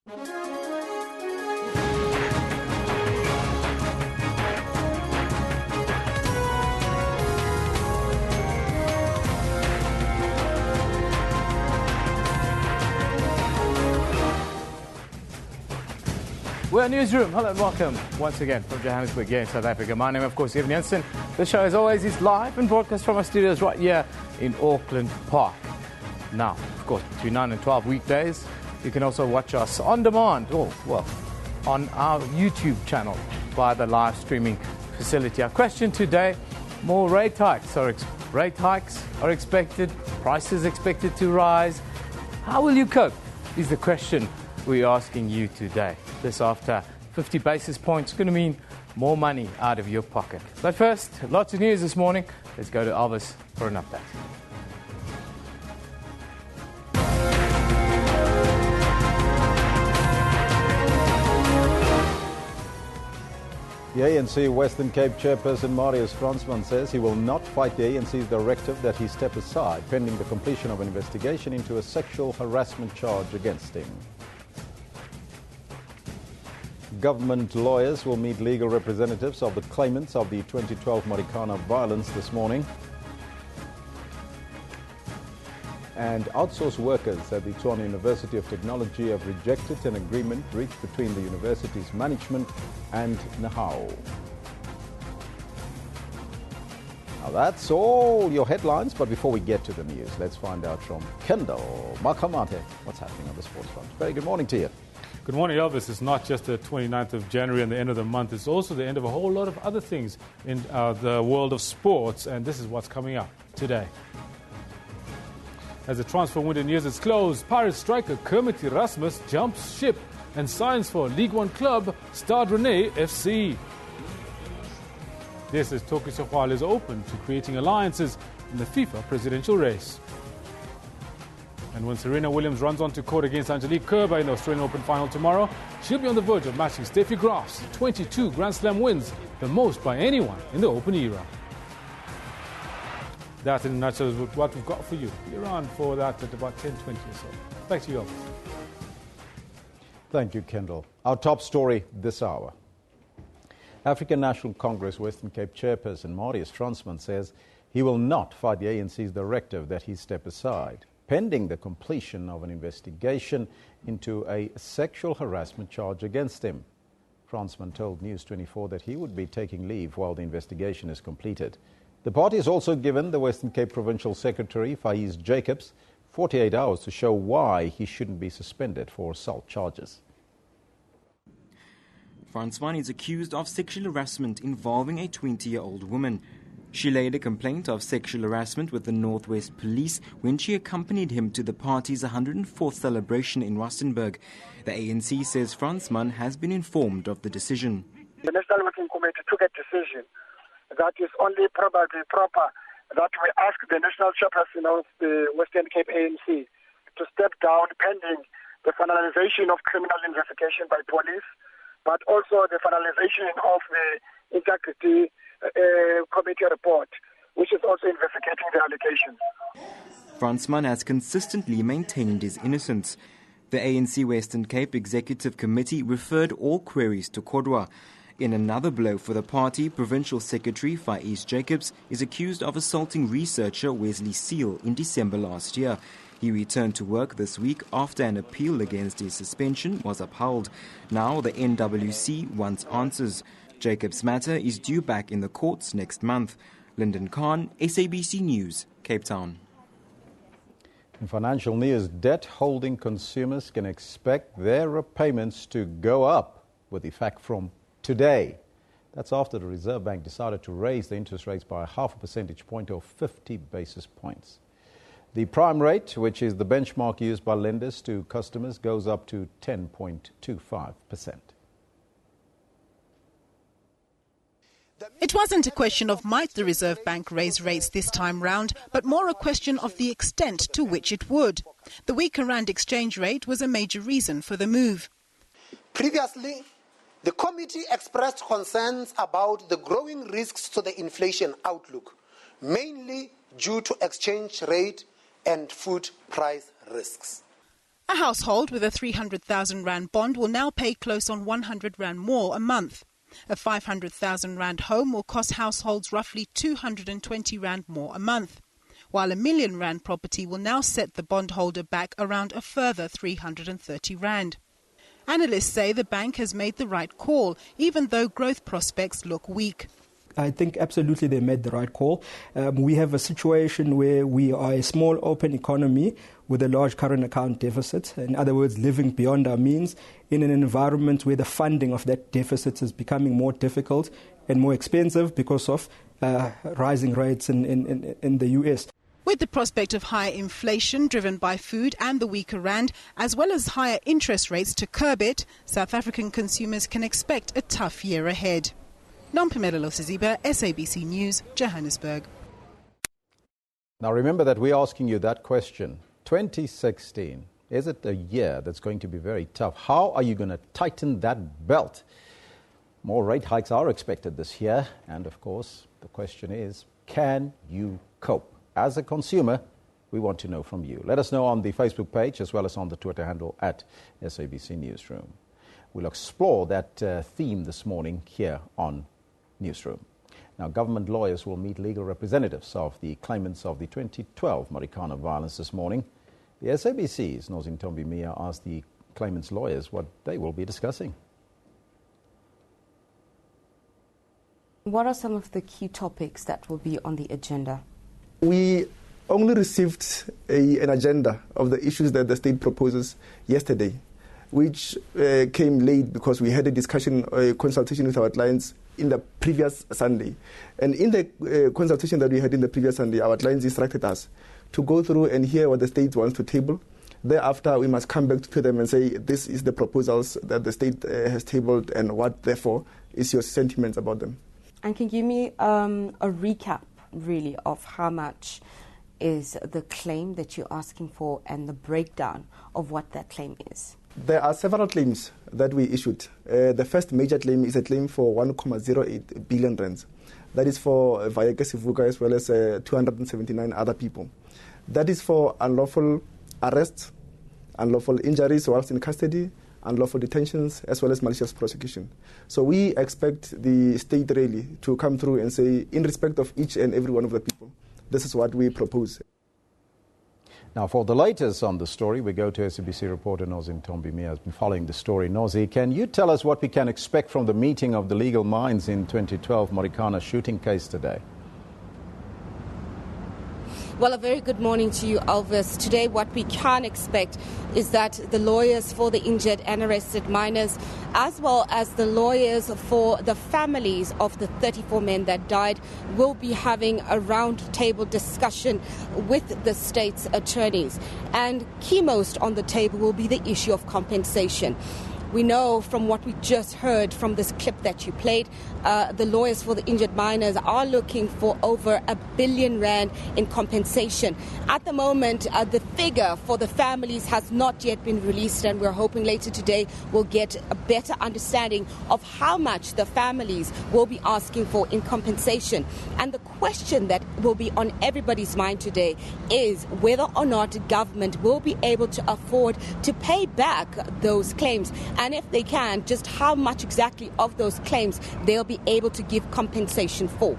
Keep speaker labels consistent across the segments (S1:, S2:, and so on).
S1: We're Newsroom. Hello and welcome once again from Johannesburg here in South Africa. My name, of course, is Evan Jensen. The show, as always, is live and broadcast from our studios right here in Auckland Park. Now, of course, between 9 and 12 weekdays, you can also watch us on demand, on our YouTube channel via the live streaming facility. Our question today, more rate hikes are expected, prices expected to rise. How will you cope is the question we're asking you today. This after 50 basis points going to mean more money out of your pocket. But first, lots of news this morning. Let's go to Elvis for an update.
S2: The ANC Western Cape chairperson Marius Fransman says he will not fight the ANC's directive that he step aside pending the completion of an investigation into a sexual harassment charge against him. Government lawyers will meet legal representatives of the claimants of the 2012 Marikana violence this morning. And outsourced workers at the Tshwane University of Technology have rejected an agreement reached between the university's management and Nahau. Now that's all your headlines, but before we get to the news, let's find out from Kendall Makamate what's happening on the sports front. Very good morning to you.
S3: Good morning, Elvis. It's not just the 29th of January and the end of the month. It's also the end of a whole lot of other things in the world of sports, and this is what's coming up today. As the transfer window nears its close, Pirates striker Kermit Erasmus jumps ship and signs for League One club Stade Rennais FC. This is Toki Sehwal is open to creating alliances in the FIFA presidential race. And when Serena Williams runs on to court against Angelique Kerber in the Australian Open final tomorrow, she'll be on the verge of matching Steffi Graf's 22 Grand Slam wins, the most by anyone in the Open era. That in a nutshell is what we've got for you. Be around for that at about 10:20 or so. Back to you, Elvis.
S2: Thank you, Kendall. Our top story this hour. African National Congress Western Cape chairperson Marius Fransman says he will not fight the ANC's directive that he step aside, pending the completion of an investigation into a sexual harassment charge against him. Fransman told News 24 that he would be taking leave while the investigation is completed. The party has also given the Western Cape Provincial Secretary, Faiz Jacobs, 48 hours to show why he shouldn't be suspended for assault charges.
S4: Fransman is accused of sexual harassment involving a 20-year-old woman. She laid a complaint of sexual harassment with the Northwest Police when she accompanied him to the party's 104th celebration in Rustenburg. The ANC says Fransman has been informed of the decision.
S5: The National Working Committee took a decision that is only probably proper that we ask the national chairperson of the Western Cape ANC to step down pending the finalization of criminal investigation by police, but also the finalization of the integrity committee report, which is also investigating the allegations.
S4: Fransman has consistently maintained his innocence. The ANC Western Cape Executive Committee referred all queries to Kodwa. In another blow for the party, Provincial Secretary Faiz Jacobs is accused of assaulting researcher Wesley Seal in December last year. He returned to work this week after an appeal against his suspension was upheld. Now the NWC wants answers. Jacobs' matter is due back in the courts next month. Lyndon Khan, SABC News, Cape Town.
S2: In financial news, debt-holding consumers can expect their repayments to go up with effect from today. That's after the Reserve Bank decided to raise the interest rates by 0.5 percentage point or 50 basis points. The prime rate, which is the benchmark used by lenders to customers, goes up to 10.25%.
S6: It wasn't a question of might the Reserve Bank raise rates this time round, but more a question of the extent to which it would. The weaker rand exchange rate was a major reason for the move.
S7: Previously, the committee expressed concerns about the growing risks to the inflation outlook, mainly due to exchange rate and food price risks.
S6: A household with a 300,000 rand bond will now pay close on 100 rand more a month. A 500,000 rand home will cost households roughly 220 rand more a month, while a R1 million property will now set the bondholder back around a further 330 rand. Analysts say the bank has made the right call, even though growth prospects look weak.
S8: I think absolutely they made the right call. We have a situation where we are a small open economy with a large current account deficit. In other words, living beyond our means in an environment where the funding of that deficit is becoming more difficult and more expensive because of rising rates in the US.
S6: With the prospect of higher inflation driven by food and the weaker rand, as well as higher interest rates to curb it, South African consumers can expect a tough year ahead. Nompumelelo Siziba, SABC News, Johannesburg.
S2: Now remember that we're asking you that question. 2016, is it a year that's going to be very tough? How are you going to tighten that belt? More rate hikes are expected this year. And of course, the question is, can you cope? As a consumer, we want to know from you. Let us know on the Facebook page as well as on the Twitter handle at SABC Newsroom. We'll explore that theme this morning here on Newsroom. Now, government lawyers will meet legal representatives of the claimants of the 2012 Marikana violence this morning. The SABC's Nozintombi Mia asked the claimants' lawyers what they will be discussing.
S9: What are some of the key topics that will be on the agenda?
S10: We only received an agenda of the issues that the state proposes yesterday, which came late because we had a discussion, a consultation with our clients in the previous Sunday. And in the consultation that we had in the previous Sunday, our clients instructed us to go through and hear what the state wants to table. Thereafter, we must come back to them and say, this is the proposals that the state has tabled and what, therefore, is your sentiments about them.
S9: And can you give me a recap, really, of how much is the claim that you're asking for and the breakdown of what that claim is?
S10: There are several claims that we issued. The first major claim is a claim for 1.08 billion rands. That is for Vayeke Sivuka as well as 279 other people. That is for unlawful arrests, unlawful injuries whilst in custody, unlawful detentions, as well as malicious prosecution. So we expect the state really to come through and say, in respect of each and every one of the people, this is what we propose.
S2: Now, for the latest on the story, we go to SABC reporter Nozintombi Mia, has been following the story. Nozi, can you tell us what we can expect from the meeting of the legal minds in 2012 Marikana shooting case today?
S11: Well, a very good morning to you, Elvis. Today, what we can expect is that the lawyers for the injured and arrested minors, as well as the lawyers for the families of the 34 men that died, will be having a round-table discussion with the state's attorneys. And keymost on the table will be the issue of compensation. We know from what we just heard from this clip that you played, the lawyers for the injured minors are looking for over R1 billion in compensation. At the moment, the figure for the families has not yet been released, and we're hoping later today we'll get a better understanding of how much the families will be asking for in compensation. And the question that will be on everybody's mind today is whether or not government will be able to afford to pay back those claims. And if they can, just how much exactly of those claims they'll be able to give compensation for.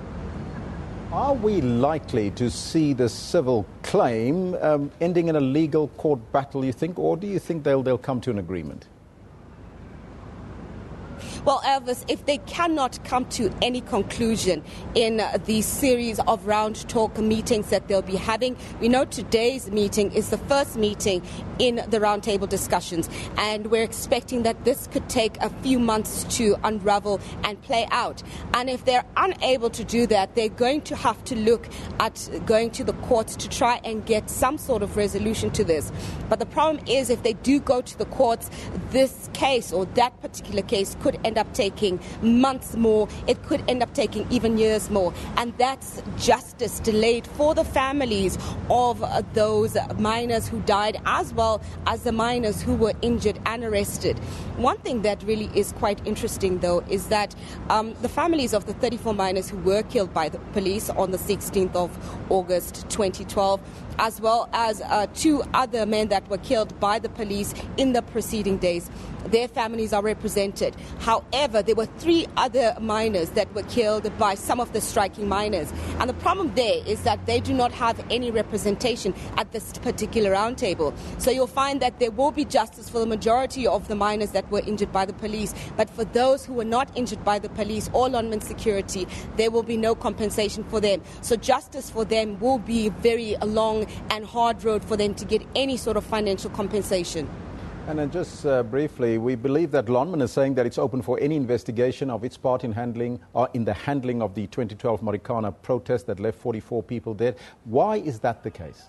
S2: Are we likely to see the civil claim ending in a legal court battle, you think, or do you think they'll come to an agreement?
S11: Well, Elvis, if they cannot come to any conclusion in the series of round talk meetings that they'll be having, we know today's meeting is the first meeting in the roundtable discussions, and we're expecting that this could take a few months to unravel and play out. And if they're unable to do that, they're going to have to look at going to the courts to try and get some sort of resolution to this. But the problem is, if they do go to the courts, this case or that particular case could end up taking months more. It could end up taking even years more. And that's justice delayed for the families of those minors who died, as well as the minors who were injured and arrested. One thing that really is quite interesting, though, is that the families of the 34 minors who were killed by the police on the 16th of August 2012 as well as 2 other men that were killed by the police in the preceding days. Their families are represented. However, there were 3 other miners that were killed by some of the striking miners. And the problem there is that they do not have any representation at this particular roundtable. So you'll find that there will be justice for the majority of the miners that were injured by the police. But for those who were not injured by the police or Lonmin security, there will be no compensation for them. So justice for them will be a very long and hard road for them to get any sort of financial compensation.
S2: And then just briefly, we believe that Lonmin is saying that it's open for any investigation of its part in the handling of the 2012 Marikana protest that left 44 people dead. Why is that the case?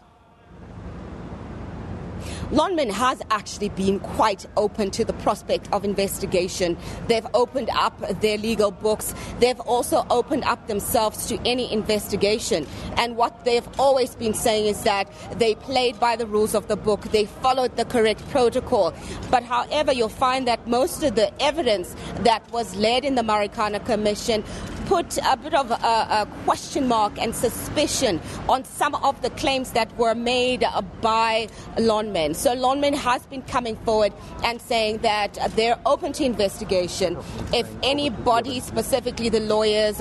S11: Lonmin has actually been quite open to the prospect of investigation. They've opened up their legal books. They've also opened up themselves to any investigation. And what they've always been saying is that they played by the rules of the book. They followed the correct protocol. But however, you'll find that most of the evidence that was led in the Marikana Commission put a bit of a question mark and suspicion on some of the claims that were made by Lonmin. So Lonmin has been coming forward and saying that they're open to investigation. If anybody, specifically the lawyers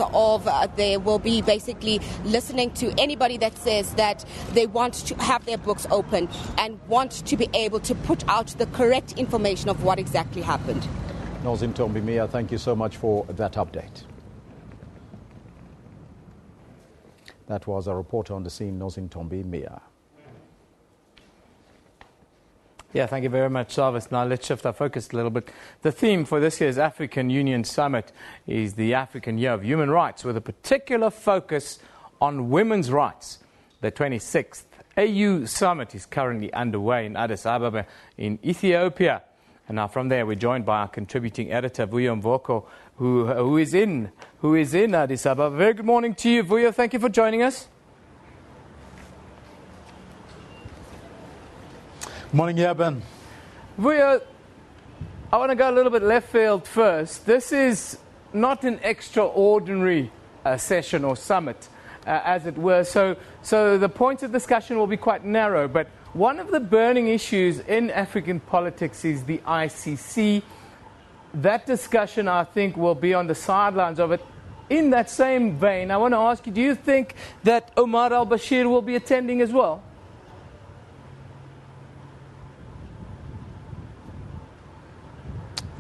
S11: they will be basically listening to anybody that says that they want to have their books open and want to be able to put out the correct information of what exactly happened.
S2: Nozintombi Mia, thank you so much for that update. That was our reporter on the scene, Nozintombi Mia.
S1: Yeah, thank you very much, Sarvis. Now let's shift our focus a little bit. The theme for this year's African Union Summit is the African Year of Human Rights, with a particular focus on women's rights. The 26th AU Summit is currently underway in Addis Ababa in Ethiopia. And now from there, we're joined by our contributing editor, Vuyo Mvoko, who is in Addis Ababa. Very good morning to you, Vuyo. Thank you for joining us.
S12: Morning, Ben.
S1: Vuyo, I want to go a little bit left field first. This is not an extraordinary session or summit, as it were. So the points of discussion will be quite narrow. But one of the burning issues in African politics is the ICC. That discussion, I think, will be on the sidelines of it. In that same vein, I want to ask you, do you think that Omar al-Bashir will be attending as well?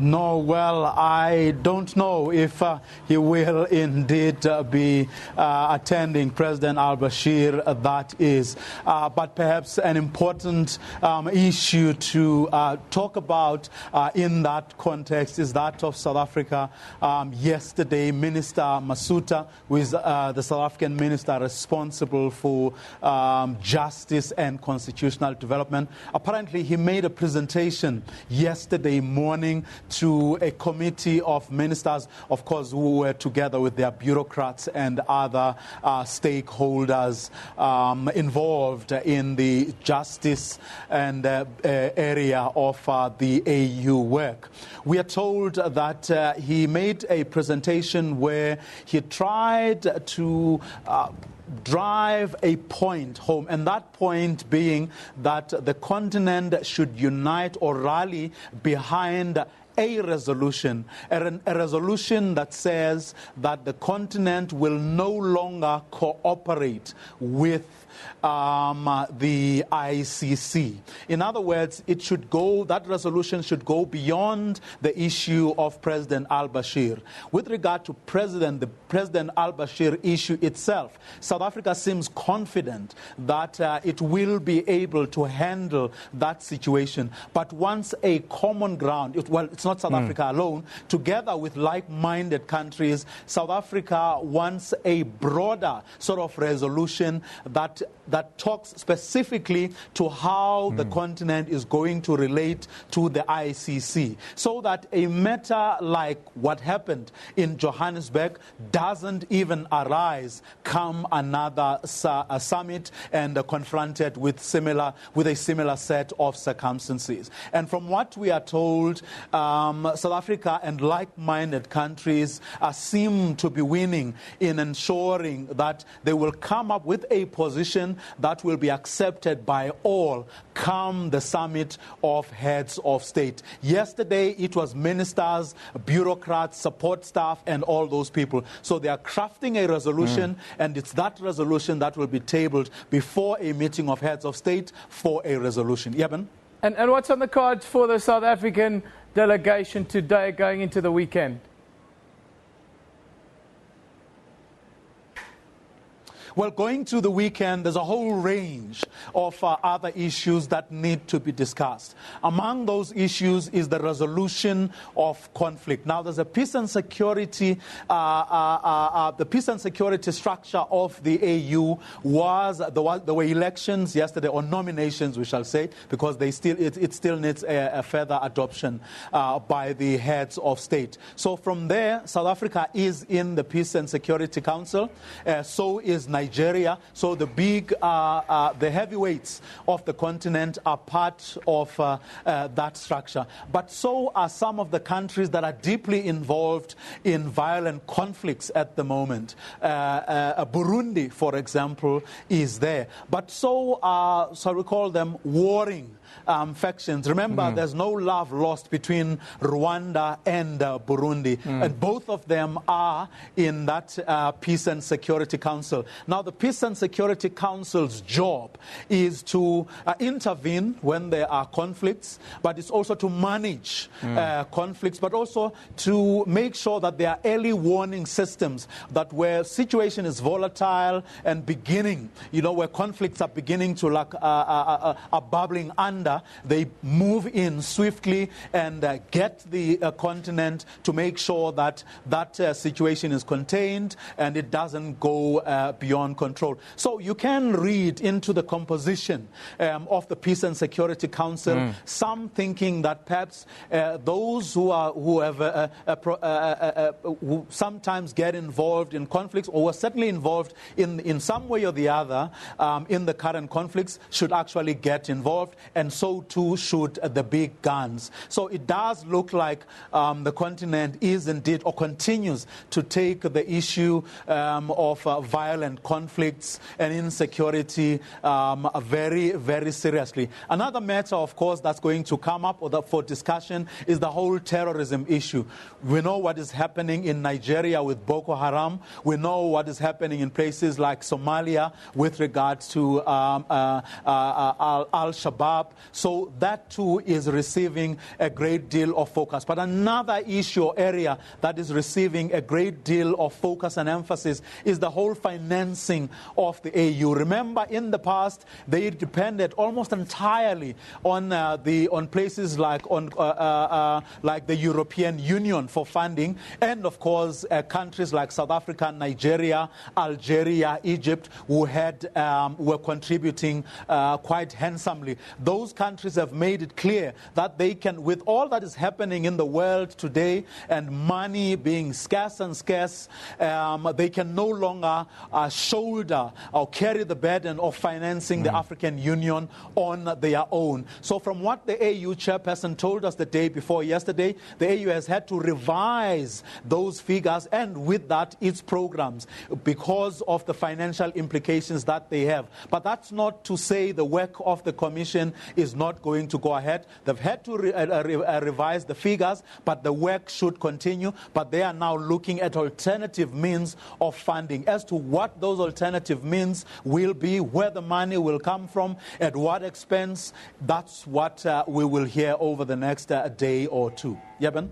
S12: No, well, I don't know if he will indeed be attending, President al-Bashir, that is. But perhaps an important issue to talk about in that context is that of South Africa. Yesterday, Minister Masuta, who is the South African minister responsible for justice and constitutional development, apparently he made a presentation yesterday morning to a committee of ministers, of course, who were together with their bureaucrats and other stakeholders involved in the justice and area of the AU work. We are told that he made a presentation where he tried to drive a point home, and that point being that the continent should unite or rally behind a resolution that says that the continent will no longer cooperate with the ICC. In other words, that resolution should go beyond the issue of President al-Bashir. With regard to the President al-Bashir issue itself, South Africa seems confident that it will be able to handle that situation. But once a common ground, it's not South Africa alone, together with like-minded countries, South Africa wants a broader sort of resolution that talks specifically to how the continent is going to relate to the ICC, so that a matter like what happened in Johannesburg doesn't even arise come another summit and confronted with a similar set of circumstances. And from what we are told, South Africa and like-minded countries seem to be winning in ensuring that they will come up with a position resolution that will be accepted by all come the summit of heads of state. Yesterday, it was ministers, bureaucrats, support staff, and all those people. So they are crafting a resolution, and it's that resolution that will be tabled before a meeting of heads of state for a resolution. Yeben?
S1: And what's on the cards for the South African delegation today going into the weekend?
S12: Well, going to the weekend, there's a whole range of other issues that need to be discussed. Among those issues is the resolution of conflict. Now, there's a peace and security, the peace and security structure of the AU was, there were elections yesterday, or nominations, we shall say, because it still needs a further adoption by the heads of state. So from there, South Africa is in the Peace and Security Council, so is Nigeria. So the the heavyweights of the continent are part of that structure. But so are some of the countries that are deeply involved in violent conflicts at the moment. Burundi, for example, is there. But so are, so we call them warring factions. Remember, there's no love lost between Rwanda and Burundi. And both of them are in that Peace and Security Council. Now, the Peace and Security Council's job is to intervene when there are conflicts, but it's also to manage conflicts, but also to make sure that there are early warning systems that where situation is volatile and beginning, where conflicts are beginning to are bubbling under, they move in swiftly and get the continent to make sure that that situation is contained and it doesn't go beyond control. So you can read into the composition of the Peace and Security Council, some thinking that perhaps those who sometimes get involved in conflicts, or were certainly involved in some way or the other in the current conflicts, should actually get involved, and so too should the big guns. So it does look like the continent is indeed, or continues to take the issue of violent conflicts and insecurity very, very seriously. Another matter, of course, that's going to come up for discussion is the whole terrorism issue. We know what is happening in Nigeria with Boko Haram. We know what is happening in places like Somalia with regards to Al-Shabaab. So that too is receiving a great deal of focus. But another issue or area that is receiving a great deal of focus and emphasis is the whole financing of the AU. Remember, in the past, they depended almost entirely on places like the European Union for funding, and of course countries like South Africa, Nigeria, Algeria, Egypt, who were contributing quite handsomely. Those countries have made it clear that they can, with all that is happening in the world today and money being scarce and scarce, they can no longer shoulder or carry the burden of financing the African Union on their own. So from what the AU chairperson told us the day before yesterday, the AU has had to revise those figures, and with that, its programs, because of the financial implications that they have. But that's not to say the work of the Commission is not going to go ahead. They've had to revise the figures, but the work should continue. But they are now looking at alternative means of funding. As to what those alternative means will be, where the money will come from, at what expense, that's what we will hear over the next day or two. Yeben?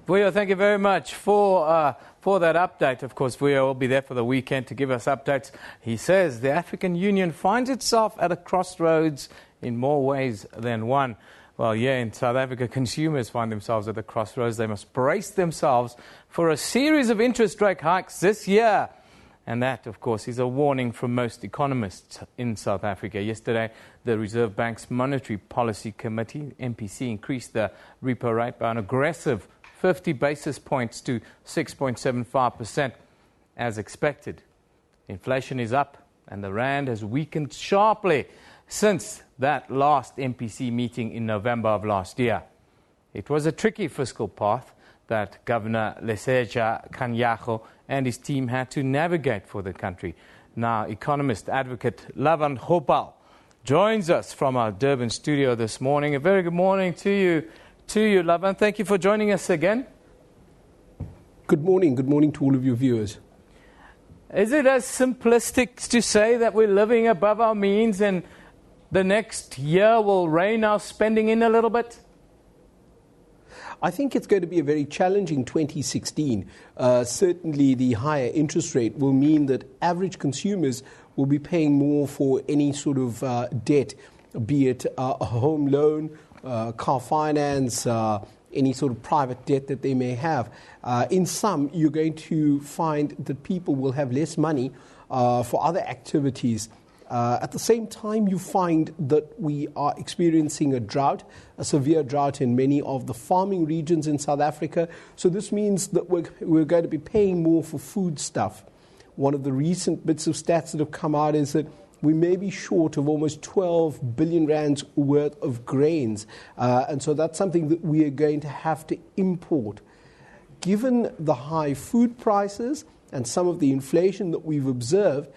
S1: Vuyo, thank you very much for that update. Of course, Vuyo will be there for the weekend to give us updates. He says the African Union finds itself at a crossroads in more ways than one. Well, yeah, in South Africa, consumers find themselves at the crossroads. They must brace themselves for a series of interest rate hikes this year. And that, of course, is a warning from most economists in South Africa. Yesterday, the Reserve Bank's Monetary Policy Committee, MPC, increased the repo rate by an aggressive 50 basis points to 6.75%, as expected. Inflation is up, and the rand has weakened sharply since that last MPC meeting in November of last year. It was a tricky fiscal path that Governor Leseja Kganyago and his team had to navigate for the country. Now, economist, advocate Lavan Gopal joins us from our Durban studio this morning. A very good morning to you, Lavan. Thank you for joining us again.
S13: Good morning. Good morning to all of your viewers.
S1: Is it as simplistic to say that we're living above our means and the next year will rein our spending in a little bit?
S13: I think it's going to be a very challenging 2016. Certainly the higher interest rate will mean that average consumers will be paying more for any sort of debt, be it a home loan, car finance, any sort of private debt that they may have. In sum, you're going to find that people will have less money for other activities. At the same time, you find that we are experiencing a drought, a severe drought in many of the farming regions in South Africa. So this means that we're going to be paying more for food stuff. One of the recent bits of stats that have come out is that we may be short of almost 12 billion rands worth of grains. And so that's something that we are going to have to import. Given the high food prices and some of the inflation that we've observed,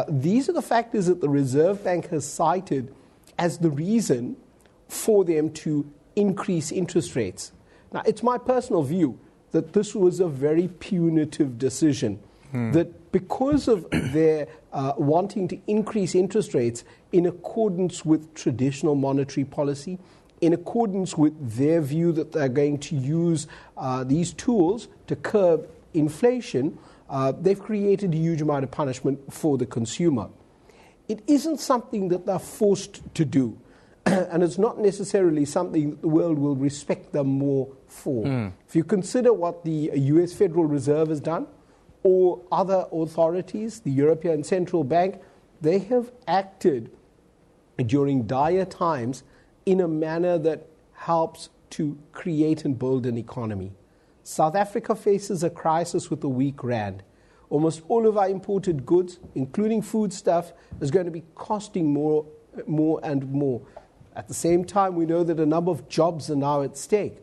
S13: these are the factors that the Reserve Bank has cited as the reason for them to increase interest rates. Now, it's my personal view that this was a very punitive decision, that because of their wanting to increase interest rates in accordance with traditional monetary policy, in accordance with their view that they're going to use these tools to curb inflation, they've created a huge amount of punishment for the consumer. It isn't something that they're forced to do, and it's not necessarily something that the world will respect them more for. If you consider what the US Federal Reserve has done, or other authorities, the European Central Bank, they have acted during dire times in a manner that helps to create and build an economy. South Africa faces a crisis with a weak rand. Almost all of our imported goods, including foodstuff, is going to be costing more and more. At the same time, we know that a number of jobs are now at stake.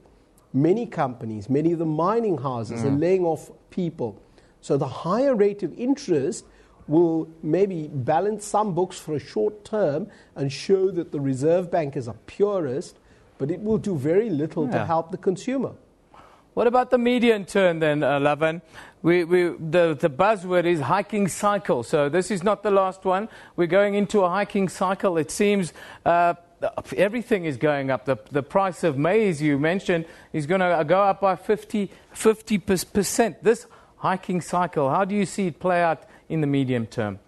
S13: Many companies, many of the mining houses are laying off people. So the higher rate of interest will maybe balance some books for a short term and show that the Reserve Bank is a purist, but it will do very little to help the consumer.
S1: What about the medium term then, Lavan? The buzzword is hiking cycle. So this is not the last one. We're going into a hiking cycle. It seems everything is going up. The price of maize, you mentioned, is going to go up by 50%. This hiking cycle, how do you see it play out in the medium term?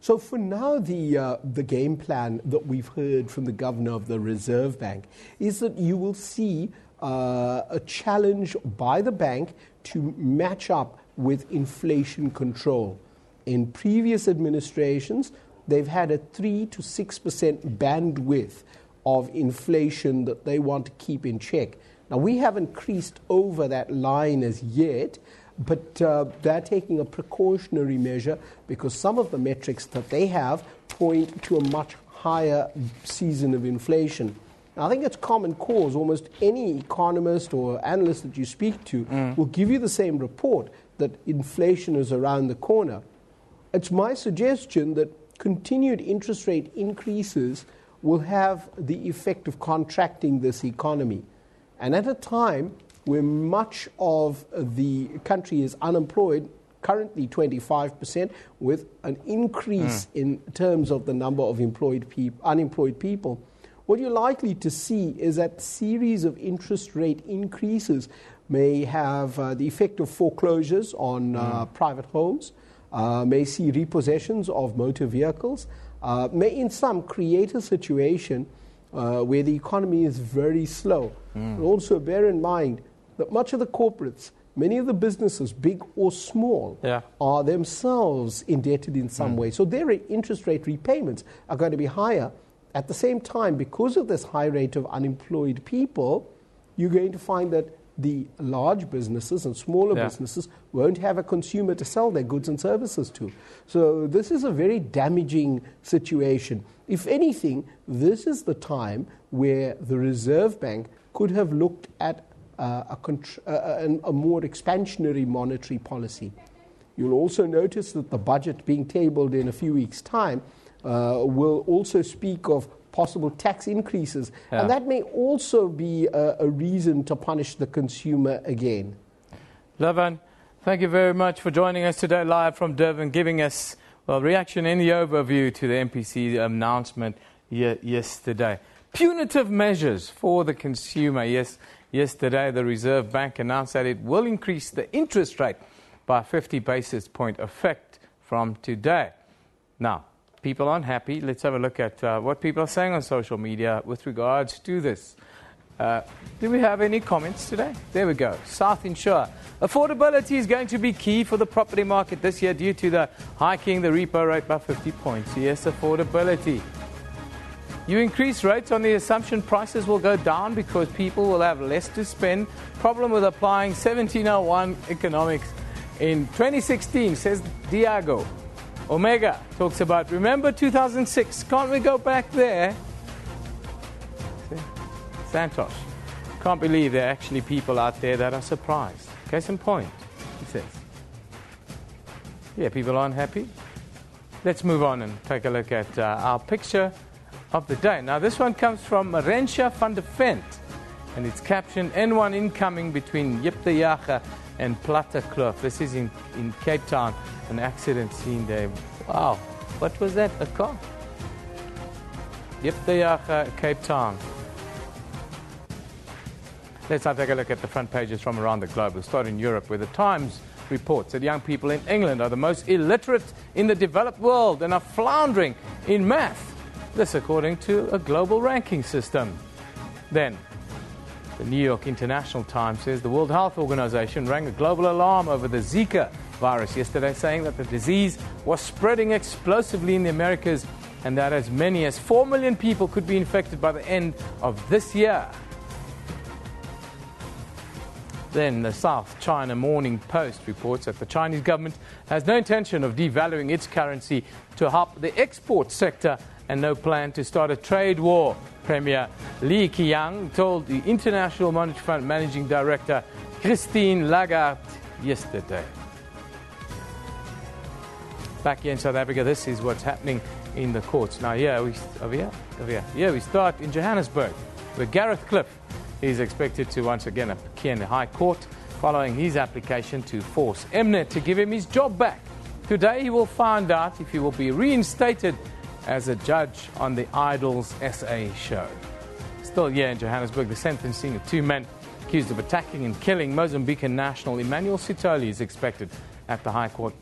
S13: So for now, the game plan that we've heard from the governor of the Reserve Bank is that you will see a challenge by the bank to match up with inflation control. In previous administrations, they've had a 3 to 6% bandwidth of inflation that they want to keep in check. Now, we haven't creased over that line as yet, but they're taking a precautionary measure because some of the metrics that they have point to a much higher season of inflation. Now, I think it's common cause. Almost any economist or analyst that you speak to will give you the same report that inflation is around the corner. It's my suggestion that continued interest rate increases will have the effect of contracting this economy. And at a time where much of the country is unemployed, currently 25%, with an increase in terms of the number of unemployed people, what you're likely to see is that series of interest rate increases may have the effect of foreclosures on private homes, may see repossessions of motor vehicles, may in some create a situation where the economy is very slow. And also bear in mind that much of the corporates, many of the businesses, big or small, are themselves indebted in some way. So their interest rate repayments are going to be higher. At the same time, because of this high rate of unemployed people, you're going to find that the large businesses and smaller businesses won't have a consumer to sell their goods and services to. So this is a very damaging situation. If anything, this is the time where the Reserve Bank could have looked at a more expansionary monetary policy. You'll also notice that the budget being tabled in a few weeks' time will also speak of possible tax increases.
S1: Yeah.
S13: And that may also be a reason to punish the consumer again.
S1: Lavan, thank you very much for joining us today live from Durban, giving us reaction and the overview to the MPC announcement yesterday. Punitive measures for the consumer. Yes, yesterday the Reserve Bank announced that it will increase the interest rate by 50 basis point effect from today. Now, people aren't happy. Let's have a look at what people are saying on social media with regards to this. Do we have any comments today? There we go. South Insure. Affordability is going to be key for the property market this year due to the hiking the repo rate by 50 points. Yes, affordability. You increase rates on the assumption prices will go down because people will have less to spend. Problem with applying 1701 economics in 2016, says Diago. Omega talks about, remember 2006, can't we go back there? See? Santosh, can't believe there are actually people out there that are surprised. Case in point, he says. Yeah, people aren't happy. Let's move on and take a look at our picture of the day. Now, this one comes from Rensha van der Vent, and it's captioned, N1 incoming between Jip de Jager and Platte Kloof. This is in Cape Town, an accident scene there. Wow, what was that, a car? Jip de Jager, Cape Town. Let's now take a look at the front pages from around the globe. We'll start in Europe, where the Times reports that young people in England are the most illiterate in the developed world and are floundering in math. This according to a global ranking system. Then, the New York International Times says the World Health Organization rang a global alarm over the Zika virus yesterday, saying that the disease was spreading explosively in the Americas and that as many as 4 million people could be infected by the end of this year. Then the South China Morning Post reports that the Chinese government has no intention of devaluing its currency to help the export sector and no plan to start a trade war. Premier Li Qiang told the International Monetary Fund Managing Director Christine Lagarde yesterday. Back here in South Africa, this is what's happening in the courts. Now, we start in Johannesburg, where Gareth Cliff is expected to once again appear in the High Court following his application to force Mnet to give him his job back. Today, he will find out if he will be reinstated as a judge on the Idols SA show. Still here in Johannesburg, the sentencing of 2 men accused of attacking and killing Mozambican national Emmanuel Sitoli is expected at the High Court.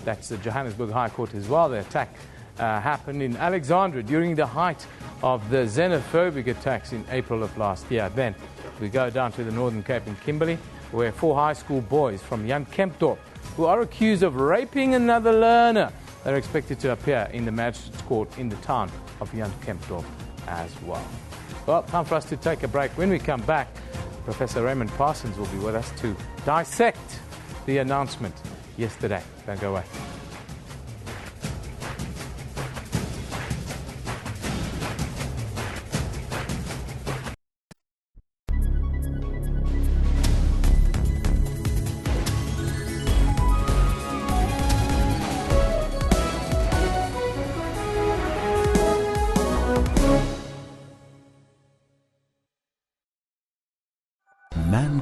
S1: That's the Johannesburg High Court as well. The attack happened in Alexandra during the height of the xenophobic attacks in April of last year. Then we go down to the Northern Cape in Kimberley, where 4 high school boys from Jan Kempdorp, who are accused of raping another learner, they're expected to appear in the magistrate's court in the town of Jan Kempdorp as well. Well, time for us to take a break. When we come back, Professor Raymond Parsons will be with us to dissect the announcement yesterday. Don't go away.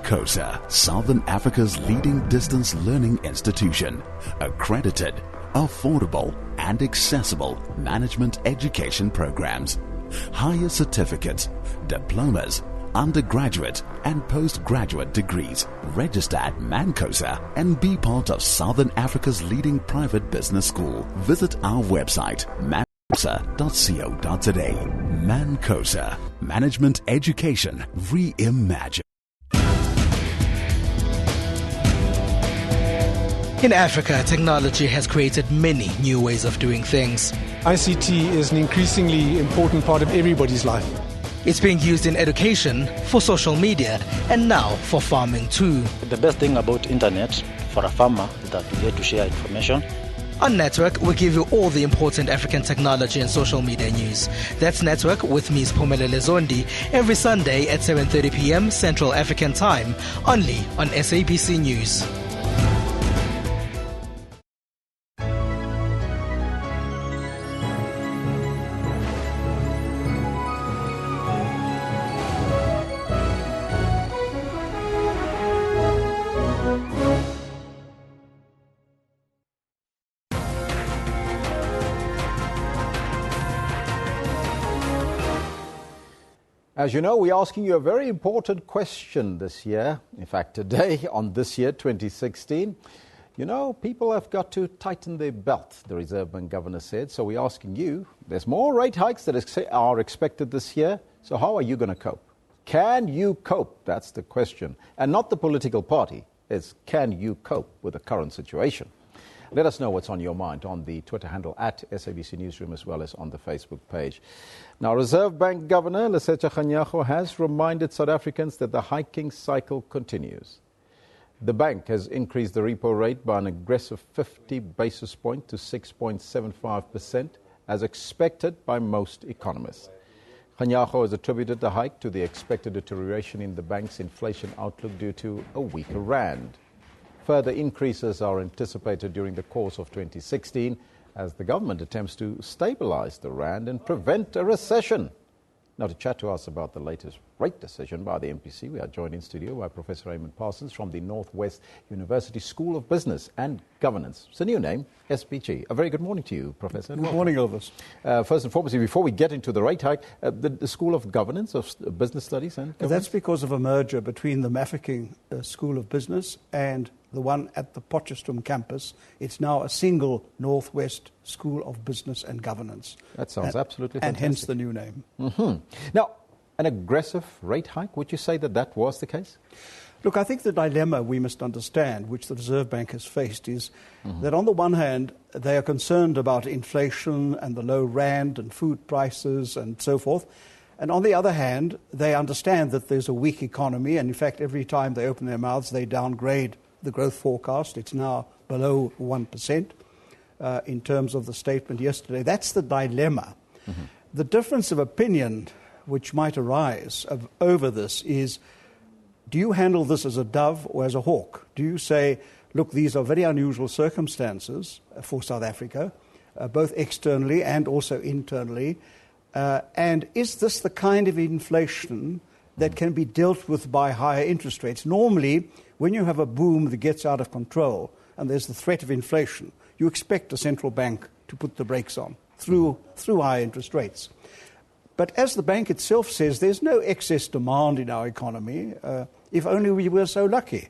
S14: COSA, Southern Africa's leading distance learning institution, accredited, affordable and accessible management education programs, higher certificates, diplomas, undergraduate and postgraduate degrees. Register at ManCosa and be part of Southern Africa's leading private business school. Visit our website, mancosa.co.za. ManCosa, management education reimagined.
S15: In Africa, technology has created many new ways of doing things.
S16: ICT is an increasingly important part of everybody's life.
S15: It's being used in education, for social media, and now for farming too.
S17: The best thing about internet for a farmer is that you get to share information.
S15: On Network, we give you all the important African technology and social media news. That's Network with me, Phumelele Zondi, every Sunday at 7:30 p.m. Central African Time, only on SABC News.
S2: As you know, we're asking you a very important question this year. In fact, today, on this year, 2016, you know, people have got to tighten their belt, the Reserve Bank Governor said. So we're asking you, there's more rate hikes that are expected this year. So how are you going to cope? Can you cope? That's the question. And not the political party. It's can you cope with the current situation? Let us know what's on your mind on the Twitter handle at SABC Newsroom as well as on the Facebook page. Now, Reserve Bank Governor Lesetja Kganyago has reminded South Africans that the hiking cycle continues. The bank has increased the repo rate by an aggressive 50 basis points to 6.75% as expected by most economists. Kganyago has attributed the hike to the expected deterioration in the bank's inflation outlook due to a weaker rand. Further increases are anticipated during the course of 2016 as the government attempts to stabilize the rand and prevent a recession. Now, to chat to us about the latest rate decision by the MPC, we are joined in studio by Professor Raymond Parsons from the Northwest University School of Business and Governance. It's a new name, SPG. A very good morning to you, Professor.
S18: Good morning, Elvis.
S2: First and foremost, before we get into the rate hike, the School of Governance, of Business Studies and Governance?
S18: That's because of a merger between the Mafeking School of Business and the one at the Potchefstroom campus. It's now a single Northwest School of Business and Governance.
S2: That sounds absolutely fantastic.
S18: And hence the new name.
S2: Mm-hmm. Now, an aggressive rate hike, would you say that that was the case?
S18: Look, I think the dilemma we must understand, which the Reserve Bank has faced, is that on the one hand, they are concerned about inflation and the low rand and food prices and so forth. And on the other hand, they understand that there's a weak economy. And in fact, every time they open their mouths, they downgrade the growth forecast. It's now below 1% in terms of the statement yesterday. That's the dilemma. The difference of opinion which might arise over this is, do you handle this as a dove or as a hawk? Do you say, look, these are very unusual circumstances for South Africa, both externally and also internally, and is this the kind of inflation that can be dealt with by higher interest rates? Normally, when you have a boom that gets out of control and there's the threat of inflation, you expect a central bank to put the brakes on through higher interest rates. But as the bank itself says, there's no excess demand in our economy, if only we were so lucky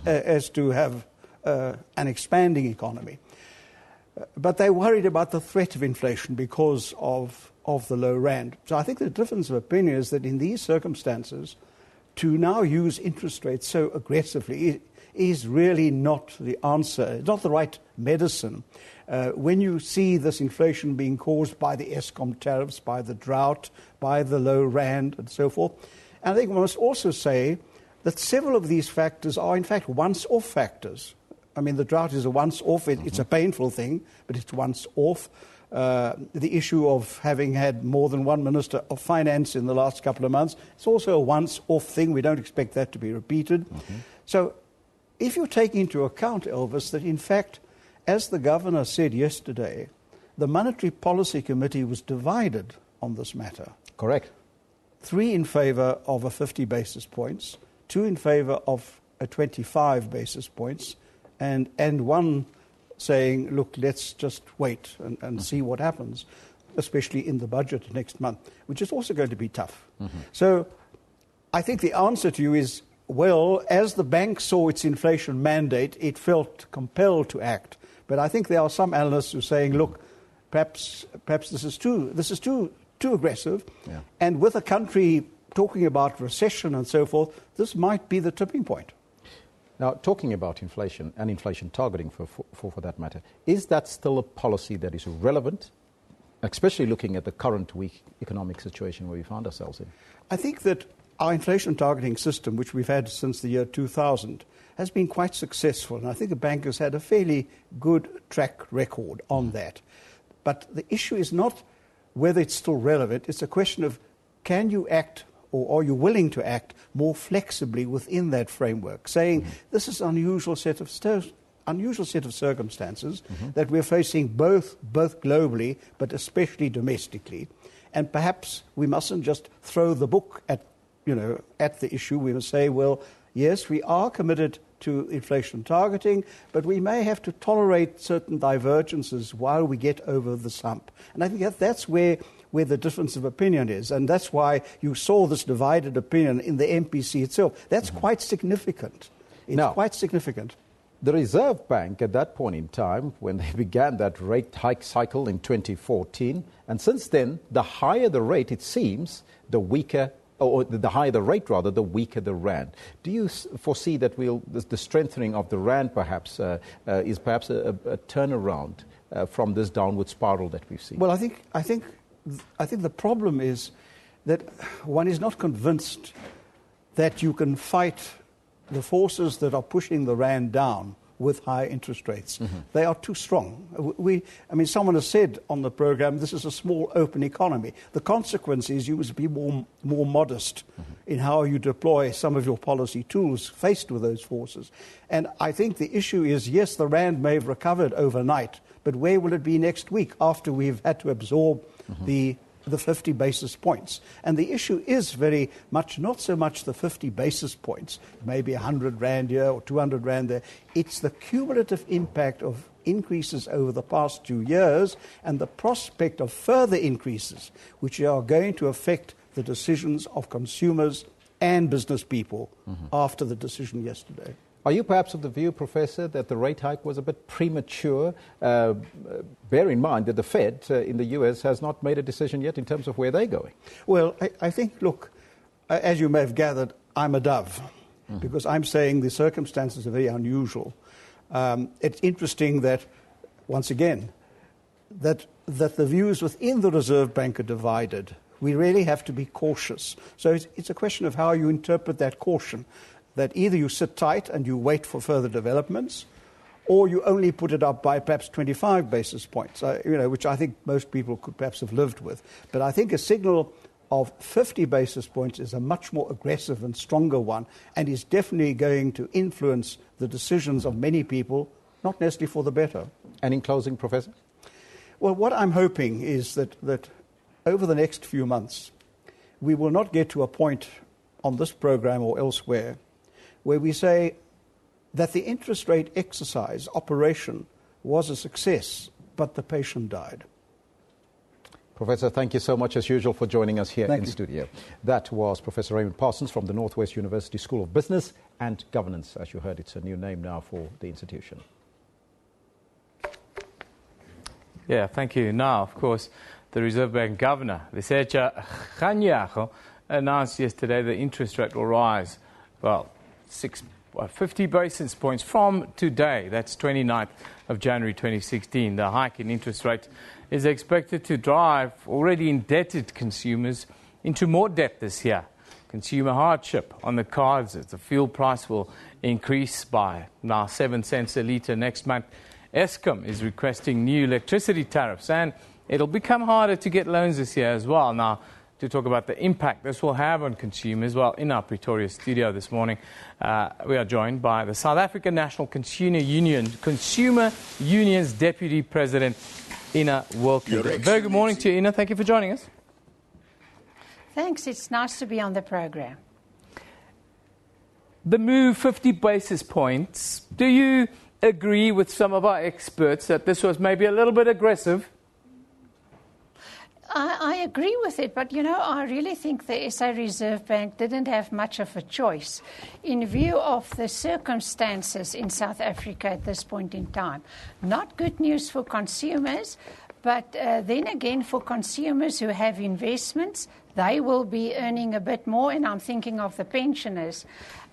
S18: as to have an expanding economy. But they're worried about the threat of inflation because of the low rand. So I think the difference of opinion is that in these circumstances, to now use interest rates so aggressively is really not the answer. It's not the right medicine. When you see this inflation being caused by the Eskom tariffs, by the drought, by the low rand, and so forth. And I think we must also say that several of these factors are, in fact, once-off factors. I mean, the drought is a once-off. It's a painful thing, but it's once-off. The issue of having had more than one Minister of Finance in the last couple of months, it's also a once-off thing. We don't expect that to be repeated. So if you take into account, Elvis, that in fact, as the Governor said yesterday, the Monetary Policy Committee was divided on this matter.
S2: Correct.
S18: 3 in favour of a 50 basis points, 2 in favour of a 25 basis points, and 1 saying, look, let's just wait and see what happens, especially in the budget next month, which is also going to be tough. So I think the answer to you is, well, as the bank saw its inflation mandate, it felt compelled to act. But I think there are some analysts who are saying, look, perhaps this is too aggressive. Yeah. And with a country talking about recession and so forth, this might be the tipping point.
S2: Now, talking about inflation and inflation targeting for that matter, is that still a policy that is relevant, especially looking at the current weak economic situation where we found ourselves in?
S18: I think that our inflation targeting system, which we've had since the year 2000, has been quite successful. And I think the bank has had a fairly good track record on that. But the issue is not whether it's still relevant. It's a question of, can you act, or are you willing to act more flexibly within that framework, saying this is an unusual set of circumstances that we're facing both globally, but especially domestically. And perhaps we mustn't just throw the book at the issue. We must say, well, yes, we are committed to inflation targeting, but we may have to tolerate certain divergences while we get over the hump. And I think that's where where the difference of opinion is. And that's why you saw this divided opinion in the MPC itself. That's quite significant. It's quite significant.
S2: The Reserve Bank at that point in time, when they began that rate hike cycle in 2014, and since then, the higher the rate, it seems, the weaker, or the higher the rate rather, the weaker the rand. Do you foresee that the strengthening of the rand perhaps is perhaps a turnaround from this downward spiral that we've seen?
S18: Well, I think the problem is that one is not convinced that you can fight the forces that are pushing the rand down with high interest rates. They are too strong. Someone has said on the program, this is a small open economy. The consequence is you must be more modest in how you deploy some of your policy tools faced with those forces. And I think the issue is, yes, the rand may have recovered overnight, but where will it be next week after we've had to absorb the 50 basis points? And the issue is very much not so much the 50 basis points, maybe 100 rand here or 200 rand there. It's the cumulative impact of increases over the past 2 years and the prospect of further increases, which are going to affect the decisions of consumers and business people after the decision yesterday.
S2: Are you perhaps of the view, Professor, that the rate hike was a bit premature? Bear in mind that the Fed in the US has not made a decision yet in terms of where they're going.
S18: Well, I think, look, as you may have gathered, I'm a dove because I'm saying the circumstances are very unusual. It's interesting that, once again, that the views within the Reserve Bank are divided. We really have to be cautious. So it's a question of how you interpret that caution. That either you sit tight and you wait for further developments, or you only put it up by perhaps 25 basis points, which I think most people could perhaps have lived with. But I think a signal of 50 basis points is a much more aggressive and stronger one, and is definitely going to influence the decisions of many people, not necessarily for the better.
S2: And in closing, Professor?
S18: Well, what I'm hoping is that over the next few months, we will not get to a point on this program or elsewhere where we say that the interest rate exercise operation was a success, but the patient died.
S2: Professor, thank you so much as usual for joining us here in studio. That was Professor Raymond Parsons from the Northwest University School of Business and Governance. As you heard, it's a new name now for the institution.
S1: Yeah, thank you. Now, of course, the Reserve Bank Governor, Lesetja Kganyago, announced yesterday the interest rate will rise, 50 basis points from today. That's 29th of January 2016. The hike in interest rate is expected to drive already indebted consumers into more debt this year. Consumer hardship on the cards as the fuel price will increase by now 7 cents a litre next month. Eskom is requesting new electricity tariffs, and it'll become harder to get loans this year as well. Now, to talk about the impact this will have on consumers, in our Pretoria studio this morning, we are joined by the South African National Consumer Union's Deputy President, Ina Wilkins. Very good morning to you, Ina. Thank you for joining us.
S19: Thanks. It's nice to be on the program.
S1: The move, 50 basis points. Do you agree with some of our experts that this was maybe a little bit aggressive?
S19: I agree with it, but, I really think the SA Reserve Bank didn't have much of a choice in view of the circumstances in South Africa at this point in time. Not good news for consumers, but then again for consumers who have investments, they will be earning a bit more, and I'm thinking of the pensioners.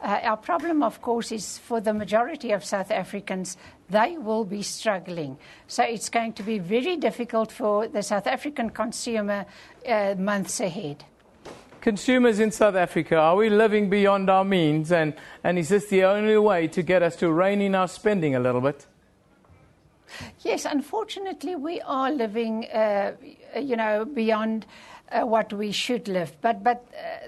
S19: Our problem, of course, is for the majority of South Africans, they will be struggling. So it's going to be very difficult for the South African consumer months ahead.
S1: Consumers in South Africa, are we living beyond our means? And is this the only way to get us to rein in our spending a little bit?
S19: Yes, unfortunately, we are living, beyond what we should live. But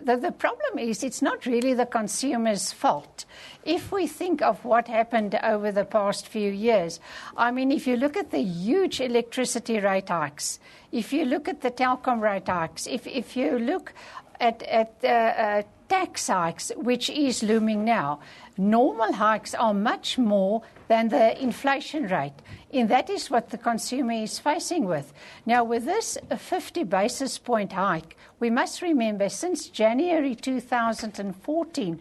S19: the problem is it's not really the consumer's fault. If we think of what happened over the past few years, if you look at the huge electricity rate hikes, if you look at the telecom rate hikes, if you look at tax hikes, which is looming now. Normal hikes are much more than the inflation rate, and that is what the consumer is facing with. Now, with this 50 basis point hike, we must remember since January 2014,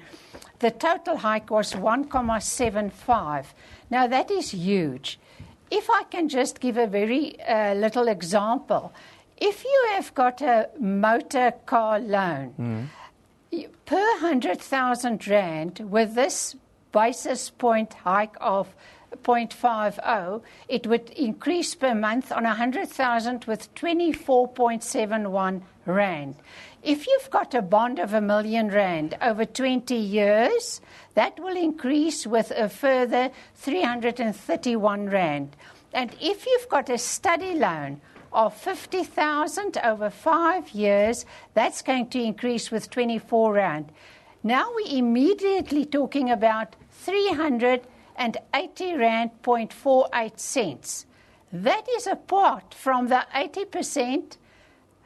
S19: the total hike was 1.75. Now, that is huge. If I can just give a very little example, if you have got a motor car loan, per 100,000 rand, with this basis point hike of 0.50, it would increase per month on 100,000 with 24.71 rand. If you've got a bond of R1 million over 20 years, that will increase with a further 331 rand. And if you've got a study loan of 50,000 over 5 years, that's going to increase with 24 rand. Now we're immediately talking about 380 rand 0.48 cents. That is apart from the 80%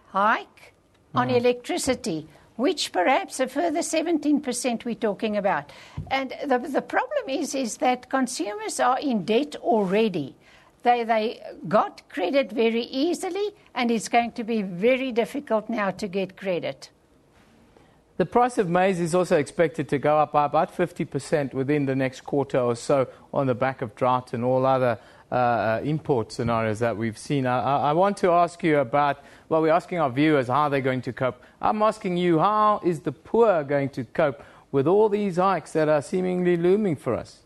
S19: hike on electricity, which perhaps a further 17% we're talking about. And the problem is that consumers are in debt already. They got credit very easily, and it's going to be very difficult now to get credit.
S1: The price of maize is also expected to go up by about 50% within the next quarter or so on the back of drought and all other import scenarios that we've seen. I want to ask you about, well, we're asking our viewers how they're going to cope. I'm asking you, how is the poor going to cope with all these hikes that are seemingly looming for us?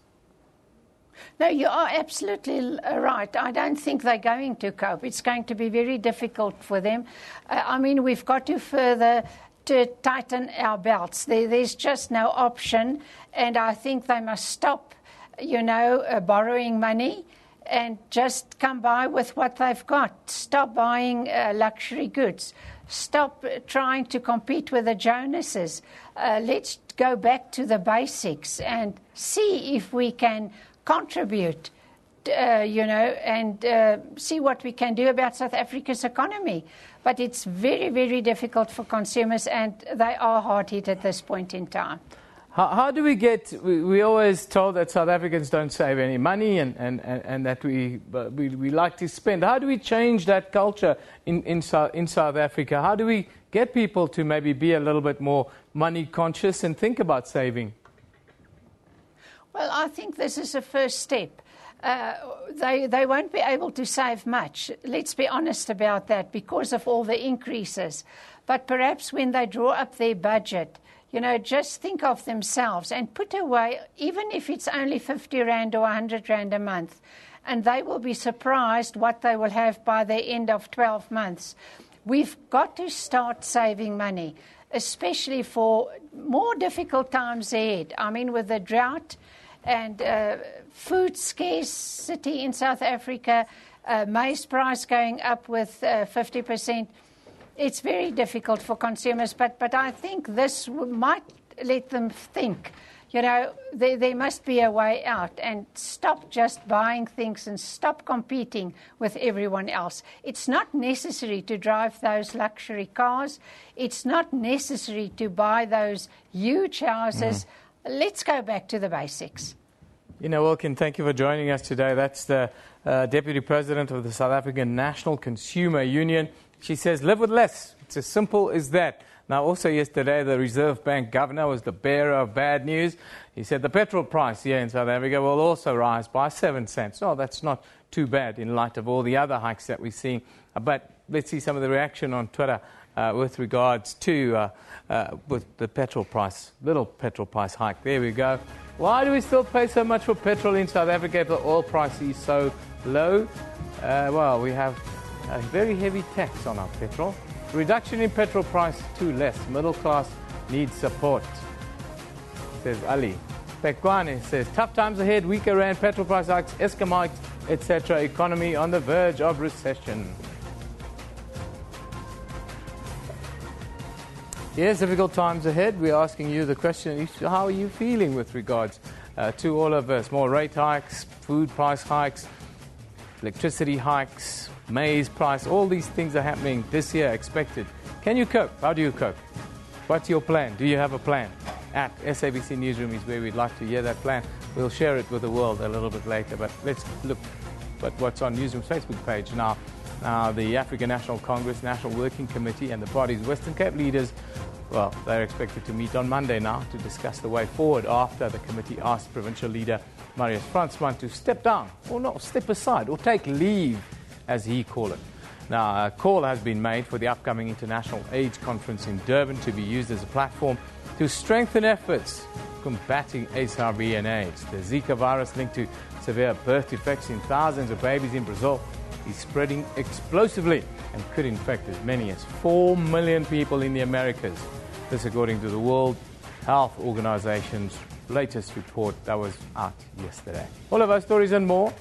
S19: No, you are absolutely right. I don't think they're going to cope. It's going to be very difficult for them. I mean, we've got to further to tighten our belts. There's just no option, and I think they must stop, borrowing money and just come by with what they've got. Stop buying luxury goods. Stop trying to compete with the Jonases. Let's go back to the basics and see if we can contribute, and see what we can do about South Africa's economy. But it's very, very difficult for consumers, and they are hard hit at this point in time.
S1: How do we get? We always told that South Africans don't save any money, and that we like to spend. How do we change that culture in South Africa? How do we get people to maybe be a little bit more money conscious and think about saving?
S19: Well, I think this is a first step. They won't be able to save much, let's be honest about that, because of all the increases. But perhaps when they draw up their budget, just think of themselves and put away, even if it's only 50 Rand or 100 Rand a month, and they will be surprised what they will have by the end of 12 months. We've got to start saving money, especially for more difficult times ahead. I mean, with the drought and food scarcity in South Africa, maize price going up with 50%, it's very difficult for consumers. But I think this might let them think, there must be a way out, and stop just buying things and stop competing with everyone else. It's not necessary to drive those luxury cars. It's not necessary to buy those huge houses. Let's go back to the basics.
S1: Wilkin, thank you for joining us today. That's the Deputy President of the South African National Consumer Union. She says, live with less. It's as simple as that. Now, also yesterday, the Reserve Bank Governor was the bearer of bad news. He said the petrol price here in South Africa will also rise by 7 cents. Oh, that's not too bad in light of all the other hikes that we're seeing. But let's see some of the reaction on Twitter with regards to with the petrol price, little petrol price hike. There we go. Why do we still pay so much for petrol in South Africa if the oil price is so low? Well, we have a very heavy tax on our petrol. Reduction in petrol price, too less. Middle class needs support, says Ali. Pekwane says, tough times ahead, weaker rand, petrol price hikes, Eskom hikes, etc. Economy on the verge of recession. Yes, difficult times ahead. We're asking you the question, how are you feeling with regards to all of this? More rate hikes, food price hikes, electricity hikes, maize price, all these things are happening this year, expected. Can you cope? How do you cope? What's your plan? Do you have a plan? At SABC Newsroom is where we'd like to hear that plan. We'll share it with the world a little bit later, but let's look at what's on Newsroom's Facebook page now. Now, the African National Congress, National Working Committee and the party's Western Cape leaders, well, they're expected to meet on Monday now to discuss the way forward after the committee asked provincial leader Marius Fransman to step down, or not, step aside, or take leave, as he called it. Now, a call has been made for the upcoming International AIDS Conference in Durban to be used as a platform to strengthen efforts combating HIV and AIDS. The Zika virus linked to severe birth defects in thousands of babies in Brazil is spreading explosively and could infect as many as 4 million people in the Americas. This according to the World Health Organization's latest report that was out yesterday. All of our stories and more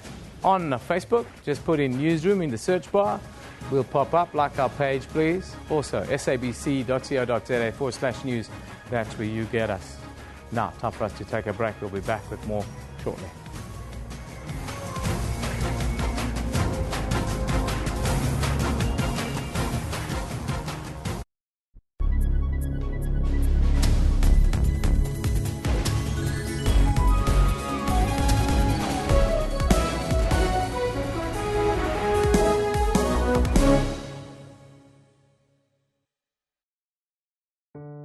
S1: on Facebook. Just put in Newsroom in the search bar. We'll pop up. Like our page, please. Also, sabc.co.za/news. That's where you get us. Now, time for us to take a break. We'll be back with more shortly.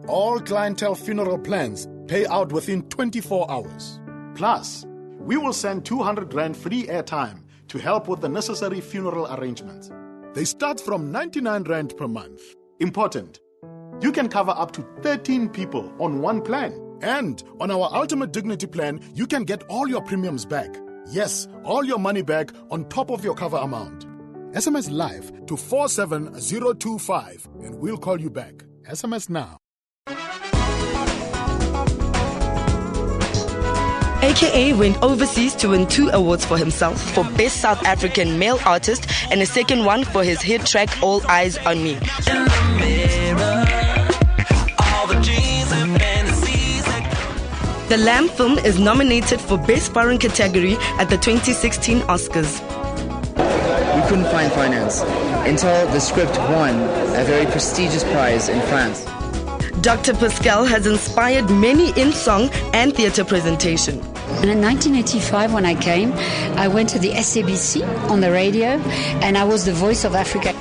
S20: All clientele funeral plans pay out within 24 hours. Plus, we will send 200 Rand free airtime to help with the necessary funeral arrangements. They start from 99 Rand per month. Important, you can cover up to 13 people on one plan. And on our Ultimate Dignity plan, you can get all your premiums back. Yes, all your money back on top of your cover amount. SMS live to 47025 and we'll call you back. SMS now.
S21: AKA went overseas to win 2 awards for himself for Best South African Male Artist and a second one for his hit track All Eyes on Me. The Lamb film is nominated for Best Foreign category at the 2016 Oscars.
S22: We couldn't find finance until the script won a very prestigious prize in France.
S21: Dr. Pascal has inspired many in song and theatre presentation.
S23: And in 1985, when I came, I went to the SABC on the radio, and I was the voice of Africa.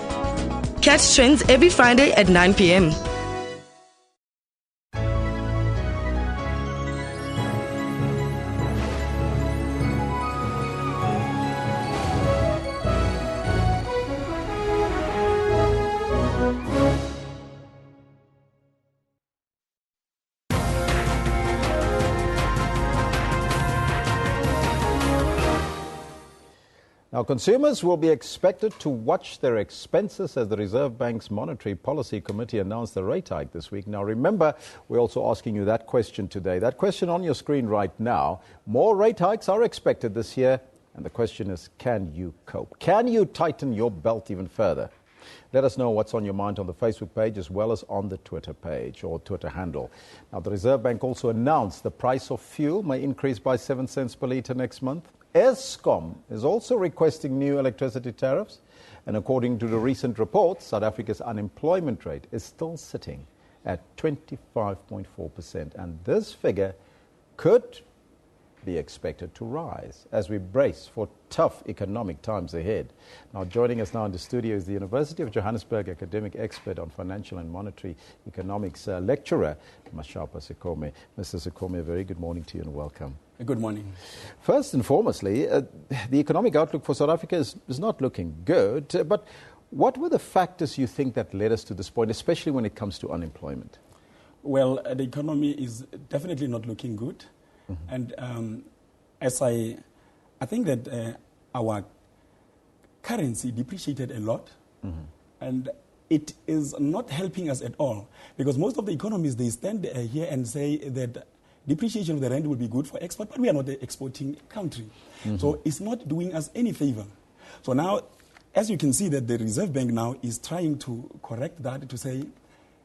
S21: Catch Trends every Friday at 9 p.m.
S2: Now, consumers will be expected to watch their expenses as the Reserve Bank's Monetary Policy Committee announced the rate hike this week. Now, remember, we're also asking you that question today. That question on your screen right now. More rate hikes are expected this year, and the question is, can you cope? Can you tighten your belt even further? Let us know what's on your mind on the Facebook page as well as on the Twitter page or Twitter handle. Now, the Reserve Bank also announced the price of fuel may increase by 7 cents per litre next month. Eskom is also requesting new electricity tariffs, and according to the recent report, South Africa's unemployment rate is still sitting at 25.4%, and this figure could be expected to rise as we brace for tough economic times ahead. Now, joining us now in the studio is the University of Johannesburg academic expert on financial and monetary economics lecturer, Mashapa Sekome. Mr. Sekome, a very good morning to you and welcome.
S24: Good morning.
S2: First and foremostly, the economic outlook for South Africa is not looking good, but what were the factors you think that led us to this point, especially when it comes to unemployment?
S24: Well, the economy is definitely not looking good. Mm-hmm. And as I think that our currency depreciated a lot, mm-hmm. and it is not helping us at all, because most of the economies, they stand here and say that depreciation of the rand will be good for export, but we are not the exporting country. Mm-hmm. So it's not doing us any favor. So now, as you can see, that the Reserve Bank now is trying to correct that, to say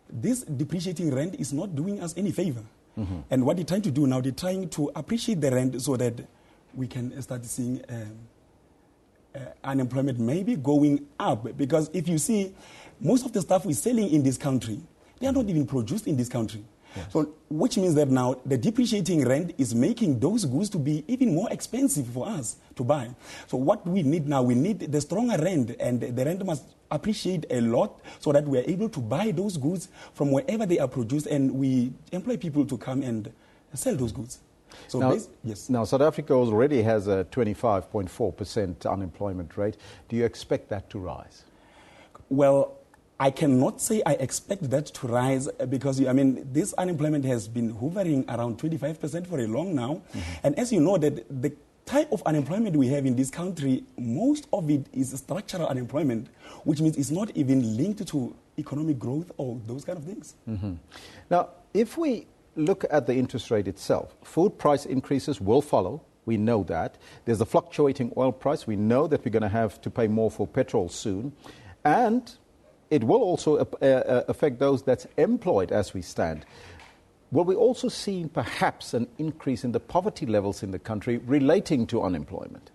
S24: this depreciating rand is not doing us any favor. Mm-hmm. And what they're trying to do now, they're trying to appreciate the rand so that we can start seeing unemployment maybe going up. Because if you see, most of the stuff we're selling in this country they are not even produced in this country. Yes. So, which means that now the depreciating rand is making those goods to be even more expensive for us to buy. So what we need now, we need the stronger rand, and the rand must appreciate a lot so that we are able to buy those goods from wherever they are produced, and we employ people to come and sell those goods. So
S2: now South Africa already has a 25.4% unemployment rate. Do you expect that to rise?
S24: Well, I cannot say I expect that to rise because, this unemployment has been hovering around 25% for a long now. Mm-hmm. And as you know, that the type of unemployment we have in this country, most of it is structural unemployment, which means it's not even linked to economic growth or those kind of things.
S2: Mm-hmm. Now, if we look at the interest rate itself, food price increases will follow. We know that. There's a fluctuating oil price. We know that we're going to have to pay more for petrol soon. And it will also affect those that's employed as we stand. Will we also see perhaps an increase in the poverty levels in the country relating to unemployment?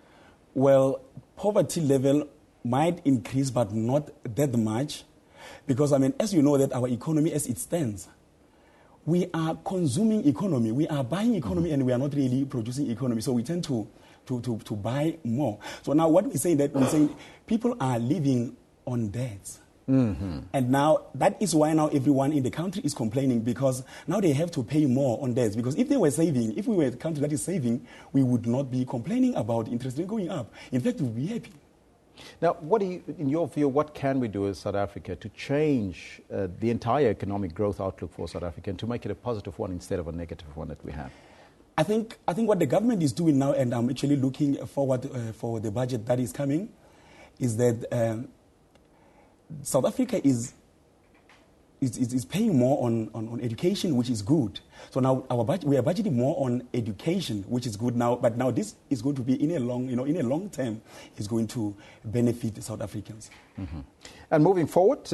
S24: Well, poverty level might increase, but not that much. Because, as you know, that our economy as it stands, we are consuming economy, we are buying economy, and we are not really producing economy. So we tend to buy more. So now what we're saying people are living on debts. Mm-hmm. And now that is why now everyone in the country is complaining, because now they have to pay more on debts. Because if they were saving, if we were a country that is saving, we would not be complaining about interest rate going up. In fact, we would be happy.
S2: Now, in your view, what can we do as South Africa to change the entire economic growth outlook for South Africa and to make it a positive one instead of a negative one that we have?
S24: I think what the government is doing now, and I'm actually looking forward for the budget that is coming, is that South Africa is paying more on education, which is good. So now we are budgeting more on education, which is good now. But now this is going to be in a long term, is going to benefit South Africans.
S2: Mm-hmm. And moving forward,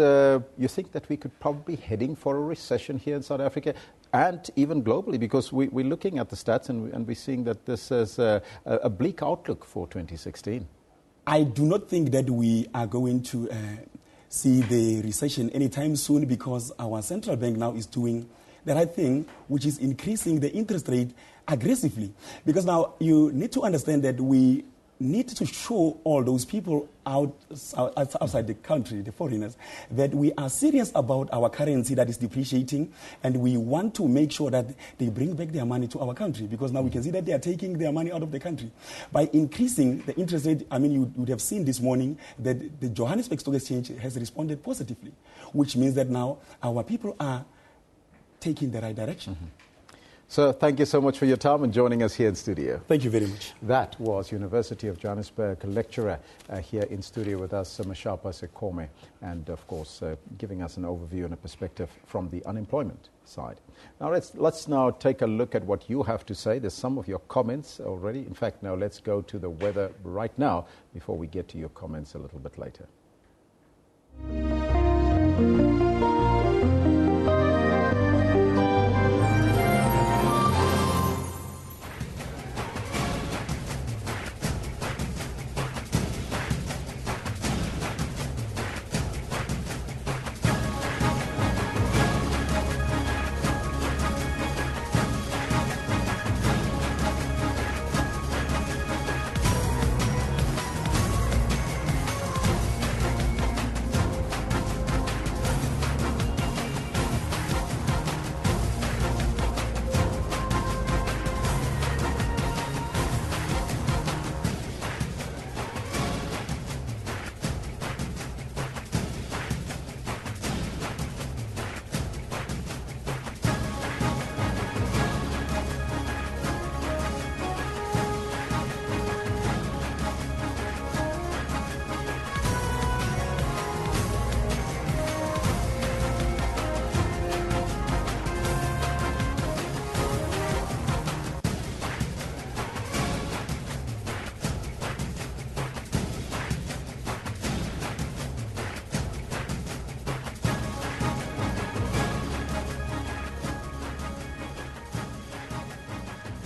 S2: you think that we could probably be heading for a recession here in South Africa and even globally, because we're looking at the stats and we're seeing that this is a bleak outlook for 2016.
S24: I do not think that we are going to see the recession anytime soon, because our central bank now is doing the right thing, which is increasing the interest rate aggressively. Because now you need to understand that we need to show all those people outside the country, the foreigners, that we are serious about our currency that is depreciating, and we want to make sure that they bring back their money to our country, because now we can see that they are taking their money out of the country. By increasing the interest rate, you would have seen this morning that the Johannesburg Stock Exchange has responded positively, which means that now our people are taking the right direction.
S2: Mm-hmm. So thank you so much for your time and joining us here in studio.
S24: Thank you very much.
S2: That was University of Johannesburg lecturer here in studio with us, Mashapa Sekome, and of course giving us an overview and a perspective from the unemployment side. Now let's now take a look at what you have to say. There's some of your comments already. In fact, now let's go to the weather right now before we get to your comments a little bit later.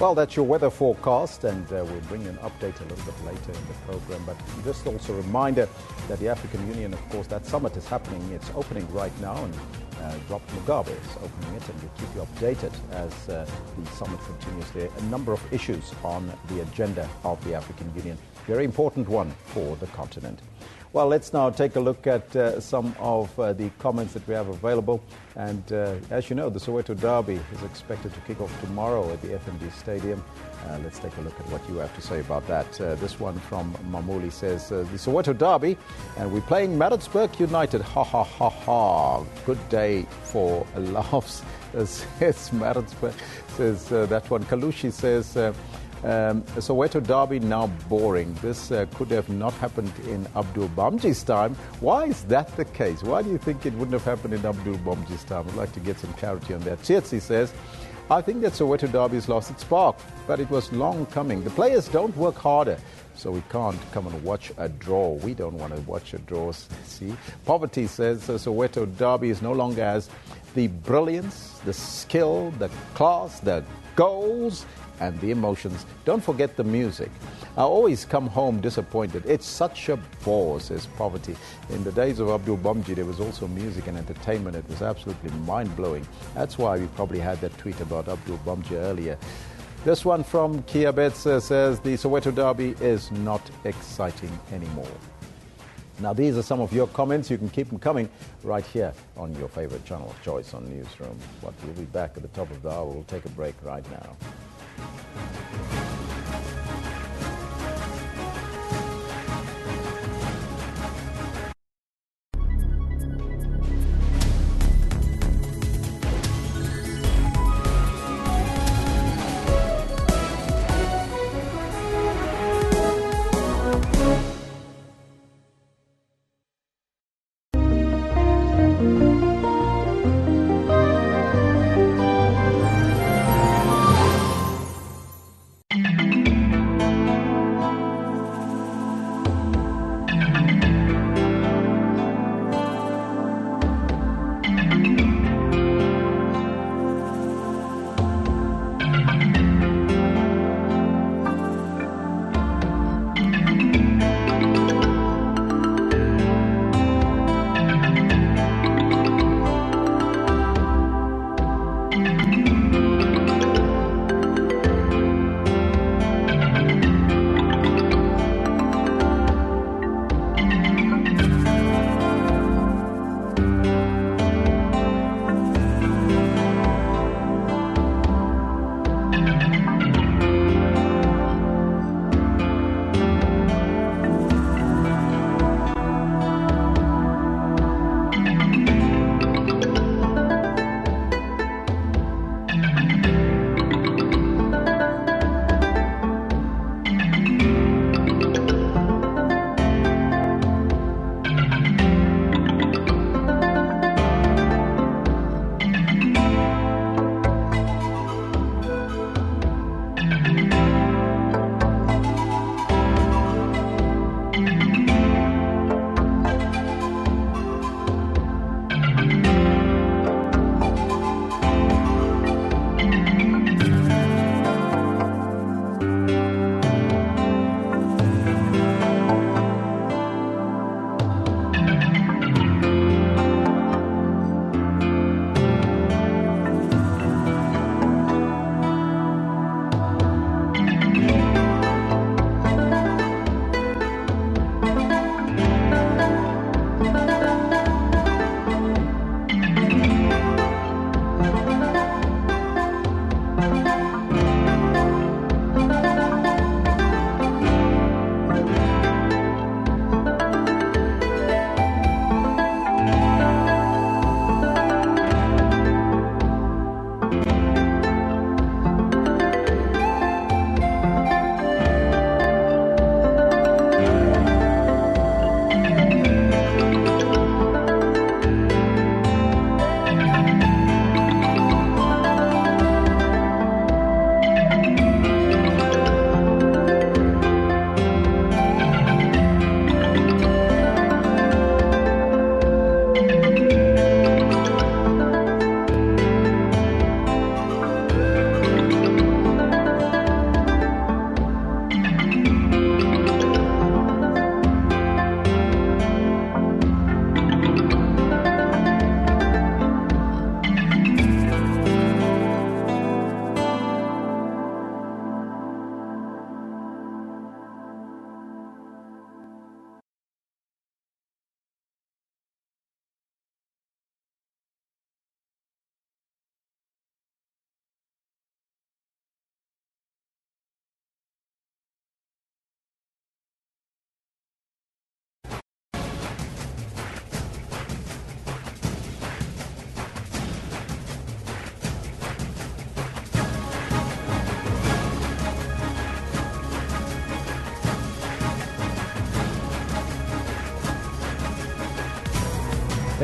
S2: Well, that's your weather forecast, and we'll bring you an update a little bit later in the program. But just also a reminder that the African Union, of course, that summit is happening. It's opening right now, and Dr. Mugabe is opening it, and we'll keep you updated as the summit continues. There are a number of issues on the agenda of the African Union. Very important one for the continent. Well, let's now take a look at some of the comments that we have available. And as you know, the Soweto Derby is expected to kick off tomorrow at the FNB Stadium. Let's take a look at what you have to say about that. This one from Mamuli says, the Soweto Derby, and we're playing Maritzburg United. Ha, ha, ha, ha. Good day for laughs, says Maritzburg. Says that one. Kalushi says, Soweto Derby now boring. This could have not happened in Abdul Bamji's time. Why is that the case? Why do you think it wouldn't have happened in Abdul Bamji's time? I'd like to get some clarity on that. Tsietsi says, I think that Soweto Derby has lost its spark, but it was long coming. The players don't work harder, so we can't come and watch a draw. We don't want to watch a draw, see. Poverty says Soweto Derby is no longer as the brilliance, the skill, the class, the goals, and the emotions. Don't forget the music. I always come home disappointed. It's such a bore, says Poverty. In the days of Abdul Bamji, there was also music and entertainment. It was absolutely mind-blowing. That's why we probably had that tweet about Abdul Bamji earlier. This one from Kiabetz says, the Soweto Derby is not exciting anymore. Now, these are some of your comments. You can keep them coming right here on your favorite channel of choice on Newsroom. But we'll be back at the top of the hour. We'll take a break right now.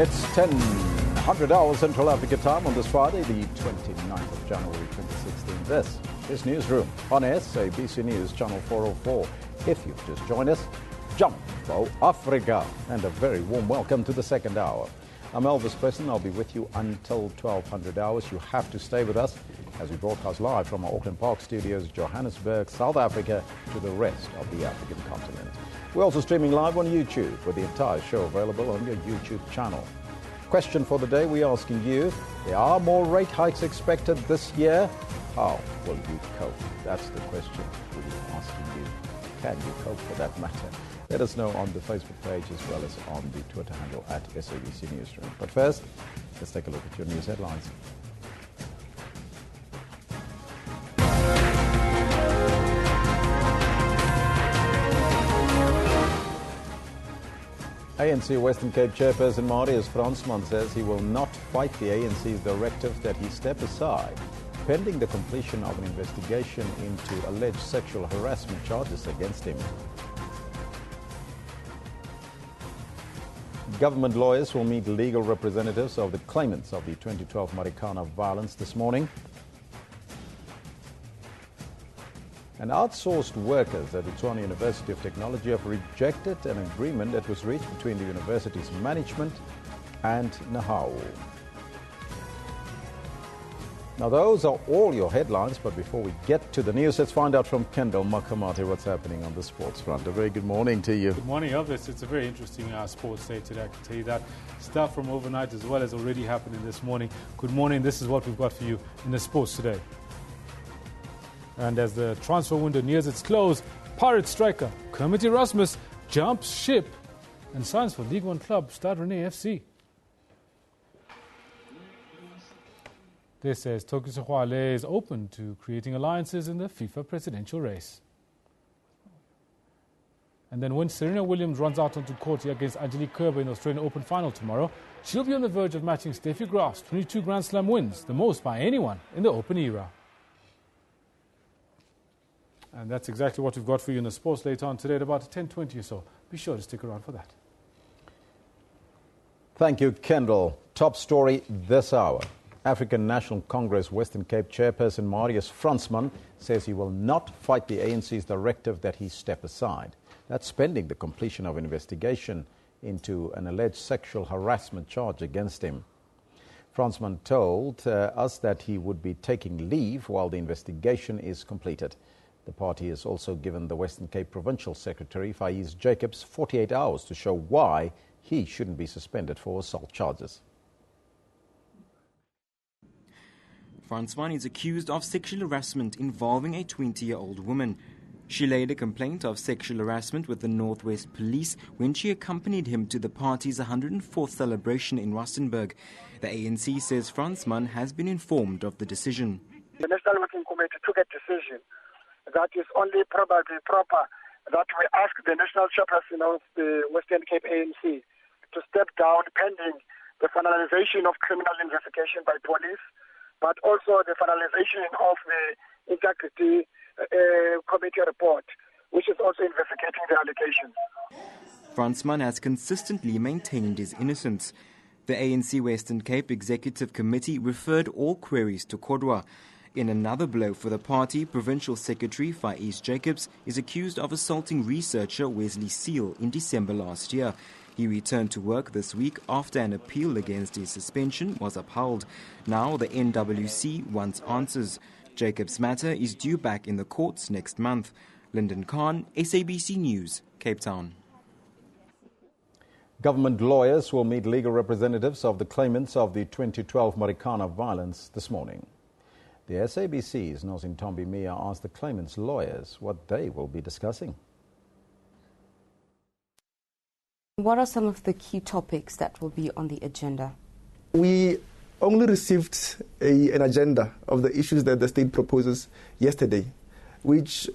S2: It's 100 hours Central Africa time on this Friday, the 29th of January 2016. This is Newsroom on SABC News, Channel 404. If you've just joined us, Jumbo Africa, and a very warm welcome to the second hour. I'm Elvis Preston. I'll be with you until 1200 hours. You have to stay with us as we broadcast live from our Auckland Park studios, Johannesburg, South Africa, to the rest of the African continent. We're also streaming live on YouTube, with the entire show available on your YouTube channel. Question for the day, we're asking you, there are more rate hikes expected this year. How will you cope? That's the question we're asking you. Can you cope for that matter? Let us know on the Facebook page as well as on the Twitter handle at SABC Newsroom. But first, let's take a look at your news headlines. ANC Western Cape chairperson Marius Fransman says he will not fight the ANC's directive that he step aside, pending the completion of an investigation into alleged sexual harassment charges against him. Government lawyers will meet legal representatives of the claimants of the 2012 Marikana violence this morning. And outsourced workers at the Tshwane University of Technology have rejected an agreement that was reached between the university's management and Nahau. Now, those are all your headlines, but before we get to the news, let's find out from Kendall Makamate what's happening on the sports front. A very good morning to you.
S3: Good morning, Elvis. It's a very interesting sports day today, I can tell you that. Stuff from overnight as well as already happening this morning. Good morning, this is what we've got for you in the sports today. And as the transfer window nears its close, Pirate striker Kermit Erasmus jumps ship and signs for League One club Stade Rennais FC. This says Toki Sehwale is open to creating alliances in the FIFA presidential race. And then when Serena Williams runs out onto court against Angelique Kerber in the Australian Open final tomorrow, she'll be on the verge of matching Steffi Graf's 22 Grand Slam wins, the most by anyone in the Open era. And that's exactly what we've got for you in the sports later on today at about 10:20 or so. Be sure to stick around for that.
S2: Thank you, Kendall. Top story this hour. African National Congress Western Cape chairperson Marius Fransman says he will not fight the ANC's directive that he step aside. That's pending the completion of an investigation into an alleged sexual harassment charge against him. Fransman told us that he would be taking leave while the investigation is completed. The party has also given the Western Cape Provincial Secretary Faiz Jacobs 48 hours to show why he shouldn't be suspended for assault charges.
S4: Fransman is accused of sexual harassment involving a 20-year-old woman. She laid a complaint of sexual harassment with the Northwest Police when she accompanied him to the party's 104th celebration in Rustenburg. The ANC says Fransman has been informed of the decision.
S5: The National Working Committee took a decision that is only probably proper that we ask the national chairperson of the Western Cape ANC to step down pending the finalization of criminal investigation by police, but also the finalization of the integrity committee report, which is also investigating the allegations.
S4: Fransman has consistently maintained his innocence. The ANC Western Cape Executive Committee referred all queries to Kodwa. In another blow for the party, Provincial Secretary Faiz Jacobs is accused of assaulting researcher Wesley Seal in December last year. He returned to work this week after an appeal against his suspension was upheld. Now the NWC wants answers. Jacobs' matter is due back in the courts next month. Lyndon Khan, SABC News, Cape Town.
S2: Government lawyers will meet legal representatives of the claimants of the 2012 Marikana violence this morning. The SABC's Nosin Tombi Mia asked the claimants' lawyers what they will be discussing.
S9: What are some of the key topics that will be on the agenda?
S10: We only received an agenda of the issues that the state proposes yesterday, which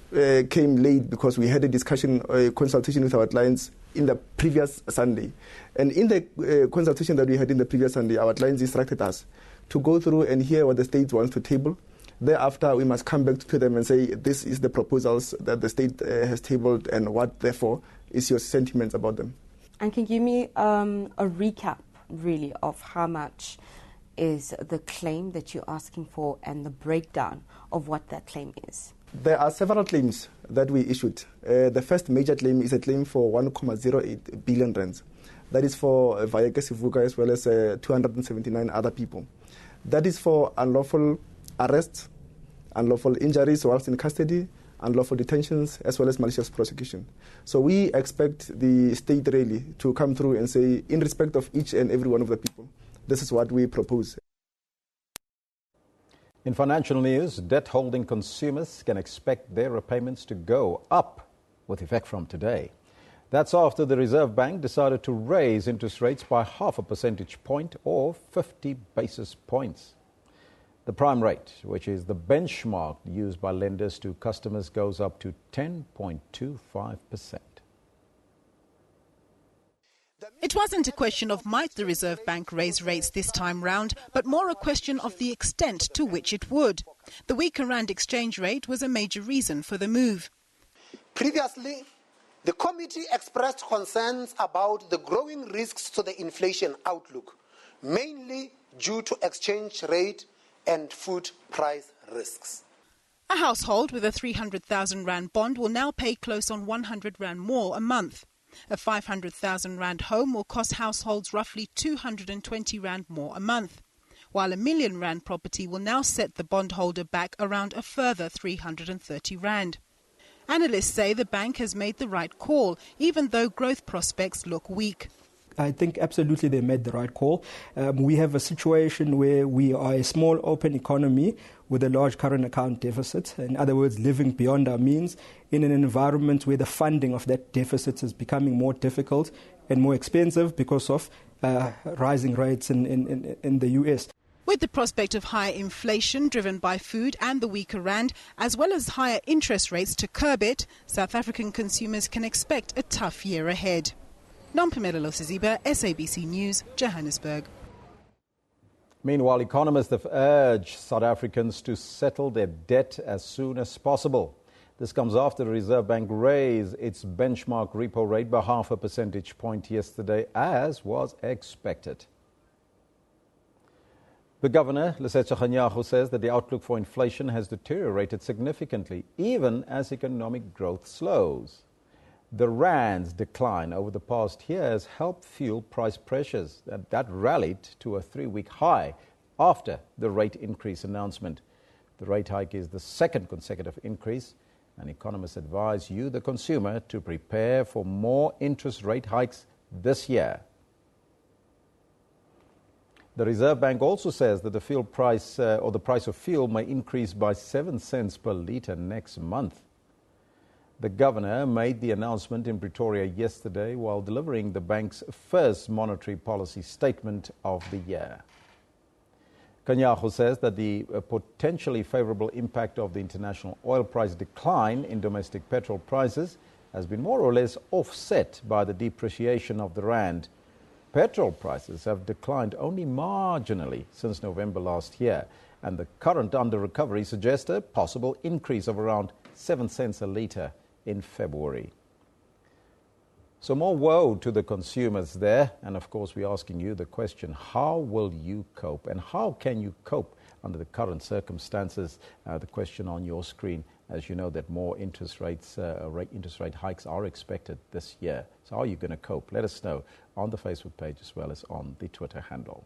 S10: came late because we had a discussion, a consultation with our clients in the previous Sunday. And in the consultation that we had in the previous Sunday, our clients instructed us to go through and hear what the state wants to table. Thereafter, we must come back to them and say, this is the proposals that the state has tabled and what, therefore, is your sentiments about them.
S9: And can you give me a recap, really of how much is the claim that you're asking for and the breakdown of what that claim is.
S10: There are several claims that we issued. The first major claim is a claim for 1.08 billion rands. That is for Vayeke Sivuka as well as 279 other people. That is for unlawful arrests, unlawful injuries whilst in custody, unlawful detentions, as well as malicious prosecution. So we expect the state really to come through and say, in respect of each and every one of the people, this is what we propose.
S2: In financial news, debt-holding consumers can expect their repayments to go up with effect from today. That's after the Reserve Bank decided to raise interest rates by 0.5 percentage point or 50 basis points. The prime rate, which is the benchmark used by lenders to customers, goes up to 10.25%.
S6: It wasn't a question of might the Reserve Bank raise rates this time round, but more a question of the extent to which it would. The weaker rand exchange rate was a major reason for the move.
S7: Previously, the committee expressed concerns about the growing risks to the inflation outlook, mainly due to exchange rate and food price risks.
S6: A household with a 300,000 rand bond will now pay close on 100 rand more a month. A 500,000 rand home will cost households roughly 220 rand more a month, while a million rand property will now set the bondholder back around a further 330 rand. Analysts say the bank has made the right call, even though growth prospects look weak.
S8: I think absolutely they made the right call. We have a situation where we are a small open economy with a large current account deficit. In other words, living beyond our means in an environment where the funding of that deficit is becoming more difficult and more expensive because of rising rates in the US.
S6: With the prospect of higher inflation driven by food and the weaker rand, as well as higher interest rates to curb it, South African consumers can expect a tough year ahead. Nompumelo Siziba, SABC News, Johannesburg.
S2: Meanwhile, economists have urged South Africans to settle their debt as soon as possible. This comes after the Reserve Bank raised its benchmark repo rate by 0.5 percentage point yesterday, as was expected. The governor, Lesetja Kganyago, says that the outlook for inflation has deteriorated significantly, even as economic growth slows. The rand's decline over the past year has helped fuel price pressures that rallied to a 3-week high after the rate increase announcement. The rate hike is the second consecutive increase, and economists advise you, the consumer, to prepare for more interest rate hikes this year. The Reserve Bank also says that the fuel price or the price of fuel may increase by 7 cents per litre next month. The governor made the announcement in Pretoria yesterday while delivering the bank's first monetary policy statement of the year. Kganyago says that the potentially favourable impact of the international oil price decline in domestic petrol prices has been more or less offset by the depreciation of the rand. Petrol prices have declined only marginally since November last year, and the current under-recovery suggests a possible increase of around 7 cents a litre in February. So more woe to the consumers there, and of course we're asking you the question, how will you cope, and how can you cope under the current circumstances? The question on your screen, as you know, that more interest rate hikes are expected this year. So how are you going to cope? Let us know on the Facebook page as well as on the Twitter handle.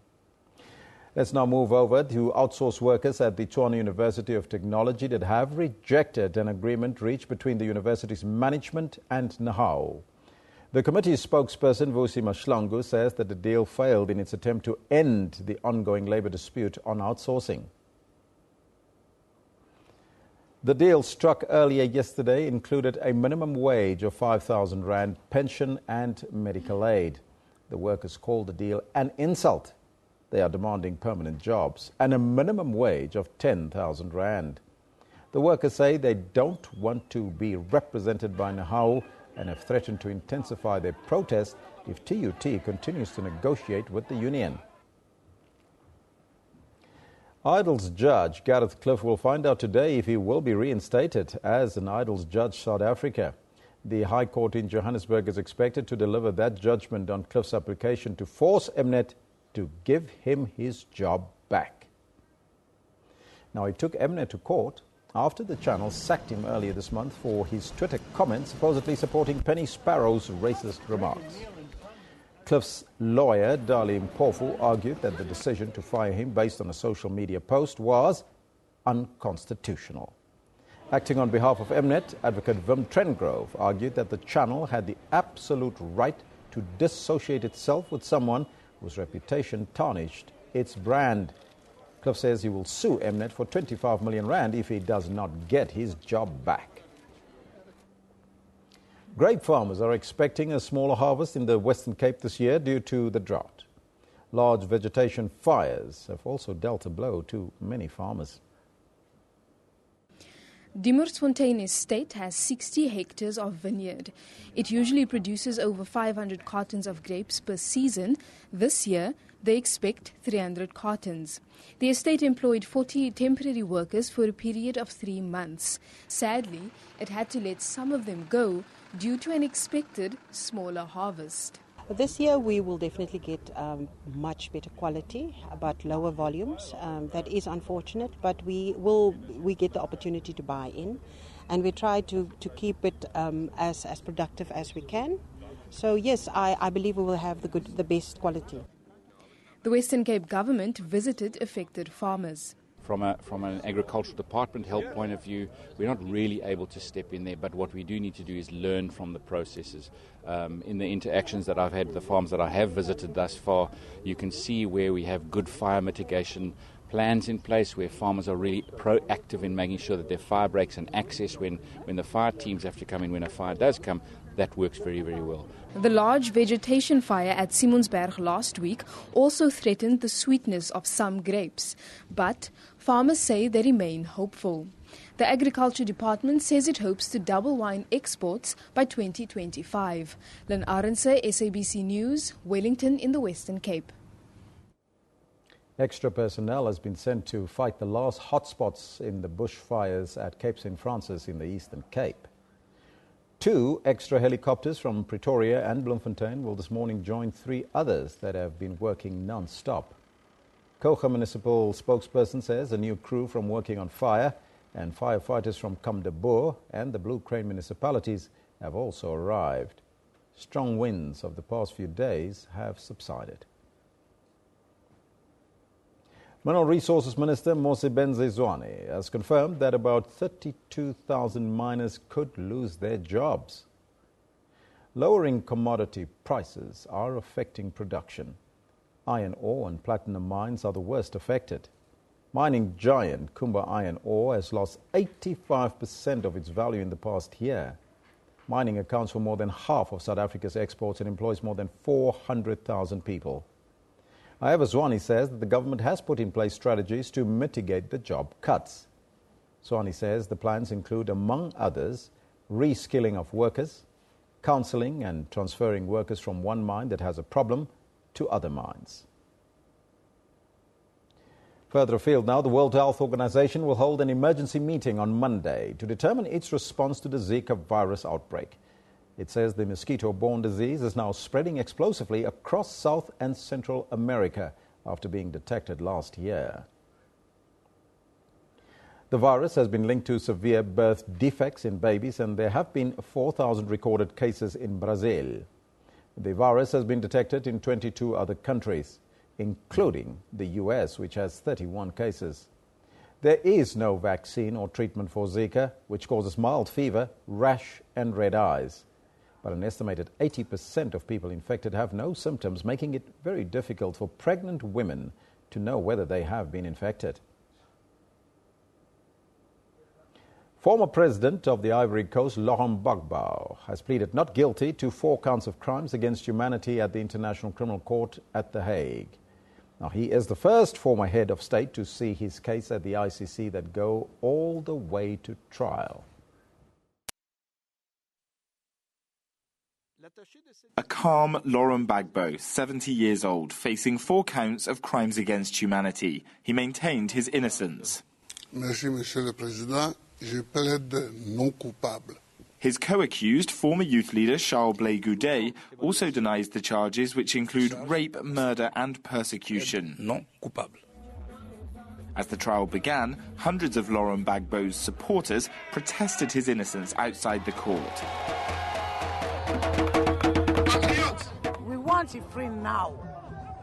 S2: Let's now move over to outsourced workers at the Tshwane University of Technology that have rejected an agreement reached between the university's management and NAHAO. The committee's spokesperson, Vusi Mashlangu, says that the deal failed in its attempt to end the ongoing labour dispute on outsourcing. The deal struck earlier yesterday included a minimum wage of 5,000 rand, pension and medical aid. The workers called the deal an insult. They are demanding permanent jobs and a minimum wage of 10,000 rand. The workers say they don't want to be represented by NAHAO and have threatened to intensify their protest if TUT continues to negotiate with the union. Idols judge Gareth Cliff will find out today if he will be reinstated as an Idols judge South Africa. The High Court in Johannesburg is expected to deliver that judgment on Cliff's application to force Mnet to give him his job back. Now, he took Mnet to court after the channel sacked him earlier this month for his Twitter comments supposedly supporting Penny Sparrow's racist remarks. Cliff's lawyer, Dali Mpofu, argued that the decision to fire him based on a social media post was unconstitutional. Acting on behalf of Mnet, advocate Wim Trengrove argued that the channel had the absolute right to dissociate itself with someone whose reputation tarnished its brand. Cliff says he will sue Mnet for 25 million rand if he does not get his job back. Grape farmers are expecting a smaller harvest in the Western Cape this year due to the drought. Large vegetation fires have also dealt a blow to many farmers.
S11: Dimmersfontein Estate has 60 hectares of vineyard. It usually produces over 500 cartons of grapes per season. This year, they expect 300 cartons. The estate employed 40 temporary workers for a period of 3 months. Sadly, it had to let some of them go due to an expected smaller harvest.
S12: This year we will definitely get much better quality, but lower volumes. That is unfortunate, but we get the opportunity to buy in, and we try to keep it as productive as we can. So yes, I believe we will have the best quality.
S11: The Western Cape government visited affected farmers.
S13: From an agricultural department health point of view, we're not really able to step in there, but what we do need to do is learn from the processes. In the interactions that I've had with the farms that I have visited thus far, you can see where we have good fire mitigation plans in place, where farmers are really proactive in making sure that their fire breaks and access when the fire teams have to come in when a fire does come. That works very, very well.
S11: The large vegetation fire at Simonsberg last week also threatened the sweetness of some grapes, but farmers say they remain hopeful. The Agriculture Department says it hopes to double wine exports by 2025. Lynn Arendse, SABC News, Wellington in the Western Cape.
S2: Extra personnel has been sent to fight the last hotspots in the bushfires at Cape St. Francis in the Eastern Cape. 2 extra helicopters from Pretoria and Bloemfontein will this morning join 3 others that have been working non-stop. Koga Municipal spokesperson says a new crew from Working on Fire and firefighters from Kamdeboer and the Blue Crane municipalities have also arrived. Strong winds of the past few days have subsided. Mineral Resources Minister Mosebenzi Zwane has confirmed that about 32,000 miners could lose their jobs. Lowering commodity prices are affecting production. Iron ore and platinum mines are the worst affected. Mining giant Kumba Iron Ore has lost 85% of its value in the past year. Mining accounts for more than half of South Africa's exports and employs more than 400,000 people. However, Zwane says that the government has put in place strategies to mitigate the job cuts. Zwane says the plans include, among others, reskilling of workers, counselling and transferring workers from one mine that has a problem to other mines. Further afield now, the World Health Organization will hold an emergency meeting on Monday to determine its response to the Zika virus outbreak. It says the mosquito-borne disease is now spreading explosively across South and Central America after being detected last year. The virus has been linked to severe birth defects in babies, and there have been 4,000 recorded cases in Brazil. The virus has been detected in 22 other countries, including the US, which has 31 cases. There is no vaccine or treatment for Zika, which causes mild fever, rash and red eyes. But an estimated 80% of people infected have no symptoms, making it very difficult for pregnant women to know whether they have been infected. Former President of the Ivory Coast, Laurent Gbagbo, has pleaded not guilty to 4 counts of crimes against humanity at the International Criminal Court at The Hague. Now, he is the first former head of state to see his case at the ICC that go all the way to trial.
S14: A calm Laurent Gbagbo, 70 years old, facing 4 counts of crimes against humanity. He maintained his innocence.
S25: Merci, Monsieur le Président. Je plaide non coupable.
S14: His co-accused, former youth leader Charles Blé Goudet, also denies the charges, which include rape, murder and persecution.
S15: Non coupable.
S14: As the trial began, hundreds of Laurent Gbagbo's supporters protested his innocence outside the court.
S16: We want him free now.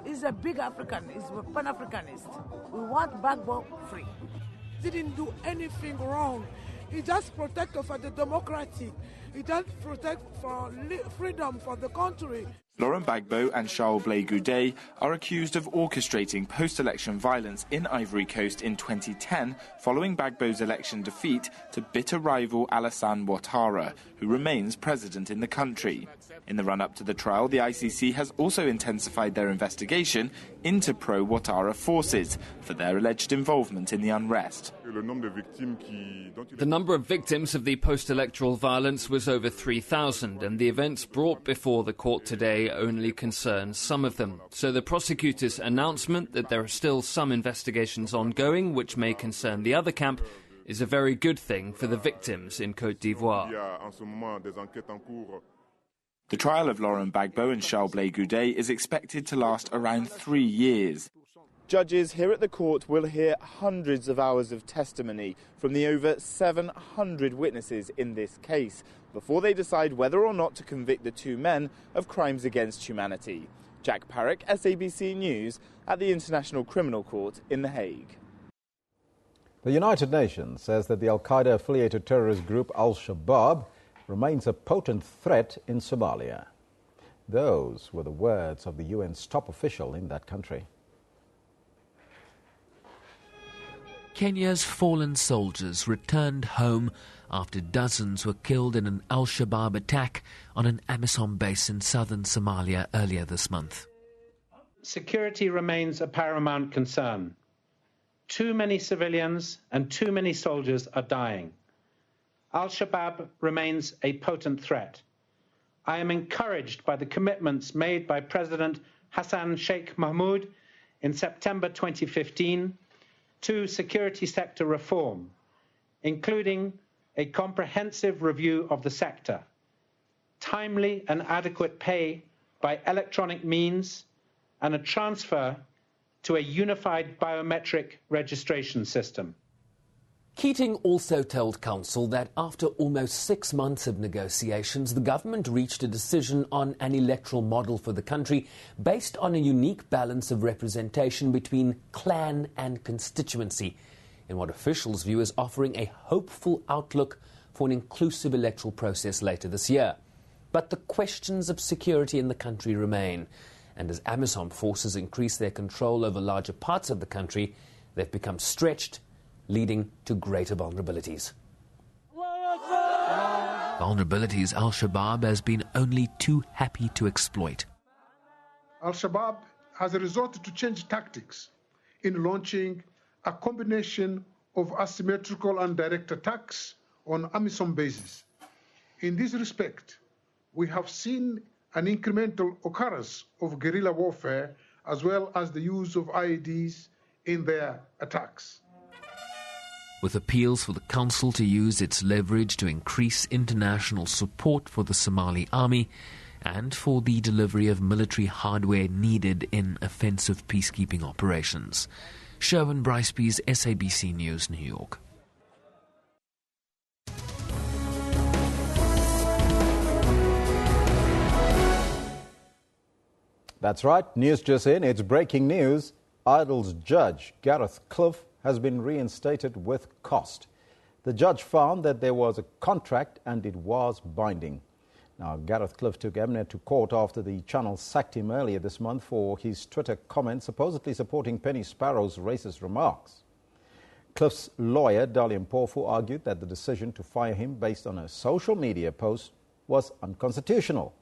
S16: He's a big African, he's a Pan-Africanist. We want Gbagbo free.
S17: Didn't do anything wrong. He just protected for the democracy. He just protect for freedom for the country.
S14: Laurent Gbagbo and Charles Blé Goudet are accused of orchestrating post-election violence in Ivory Coast in 2010, following Gbagbo's election defeat to bitter rival Alassane Ouattara, who remains president in the country. In the run-up to the trial, the ICC has also intensified their investigation into pro-Ouattara forces for their alleged involvement in the unrest.
S18: The number of victims of the post-electoral violence was over 3,000, and the events brought before the court today only concern some of them. So the prosecutor's announcement that there are still some investigations ongoing which may concern the other camp is a very good thing for the victims in Côte d'Ivoire.
S14: The trial of Laurent Gbagbo and Charles Blé Goudet is expected to last around 3 years. Judges here at the court will hear hundreds of hours of testimony from the over 700 witnesses in this case before they decide whether or not to convict the two men of crimes against humanity. Jack Parrick, SABC News, at the International Criminal Court in The Hague.
S2: The United Nations says that the al-Qaeda-affiliated terrorist group Al-Shabaab remains a potent threat in Somalia. Those were the words of the UN's top official in that country.
S25: Kenya's fallen soldiers returned home after dozens were killed in an Al-Shabaab attack on an AMISOM base in southern Somalia earlier this month.
S26: Security remains a paramount concern. Too many civilians and too many soldiers are dying. Al-Shabaab remains a potent threat. I am encouraged by the commitments made by President Hassan Sheikh Mahmoud in September 2015 to security sector reform, including a comprehensive review of the sector, timely and adequate pay by electronic means, and a transfer to a unified biometric registration system.
S27: Keating also told Council that after almost 6 months of negotiations, the government reached a decision on an electoral model for the country based on a unique balance of representation between clan and constituency, in what officials view as offering a hopeful outlook for an inclusive electoral process later this year. But the questions of security in the country remain, and as AMISOM forces increase their control over larger parts of the country, they've become stretched, leading to greater vulnerabilities.
S25: Vulnerabilities Al-Shabaab has been only too happy to exploit.
S28: Al-Shabaab has resorted to change tactics in launching a combination of asymmetrical and direct attacks on AMISOM bases. In this respect, we have seen an incremental occurrence of guerrilla warfare as well as the use of IEDs in their attacks.
S25: With appeals for the Council to use its leverage to increase international support for the Somali army and for the delivery of military hardware needed in offensive peacekeeping operations. Sherwin Briceby's SABC News, New York.
S2: That's right, news just in. It's breaking news. Idle's judge, Gareth Cliff, has been reinstated with cost. The judge found that there was a contract and it was binding. Now, Gareth Cliff took Mnet to court after the channel sacked him earlier this month for his Twitter comment supposedly supporting Penny Sparrow's racist remarks. Cliff's lawyer, Dalian Porfu, argued that the decision to fire him based on a social media post was unconstitutional.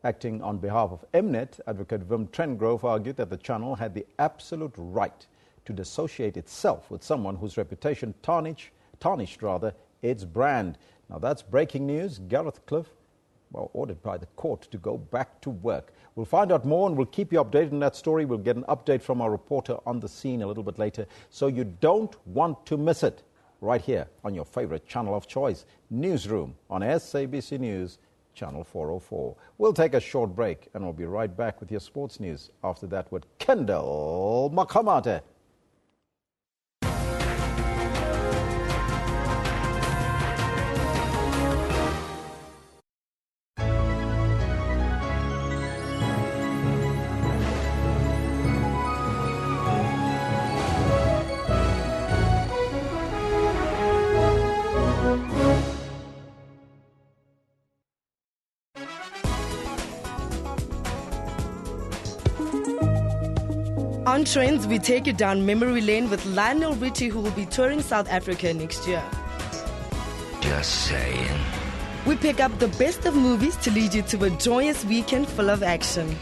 S2: Acting on behalf of Mnet, advocate Wim Trengrove argued that the channel had the absolute right to dissociate itself with someone whose reputation tarnished its brand. Now that's breaking news. Gareth Cliff, ordered by the court to go back to work. We'll find out more and we'll keep you updated on that story. We'll get an update from our reporter on the scene a little bit later, so you don't want to miss it. right here on your favorite channel of choice, Newsroom on SABC News, Channel 404. We'll take a short break and we'll be right back with your sports news. After that with Kendall Makamate.
S1: On Trends, we take you down memory lane with Lionel Richie, who will be touring South Africa next year.
S15: Just saying.
S1: We pick up the best of movies to lead you to a joyous weekend full of action.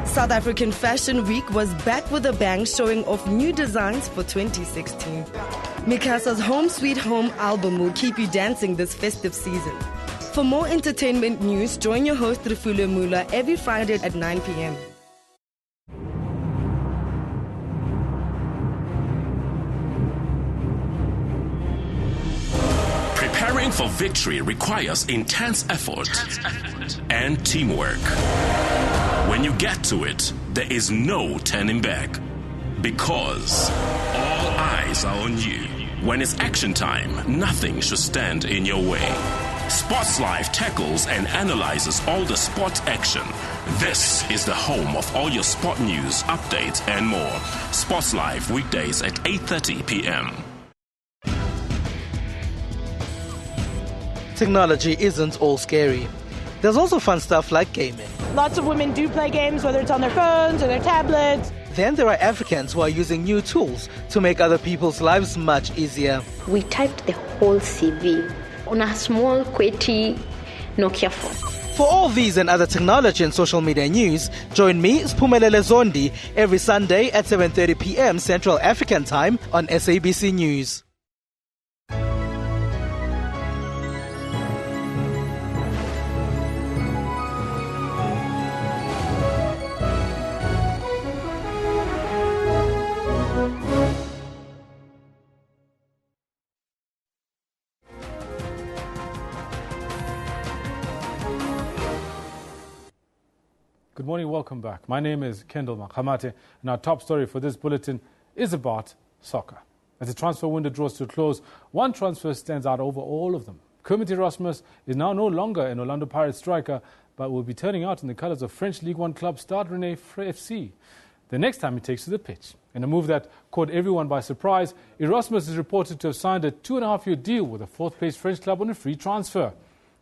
S1: South African Fashion Week was back with a bang, showing off new designs for 2016. Mikasa's Home Sweet Home album will keep you dancing this festive season. For more entertainment news, join your host Rifule Mula every Friday at 9 p.m.
S19: Preparing for victory requires intense effort and teamwork. When you get to it, there is no turning back, because all eyes are on you. When it's action time, nothing should stand in your way. Sports Live tackles and analyzes all the sports action. This is the home of all your sport news, updates, and more. Sports Live weekdays at 8:30 p.m.
S20: Technology isn't all scary. There's also fun stuff like gaming.
S21: Lots of women do play games, whether it's on their phones or their tablets.
S20: Then there are Africans who are using new tools to make other people's lives much easier.
S22: We typed the whole CV on a small, QWERTY Nokia phone.
S20: For all these and other technology and social media news, join me, Spumelele Zondi, every Sunday at 7:30 p.m. Central African Time on SABC News.
S3: Good morning, welcome back. My name is Kendall Makamate, and our top story for this bulletin is about soccer. As the transfer window draws to a close, one transfer stands out over all of them. Kermit Erasmus is now no longer an Orlando Pirates striker, but will be turning out in the colours of French League One club Stade Rennais FC the next time he takes to the pitch. In a move that caught everyone by surprise, Erasmus is reported to have signed a 2.5-year deal with a fourth-place French club on a free transfer.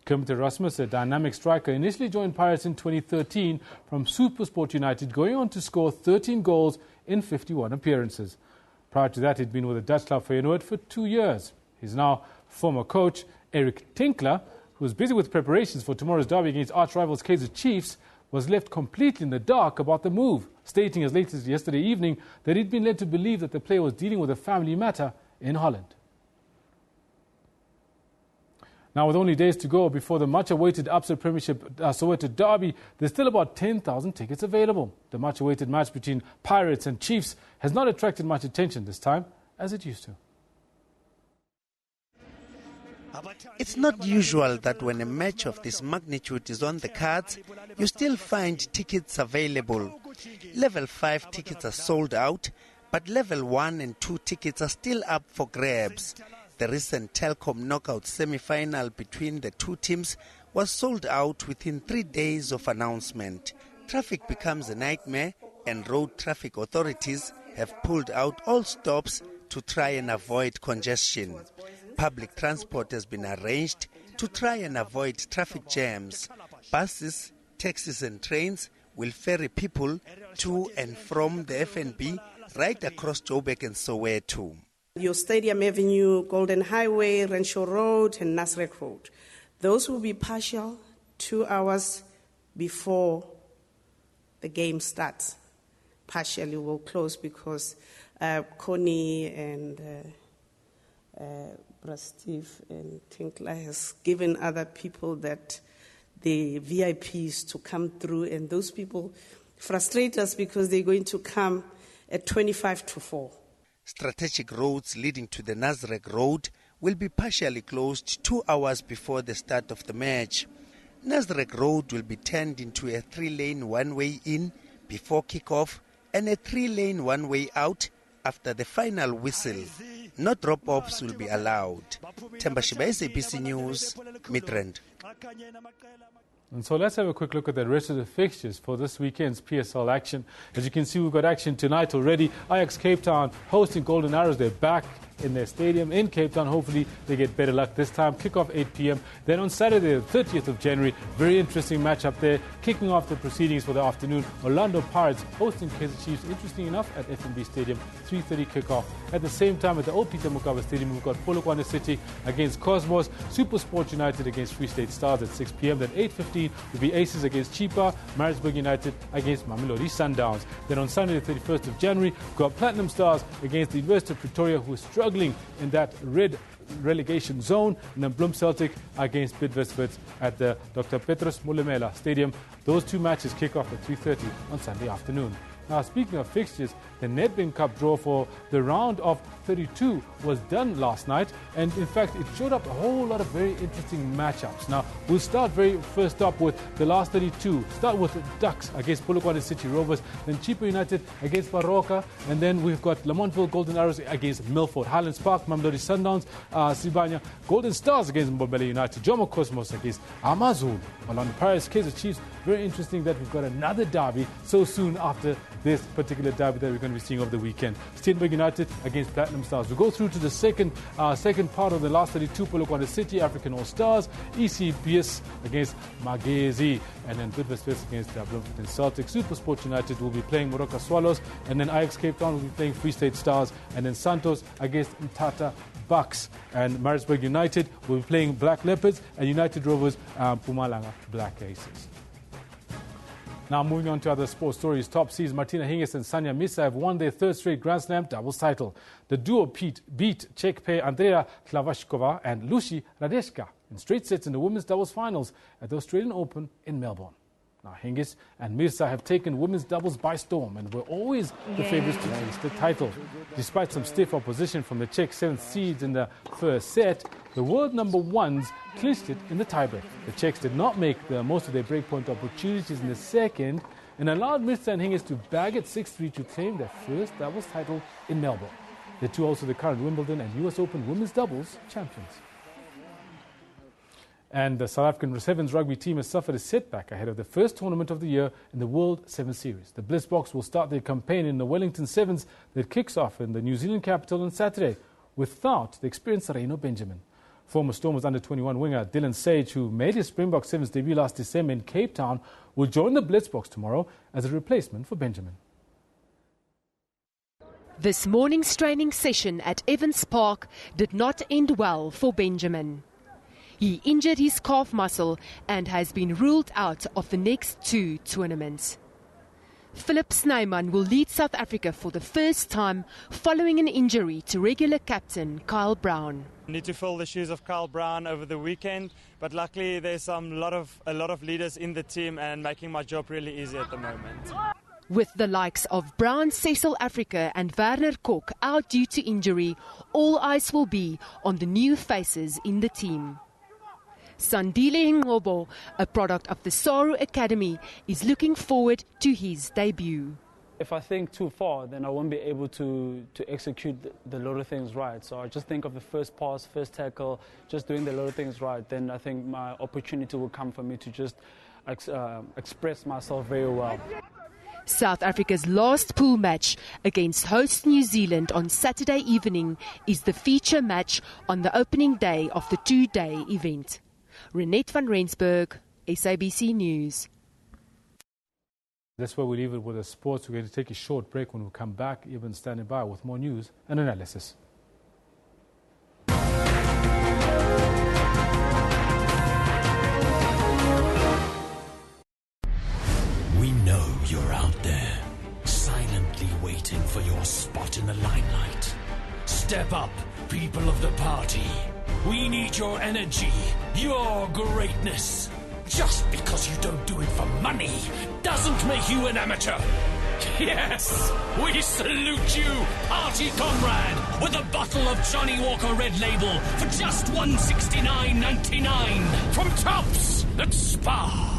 S3: Kermit Erasmus, a dynamic striker, initially joined Pirates in 2013 from SuperSport United, going on to score 13 goals in 51 appearances. Prior to that, he'd been with the Dutch club Feyenoord for 2 years. He's now former coach Eric Tinkler, who was busy with preparations for tomorrow's derby against arch-rivals Kaizer Chiefs, was left completely in the dark about the move, stating as late as yesterday evening that he'd been led to believe that the player was dealing with a family matter in Holland. Now, with only days to go before the much-awaited Absa Premiership Soweto derby, there's still about 10,000 tickets available. The much-awaited match between Pirates and Chiefs has not attracted much attention this time, as it used to.
S23: It's not usual that when a match of this magnitude is on the cards, you still find tickets available. Level 5 tickets are sold out, but Level 1 and 2 tickets are still up for grabs. The recent Telkom knockout semi-final between the two teams was sold out within 3 days of announcement. Traffic becomes a nightmare, and road traffic authorities have pulled out all stops to try and avoid congestion. Public transport has been arranged to try and avoid traffic jams. Buses, taxis and trains will ferry people to and from the FNB right across Joburg and Soweto.
S24: Your Stadium Avenue, Golden Highway, Renshaw Road and Nasrec Road. Those will be partial 2 hours before the game starts. Partially will close because Connie and Steve and Tinkler has given other people that the VIPs to come through, and those people frustrate us because they're going to come at 25 to 4.
S23: Strategic roads leading to the Nasrec Road will be partially closed 2 hours before the start of the match. Nasrec Road will be turned into a 3-lane one-way in before kick-off and a 3-lane one-way out after the final whistle. No drop-offs will be allowed. Themba Shiba, SABC News, Midrand.
S3: And so let's have a quick look at the rest of the fixtures for this weekend's PSL action. As you can see, we've got action tonight already. Ajax Cape Town hosting Golden Arrows. They're back in their stadium in Cape Town. Hopefully they get better luck this time. Kick-off 8 p.m. Then on Saturday, the 30th of January, very interesting match up there. Kicking off the proceedings for the afternoon, Orlando Pirates hosting Kaizer Chiefs. Interesting enough, at FNB Stadium, 3:30 kick-off. At the same time, at the old Peter Mokaba Stadium, we've got Polokwane City against Cosmos, Super Sport United against Free State Stars at 6 p.m. Then 8:15 will be Aces against Chipa, Maritzburg United against Mamelodi Sundowns. Then on Sunday, the 31st of January, we've got Platinum Stars against the University of Pretoria, who is struggling in that red relegation zone, and then Bloem Celtic against Bidvest at the Dr. Petrus Molemela Stadium. Those two matches kick off at 3:30 on Sunday afternoon. Now, speaking of fixtures, the Nedbank Cup draw for the round of 32 was done last night, and in fact it showed up a whole lot of very interesting matchups. Now, we'll start first up with the last 32. Start with the Ducks against Polokwane City Rovers, then Chipa United against Baroka, and then we've got Lamontville Golden Arrows against Milford, Highlands Park, Mamelodi Sundowns, Sibanya Golden Stars against Mbombela United, Jomo Cosmos against Amazulu, Orlando Pirates, Kaizer Chiefs. Very interesting that we've got another derby so soon after this particular derby that we're going to be seeing over the weekend. Steenberg United against Platinum Stars. We go through to the second part of the last 32. Polokwane City, African All Stars, ECBS against Magezi, and then Bidvest against Bloemfontein Celtic. Super Sport United will be playing Moroka Swallows, and then Ajax Cape Town will be playing Free State Stars, and then Santos against Mthatha Bucks, and Maritzburg United will be playing Black Leopards, and United Rovers, Mpumalanga Black Aces. Now, moving on to other sports stories. Top seeds Martina Hingis and Sanya Misa have won their third straight Grand Slam doubles title. The duo beat Czech pair Andrea Klavashkova and Lucy Radeshka in straight sets in the women's doubles finals at the Australian Open in Melbourne. Now, Hingis and Mirza have taken women's doubles by storm and were always the favourites to chase the title. Despite some stiff opposition from the Czech 7th seeds in the first set, the world number ones clinched it in the tiebreak. The Czechs did not make the most of their breakpoint opportunities in the second and allowed Mirza and Hingis to bag it 6-3 to claim their first doubles title in Melbourne. The two are also the current Wimbledon and US Open women's doubles champions. And the South African Sevens rugby team has suffered a setback ahead of the first tournament of the year in the World Sevens Series. The Blitzboks will start their campaign in the Wellington Sevens that kicks off in the New Zealand capital on Saturday without the experienced Reino Benjamin. Former Stormers under-21 winger Dylan Sage, who made his Springbok Sevens debut last December in Cape Town, will join the Blitzboks tomorrow as a replacement for Benjamin.
S4: This morning's training session at Evans Park did not end well for Benjamin. He injured his calf muscle and has been ruled out of the next two tournaments. Philip Snyman will lead South Africa for the first time following an injury to regular captain Kyle Brown.
S5: I need to fill the shoes of Kyle Brown over the weekend, but luckily there's a lot of leaders in the team and making my job really easy at the moment.
S4: With the likes of Brown, Cecil Africa and Werner Kok out due to injury, all eyes will be on the new faces in the team. Sandile Ngobo, a product of the Saru Academy, is looking forward to his debut.
S6: If I think too far, then I won't be able to execute the little things right. So I just think of the first pass, first tackle, just doing the little things right. Then I think my opportunity will come for me to just express myself very well.
S4: South Africa's last pool match against host New Zealand on Saturday evening is the feature match on the opening day of the two-day event. Renette van Rensburg, SABC News.
S3: That's where we leave it with the sports. We're going to take a short break. When we come back, Eben standing by with more news and analysis.
S7: We know you're out there, silently waiting for your spot in the limelight. Step up, people of the party. We need your energy, your greatness. Just because you don't do it for money doesn't make you an amateur. Yes, we salute you, party comrade, with a bottle of Johnny Walker Red Label for just $169.99 from Tops at Spa.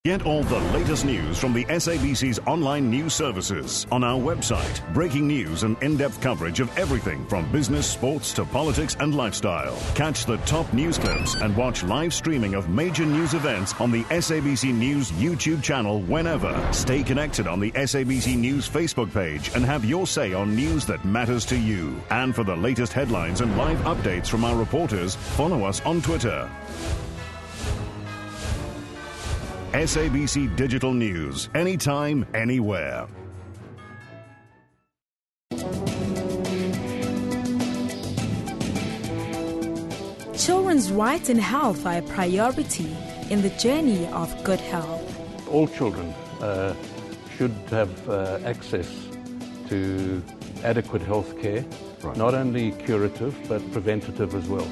S8: Get all the latest news from the SABC's online news services on our website. Breaking news and in-depth coverage of everything from business, sports to politics and lifestyle. Catch the top news clips and watch live streaming of major news events on the SABC News YouTube channel whenever. Stay connected on the SABC News Facebook page and have your say on news that matters to you. And for the latest headlines and live updates from our reporters, follow us on Twitter. SABC Digital News, anytime, anywhere.
S9: Children's rights and health are a priority in the journey of good health.
S10: All children should have access to adequate health care, not only curative but preventative as well.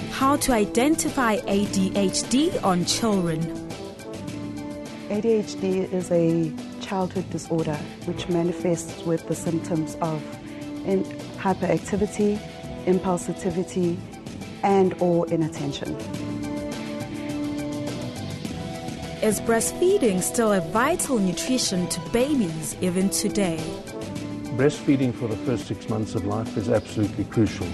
S9: How to identify ADHD on children.
S11: ADHD is a childhood disorder which manifests with the symptoms of hyperactivity, impulsivity, and or inattention.
S9: Is breastfeeding still a vital nutrition to babies even today?
S10: Breastfeeding for the first 6 months of life is absolutely crucial.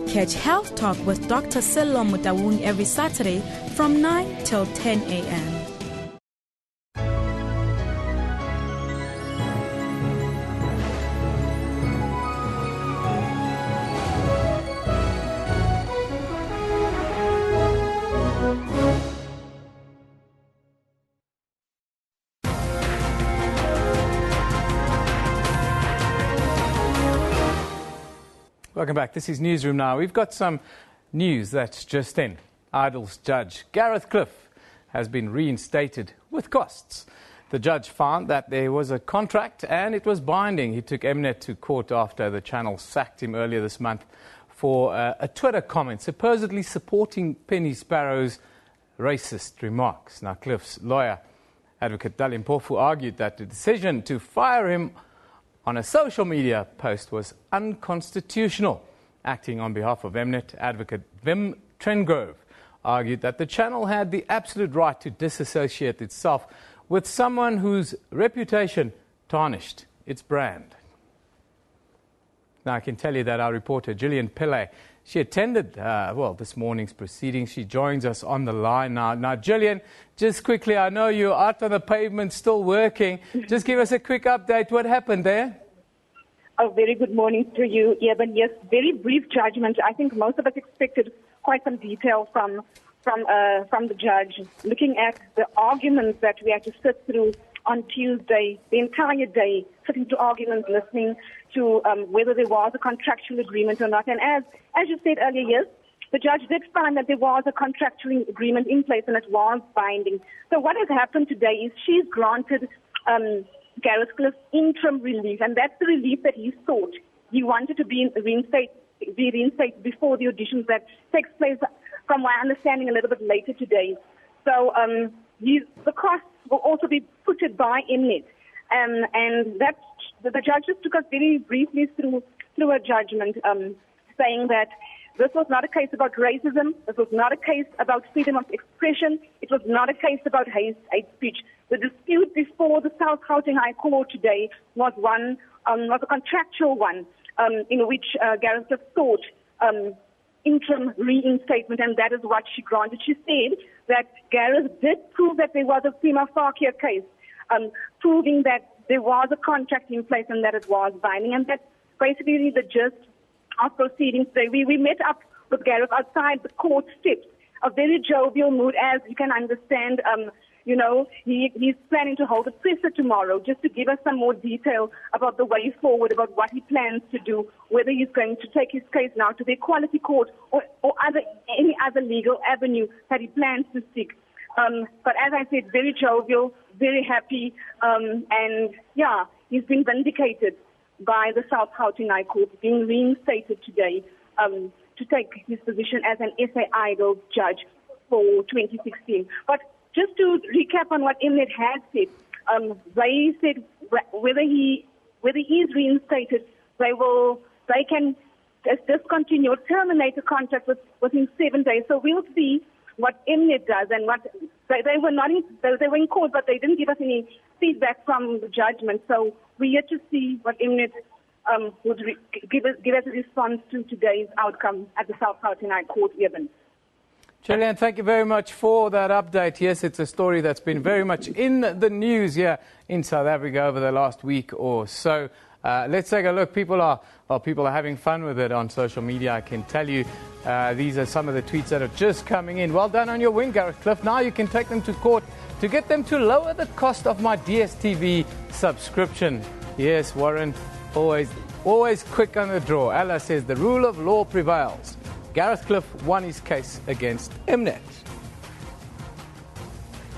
S9: Catch Health Talk with Dr. Sello Mutawung every Saturday from 9 till 10 a.m.
S12: Welcome back. This is Newsroom now. We've got some news that's just in. Idols judge Gareth Cliff has been reinstated with costs. The judge found that there was a contract and it was binding. He took Mnet to court after the channel sacked him earlier this month for a Twitter comment supposedly supporting Penny Sparrow's racist remarks. Now, Cliff's lawyer, Advocate Dalim Pofu, argued that the decision to fire him on a social media post was unconstitutional. Acting on behalf of Mnet, Advocate Wim Trengrove argued that the channel had the absolute right to disassociate itself with someone whose reputation tarnished its brand. Now, I can tell you that our reporter, Gillian Pillay, she attended, this morning's proceedings. She joins us on the line now. Now, Gillian, just quickly, I know you're out on the pavement still working. Just give us a quick update. What happened there?
S13: A very good morning to you, Eben. Yes, very brief judgment. I think most of us expected quite some detail from the judge, looking at the arguments that we had to sit through on Tuesday, the entire day, sitting to arguments, listening to whether there was a contractual agreement or not. And as you said earlier, yes, the judge did find that there was a contractual agreement in place and it was binding. So what has happened today is she's granted Gareth Cliff interim relief, and that's the relief that he sought. He wanted to be reinstated before the auditions that takes place, from my understanding, a little bit later today. So the costs will also be footed by Mnet. And that the judge just took us very briefly through a judgment, saying that this was not a case about racism. This was not a case about freedom of expression. It was not a case about hate speech. The dispute before the South Gauteng High Court today was a contractual one, in which Gareth sought interim reinstatement, and that is what she granted. She said that Gareth did prove that there was a prima facie case, proving that there was a contract in place and that it was binding, and that's basically the gist of proceedings today. We met up with Gareth outside the court steps, a very jovial mood, as you can understand. He's planning to hold a presser tomorrow just to give us some more detail about the way forward, about what he plans to do, whether he's going to take his case now to the Equality Court or any other legal avenue that he plans to seek. But as I said, very jovial, very happy, and yeah, he's been vindicated by the South Gauteng High Court, being reinstated today to take his position as an SA Idol judge for 2016. But just to recap on what Mnet had said, They said whether he is reinstated, they can discontinue or terminate the contract within 7 days. So we'll see what Mnet does, and what they were in court, but they didn't give us any feedback from the judgment. So we're yet to see what Mnet would give us a response to today's outcome at the South Gauteng High Court, Eben.
S12: Julian, thank you very much for that update. Yes, it's a story that's been very much in the news here in South Africa over the last week or so. Let's take a look. People are having fun with it on social media, I can tell you. These are some of the tweets that are just coming in. Well done on your win, Gareth Cliff. Now you can take them to court to get them to lower the cost of my DSTV subscription. Yes, Warren, always quick on the draw. Ella says the rule of law prevails. Gareth Cliff won his case against Mnet.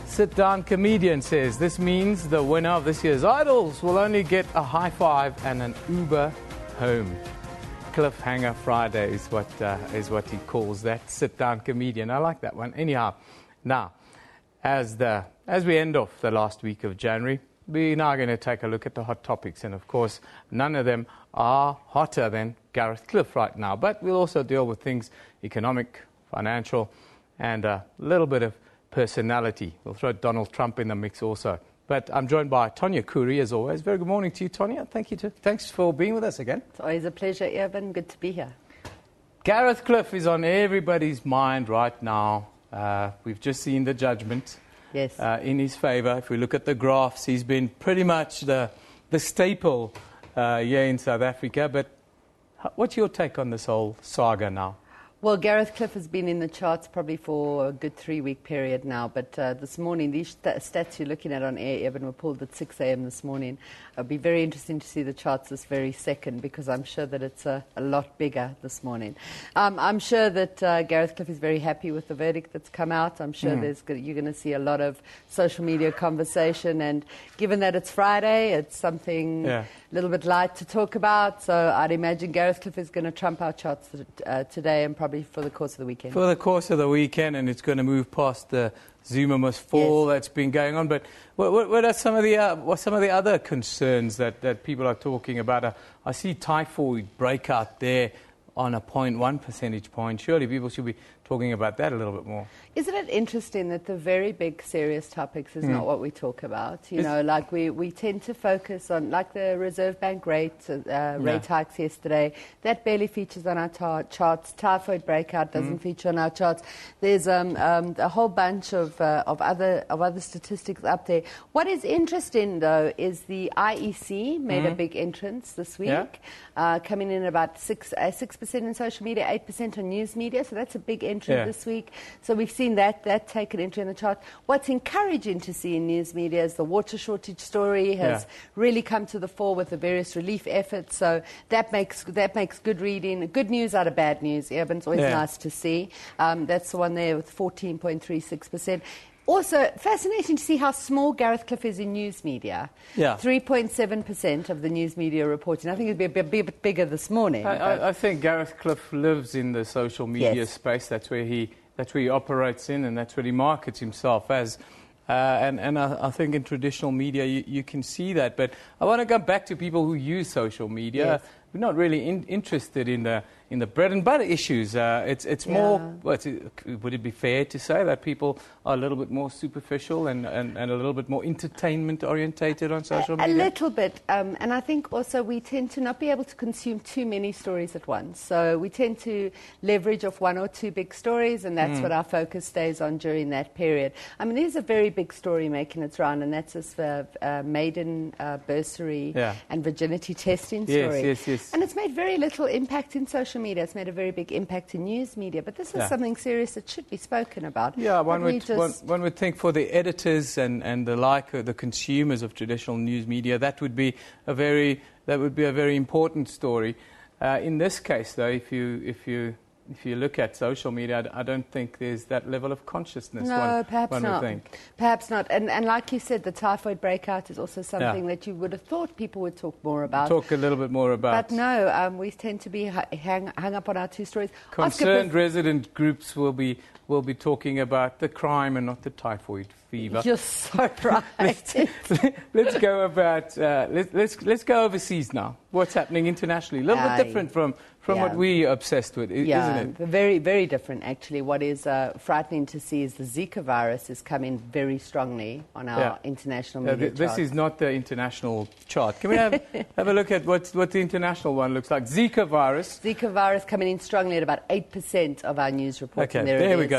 S12: Sit-down comedian says this means the winner of this year's Idols will only get a high five and an Uber home. Cliffhanger Friday is what he calls that. Sit-down comedian. I like that one. Anyhow, now as we end off the last week of January, we're now going to take a look at the hot topics, and of course none of them are hotter than Gareth Cliff right now, but we'll also deal with things economic, financial, and a little bit of personality. We'll throw Donald Trump in the mix also. But I'm joined by Tonya Kuri, as always. Very good morning to you, Tonya. Thanks for being with us again.
S14: It's always a pleasure, Evan. Good to be here.
S12: Gareth Cliff is on everybody's mind right now. We've just seen the judgment.
S14: Yes.
S12: In his favour. If we look at the graphs, he's been pretty much the staple here in South Africa. But what's your take on this whole saga now?
S14: Well, Gareth Cliff has been in the charts probably for a good 3-week period now, but this morning, these stats you're looking at on air, Evan, were pulled at 6 a.m. this morning. It'll be very interesting to see the charts this very second, because I'm sure that it's a lot bigger this morning. I'm sure that Gareth Cliff is very happy with the verdict that's come out. I'm sure you're going to see a lot of social media conversation, and given that it's Friday, it's something a little bit light to talk about, so I'd imagine Gareth Cliff is going to trump our charts today and probably for the course of the weekend.
S12: For the course of the weekend, and it's going to move past the Zuma must fall that's been going on. But what are some of the other concerns that people are talking about? I see typhoid breakout there on a 0.1 percentage point. Surely people should be talking about that a little bit more.
S14: Isn't it interesting that the very big serious topics is not what we talk about? You know, like we tend to focus on, like the Reserve Bank rate hikes yesterday. That barely features on our charts. Typhoid breakout doesn't feature on our charts. There's a whole bunch of other statistics up there. What is interesting though is the IEC made a big entrance this week, coming in about 6% in social media, 8% on news media. So that's a big entry this week. So we've seen that take an entry in the chart. What's encouraging to see in news media is the water shortage story has really come to the fore with the various relief efforts. So that makes good reading, good news out of bad news. It's always nice to see. That's the one there with 14.36%. Also, fascinating to see how small Gareth Cliff is in news media. 3.7% of the news media reporting. I think it'd be a bit bigger this morning.
S12: I think Gareth Cliff lives in the social media space. That's where he operates in, and that's what he markets himself as. And I think in traditional media you can see that. But I want to come back to people who use social media. We're not really interested in the bread and butter issues. It's more. Would it be fair to say that people are a little bit more superficial and a little bit more entertainment orientated on social media?
S14: A little bit, and I think also we tend to not be able to consume too many stories at once. So we tend to leverage off one or two big stories, and that's what our focus stays on during that period. I mean, there's a very big story making its round, and that's this maiden bursary and virginity testing story.
S12: Yes.
S14: And it's made very little impact in social media. It's made a very big impact in news media. But this is something serious that should be spoken about.
S12: Yeah, one would think for the editors and the like, the consumers of traditional news media, that would be a very important story. In this case, though, if you if you look at social media, I don't think there's that level of consciousness.
S14: No, perhaps
S12: one
S14: not.
S12: Would think.
S14: Perhaps not. And like you said, the typhoid breakout is also something that you would have thought people would talk more about.
S12: Talk a little bit more about.
S14: But no, we tend to be hung up on our two stories.
S12: Concerned resident groups will be talking about the crime and not the typhoid fever.
S14: You're so right.
S12: let's go about. Let's go overseas now. What's happening internationally? A little bit different from what we're obsessed with, isn't it?
S14: Very, very different, actually. What is frightening to see is the Zika virus is coming very strongly on our international media
S12: This
S14: charts.
S12: is not the international chart. Can we have a look at what the international one looks like? Zika virus.
S14: Zika virus coming in strongly at about 8% of our news reports.
S12: Okay, there we go.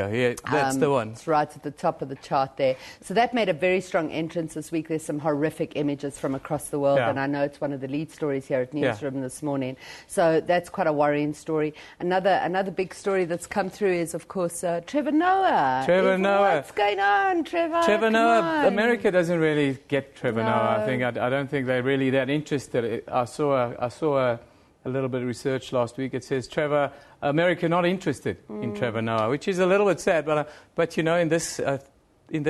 S12: Yeah, that's the one.
S14: It's right at the top of the chart there. So that made a very strong entrance this week. There's some horrific images from across the world, and I know it's one of the lead stories here at Newsroom this morning. So that's quite a worrying story. Another big story that's come through is, of course, Trevor Noah. What's going on, Trevor?
S12: Trevor Noah. America doesn't really get Trevor Noah. I don't think they're really that interested. I saw a little bit of research last week. It says America not interested in Trevor Noah, which is a little bit sad. But you know, in this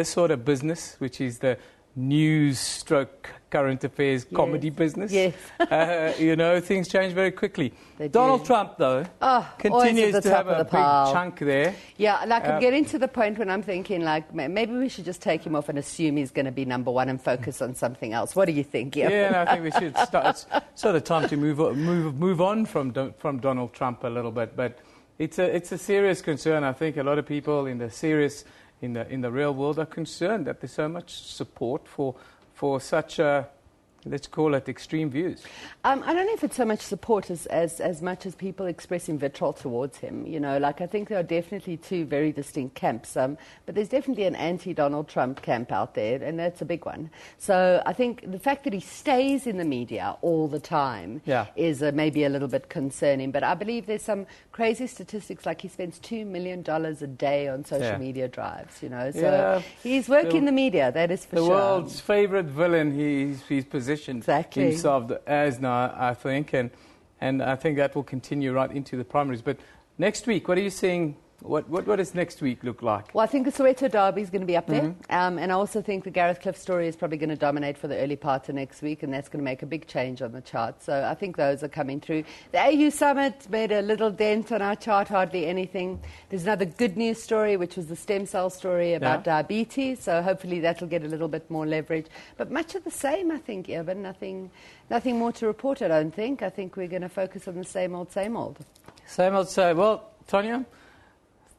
S12: sort of business, which is the news / current affairs comedy business, you know, things change very quickly. Donald Trump, though, continues to have a big chunk there.
S14: Yeah, I'm getting to the point when I'm thinking, maybe we should just take him off and assume he's going to be number one and focus on something else. What do you think?
S12: Yeah, I think we should start. It's sort of time to move on from Donald Trump a little bit, but it's a serious concern. I think a lot of people in the real world are concerned that there's so much support for such let's call it extreme views.
S14: I don't know if it's so much support as much as people expressing vitriol towards him. You know, I think there are definitely two very distinct camps. But there's definitely an anti-Donald Trump camp out there, and that's a big one. So I think the fact that he stays in the media all the time is maybe a little bit concerning. But I believe there's some crazy statistics, like he spends $2 million a day on social media drives. You know, so he's working the media. That is for sure.
S12: The world's favorite villain. He's positioned himself as now, I think, and I think that will continue right into the primaries. But next week, what are you seeing? What does next week look like?
S14: Well, I think the Soweto Derby is going to be up there. And I also think the Gareth Cliff story is probably going to dominate for the early part of next week, and that's going to make a big change on the chart. So I think those are coming through. The AU Summit made a little dent on our chart, hardly anything. There's another good news story, which was the stem cell story about diabetes. So hopefully that will get a little bit more leverage. But much of the same, I think, Evan. Nothing more to report, I don't think. I think we're going to focus on the same old, same old.
S12: Same old, same. Well, Tonya,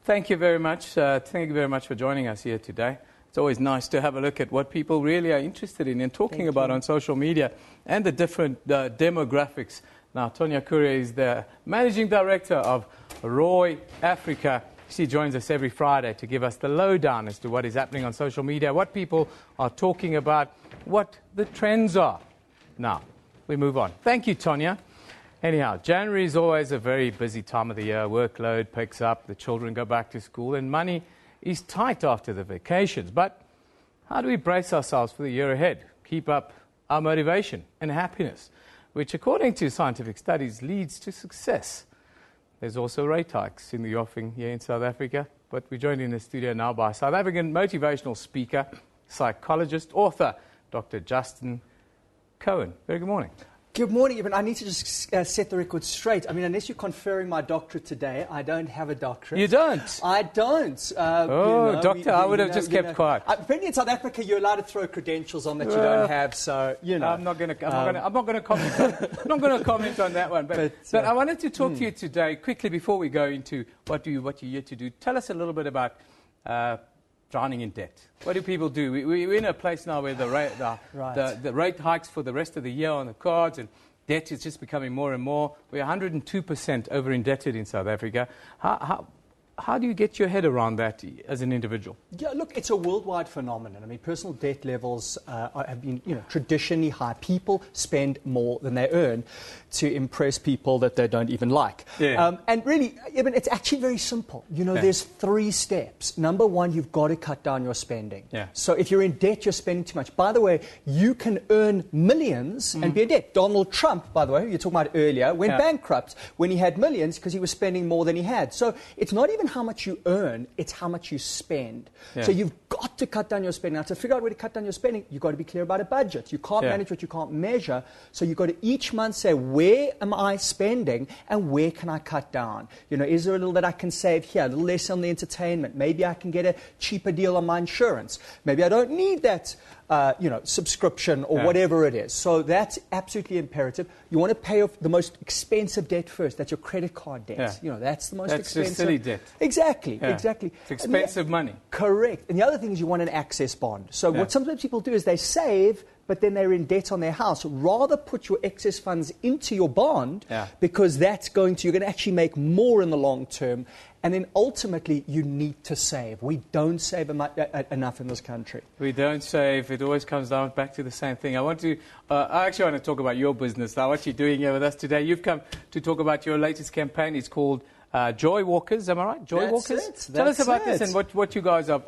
S12: thank you very much. Thank you very much for joining us here today. It's always nice to have a look at what people really are interested in and talking about on social media and the different demographics. Now, Tonya Courier is the Managing Director of Roy Africa. She joins us every Friday to give us the lowdown as to what is happening on social media, what people are talking about, what the trends are. Now, we move on. Thank you, Tonya. Anyhow, January is always a very busy time of the year. Workload picks up, the children go back to school, and money is tight after the vacations. But how do we brace ourselves for the year ahead? Keep up our motivation and happiness, which, according to scientific studies, leads to success. There's also rate hikes in the offing here in South Africa, but we're joined in the studio now by South African motivational speaker, psychologist, author, Dr. Justin Cohen. Very good morning.
S2: Good morning, Evan. I need to just set the record straight. I mean, unless you're conferring my doctorate today, I don't have a doctorate.
S12: You don't?
S2: I don't.
S12: Doctor, I would have just kept quiet.
S2: Apparently in South Africa, you're allowed to throw credentials on that you don't have, so, you know.
S12: I'm not going to comment on that one. But I wanted to talk to you today, quickly, before we go into what you're here to do. Tell us a little bit about drowning in debt. What do people do? We're in a place now where the rate hikes for the rest of the year on the cards, and debt is just becoming more and more. We're 102% over-indebted in South Africa. how do you get your head around that as an individual?
S2: Yeah, look, it's a worldwide phenomenon. I mean, personal debt levels have been, traditionally high. People spend more than they earn to impress people that they don't even like.
S12: Yeah.
S2: And really, it's actually very simple. There's 3 steps. Number 1, you've got to cut down your spending.
S12: Yeah.
S2: So if you're in debt, you're spending too much. By the way, you can earn millions and be in debt. Donald Trump, by the way, who you were talking about earlier, went bankrupt when he had millions because he was spending more than he had. So it's not even how much you earn, it's how much you spend.
S12: Yeah.
S2: So you've got to cut down your spending. Now, to figure out where to cut down your spending, you've got to be clear about a budget. You can't manage what you can't measure. So you've got to each month say, where am I spending and where can I cut down? Is there a little that I can save here, a little less on the entertainment? Maybe I can get a cheaper deal on my insurance. Maybe I don't need that subscription or whatever it is. So that's absolutely imperative. You want to pay off the most expensive debt first. That's your credit card debt.
S12: Yeah.
S2: That's the most
S12: That's
S2: expensive.
S12: just silly debt.
S2: Exactly,
S12: Yeah.
S2: exactly.
S12: It's expensive money.
S2: Correct. And the other thing is you want an access bond. So what sometimes people do is they save, but then they're in debt on their house. Rather put your excess funds into your bond because you're going to actually make more in the long term. And then ultimately, you need to save. We don't save enough in this country.
S12: We don't save. It always comes down back to the same thing. I actually want to talk about your business now. What you're doing here with us today. You've come to talk about your latest campaign. It's called Joy Walkers, am I right? Joy Walkers? Tell us about this and what you guys are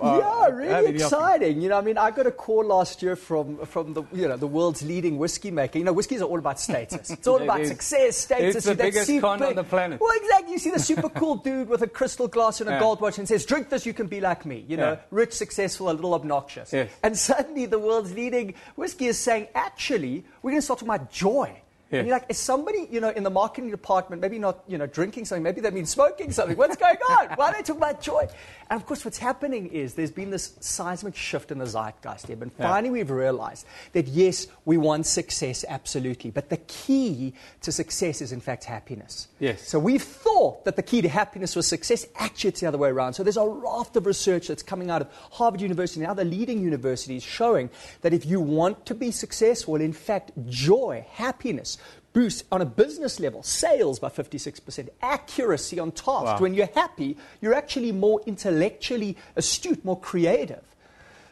S2: really exciting. I got a call last year from the world's leading whiskey maker. Whiskeys are all about status. It's all about success, status.
S12: It's the biggest con on the planet.
S2: Well, exactly. You see the super cool dude with a crystal glass and a gold watch and says, drink this, you can be like me. Rich, successful, a little obnoxious.
S12: Yes.
S2: And suddenly the world's leading whiskey is saying, actually, we're going to start talking about joy.
S12: Yes.
S2: And you're like, is somebody, in the marketing department, maybe not, drinking something, maybe they've been smoking something. What's going on? Why are they talking about joy? And of course, what's happening is there's been this seismic shift in the zeitgeist here. And finally, we've realized that, yes, we want success, absolutely. But the key to success is, in fact, happiness.
S12: Yes.
S2: So we've thought that the key to happiness was success. Actually, it's the other way around. So there's a raft of research that's coming out of Harvard University and other leading universities showing that if you want to be successful, in fact, joy, happiness, boost on a business level, sales by 56%, accuracy on task.
S12: Wow.
S2: When you're happy, you're actually more intellectually astute, more creative.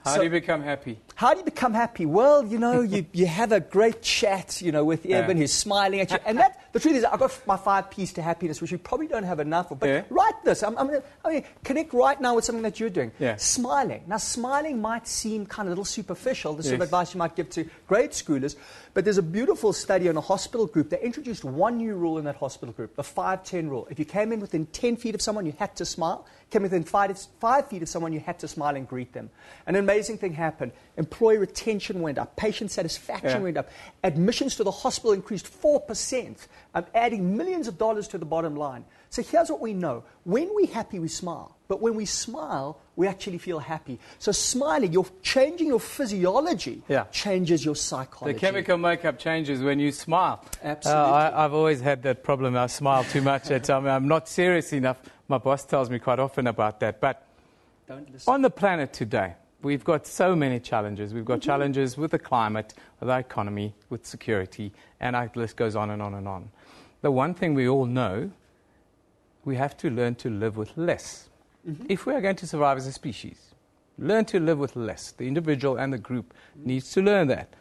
S12: How do you become happy?
S2: How do you become happy? Well, you have a great chat, with Eben who's smiling at you. And the truth is, I've got my 5 P's to happiness, which you probably don't have enough of. But write this. Connect right now with something that you're doing.
S12: Yeah.
S2: Smiling. Now, smiling might seem kind of a little superficial. This is sort of advice you might give to grade schoolers. But there's a beautiful study on a hospital group. They introduced one new rule in that hospital group, the 5-10 rule. If you came in within 10 feet of someone, you had to smile. Came within 5 feet of someone, you had to smile and greet them. An amazing thing happened. Employee retention went up. Patient satisfaction went up. Admissions to the hospital increased 4%, adding millions of dollars to the bottom line. So here's what we know. When we're happy, we smile. But when we smile, we actually feel happy. So smiling, you're changing your physiology, changes your psychology.
S12: The chemical makeup changes when you smile.
S2: Absolutely.
S12: I've always had that problem. I smile too much. I'm not serious enough. My boss tells me quite often about that. But on the planet today, we've got so many challenges. We've got challenges with the climate, with our economy, with security, and our list goes on and on and on. The one thing we all know, we have to learn to live with less. If we are going to survive as a species, learn to live with less. The individual and the group needs to learn that.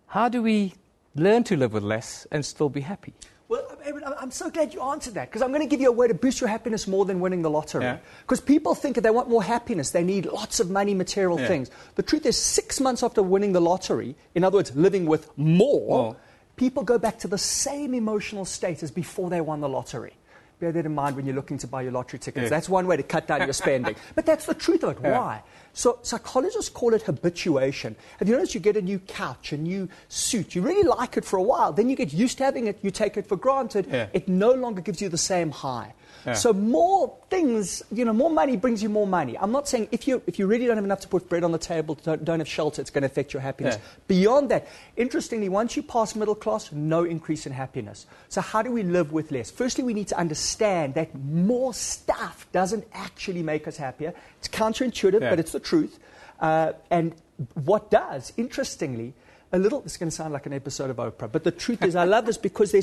S12: How do we learn to live with less and still be happy?
S2: Well, I'm so glad you answered that, because I'm going to give you a way to boost your happiness more than winning the lottery. Because people think that they want more happiness, they need lots of money, material things. The truth is, 6 months after winning the lottery, in other words, living with more, people go back to the same emotional state as before they won the lottery. Bear that in mind when you're looking to buy your lottery tickets. That's one way to cut down your spending. But that's the truth of it. Why? So psychologists call it habituation. Have you noticed you get a new couch, a new suit, you really like it for a while, then you get used to having it, you take it for granted, it no longer gives you the same high. So more things, more money brings you more money. I'm not saying if you really don't have enough to put bread on the table, don't have shelter, it's going to affect your happiness. Beyond that, interestingly, once you pass middle class, no increase in happiness. So how do we live with less? Firstly, we need to understand that more stuff doesn't actually make us happier. It's counterintuitive, but it's the truth. And what does, interestingly, This is going to sound like an episode of Oprah, but the truth is I love this because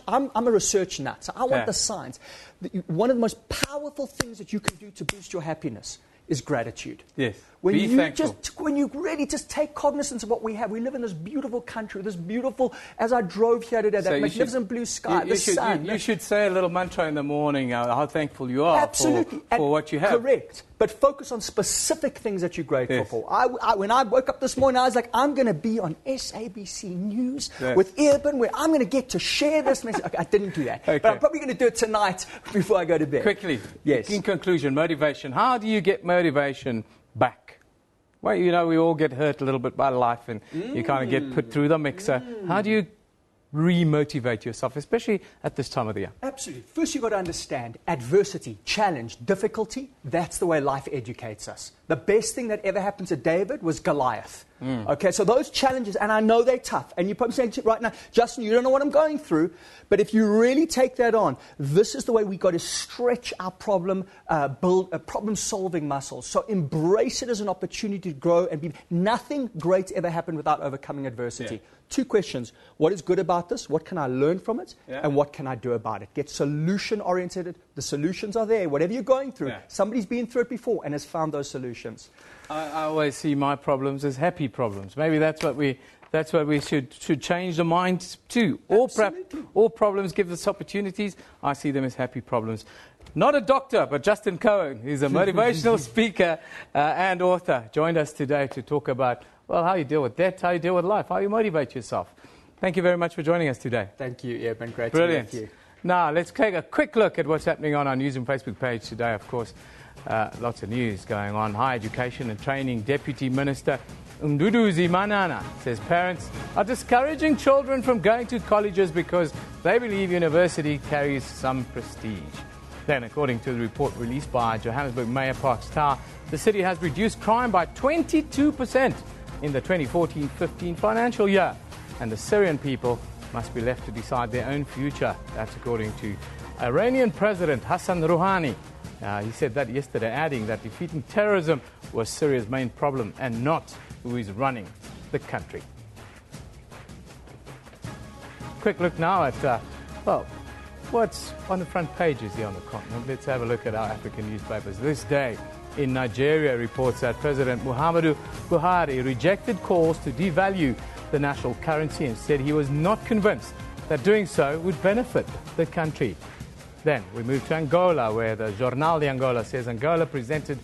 S2: I'm a research nut, so I want the science. One of the most powerful things that you can do to boost your happiness is gratitude.
S12: Yes.
S2: When
S12: Be thankful.
S2: When you really just take cognizance of what we have. We live in this beautiful country, as I drove here today, that magnificent blue sky, the sun.
S12: You should say a little mantra in the morning, how thankful you are for what you have.
S2: Correct. But focus on specific things that you're grateful for. When I woke up this morning, I was like, I'm going to be on SABC News with Urban, where I'm going to get to share this message. Okay, I didn't do that. But I'm probably going to do it tonight before I go to bed.
S12: Quickly.
S2: Yes.
S12: In conclusion, motivation. How do you get motivation back? Well, we all get hurt a little bit by life and you kind of get put through the mixer. How do you re-motivate yourself, especially at this time of the year?
S2: Absolutely. First, you've got to understand adversity, challenge, difficulty. That's the way life educates us. The best thing that ever happened to David was Goliath. Okay, so those challenges, and I know they're tough, and you're probably saying right now, Justin, you don't know what I'm going through, but if you really take that on, this is the way we've got to stretch our build a problem-solving muscles. So embrace it as an opportunity to grow and be. Nothing great ever happened without overcoming adversity. 2 questions. What is good about this? What can I learn from it? And what can I do about it? Get solution-oriented. The solutions are there. Whatever you're going through, somebody's been through it before and has found those solutions.
S12: I always see my problems as happy problems. Maybe that's what we should change the mind to. All problems give us opportunities. I see them as happy problems. Not a doctor, but Justin Cohen, who's a motivational speaker and author, joined us today to talk about, how you deal with debt, how you deal with life, how you motivate yourself. Thank you very much for joining us today.
S2: Thank you. Yeah, been great
S12: Brilliant.
S2: to be with you.
S12: Now, let's take a quick look at what's happening on our Newsroom Facebook page today, of course. Lots of news going on. Higher Education and Training Deputy Minister Mduduzi Manana says parents are discouraging children from going to colleges because they believe university carries some prestige. Then, according to the report released by Johannesburg Mayor Parks Tower, the city has reduced crime by 22% in the 2014-15 financial year. And the Syrian people must be left to decide their own future. That's according to Iranian President Hassan Rouhani. He said that yesterday, adding that defeating terrorism was Syria's main problem and not who is running the country. Quick look now at, what's on the front pages here on the continent. Let's have a look at our African newspapers. This day in Nigeria reports that President Muhammadu Buhari rejected calls to devalue the national currency and said he was not convinced that doing so would benefit the country. Then we move to Angola, where the Jornal de Angola says Angola presented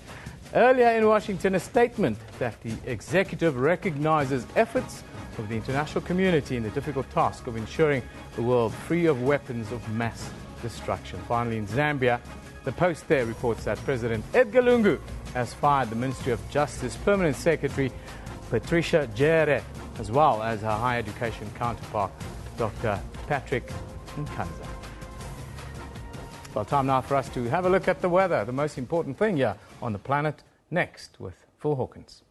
S12: earlier in Washington a statement that the executive recognizes efforts of the international community in the difficult task of ensuring the world free of weapons of mass destruction. Finally, in Zambia, the Post there reports that President Edgar Lungu has fired the Ministry of Justice Permanent Secretary Patricia Jere, as well as her higher education counterpart, Dr. Patrick Nkanza. Well, time now for us to have a look at the weather, the most important thing here on the planet, next with Phil Hawkins.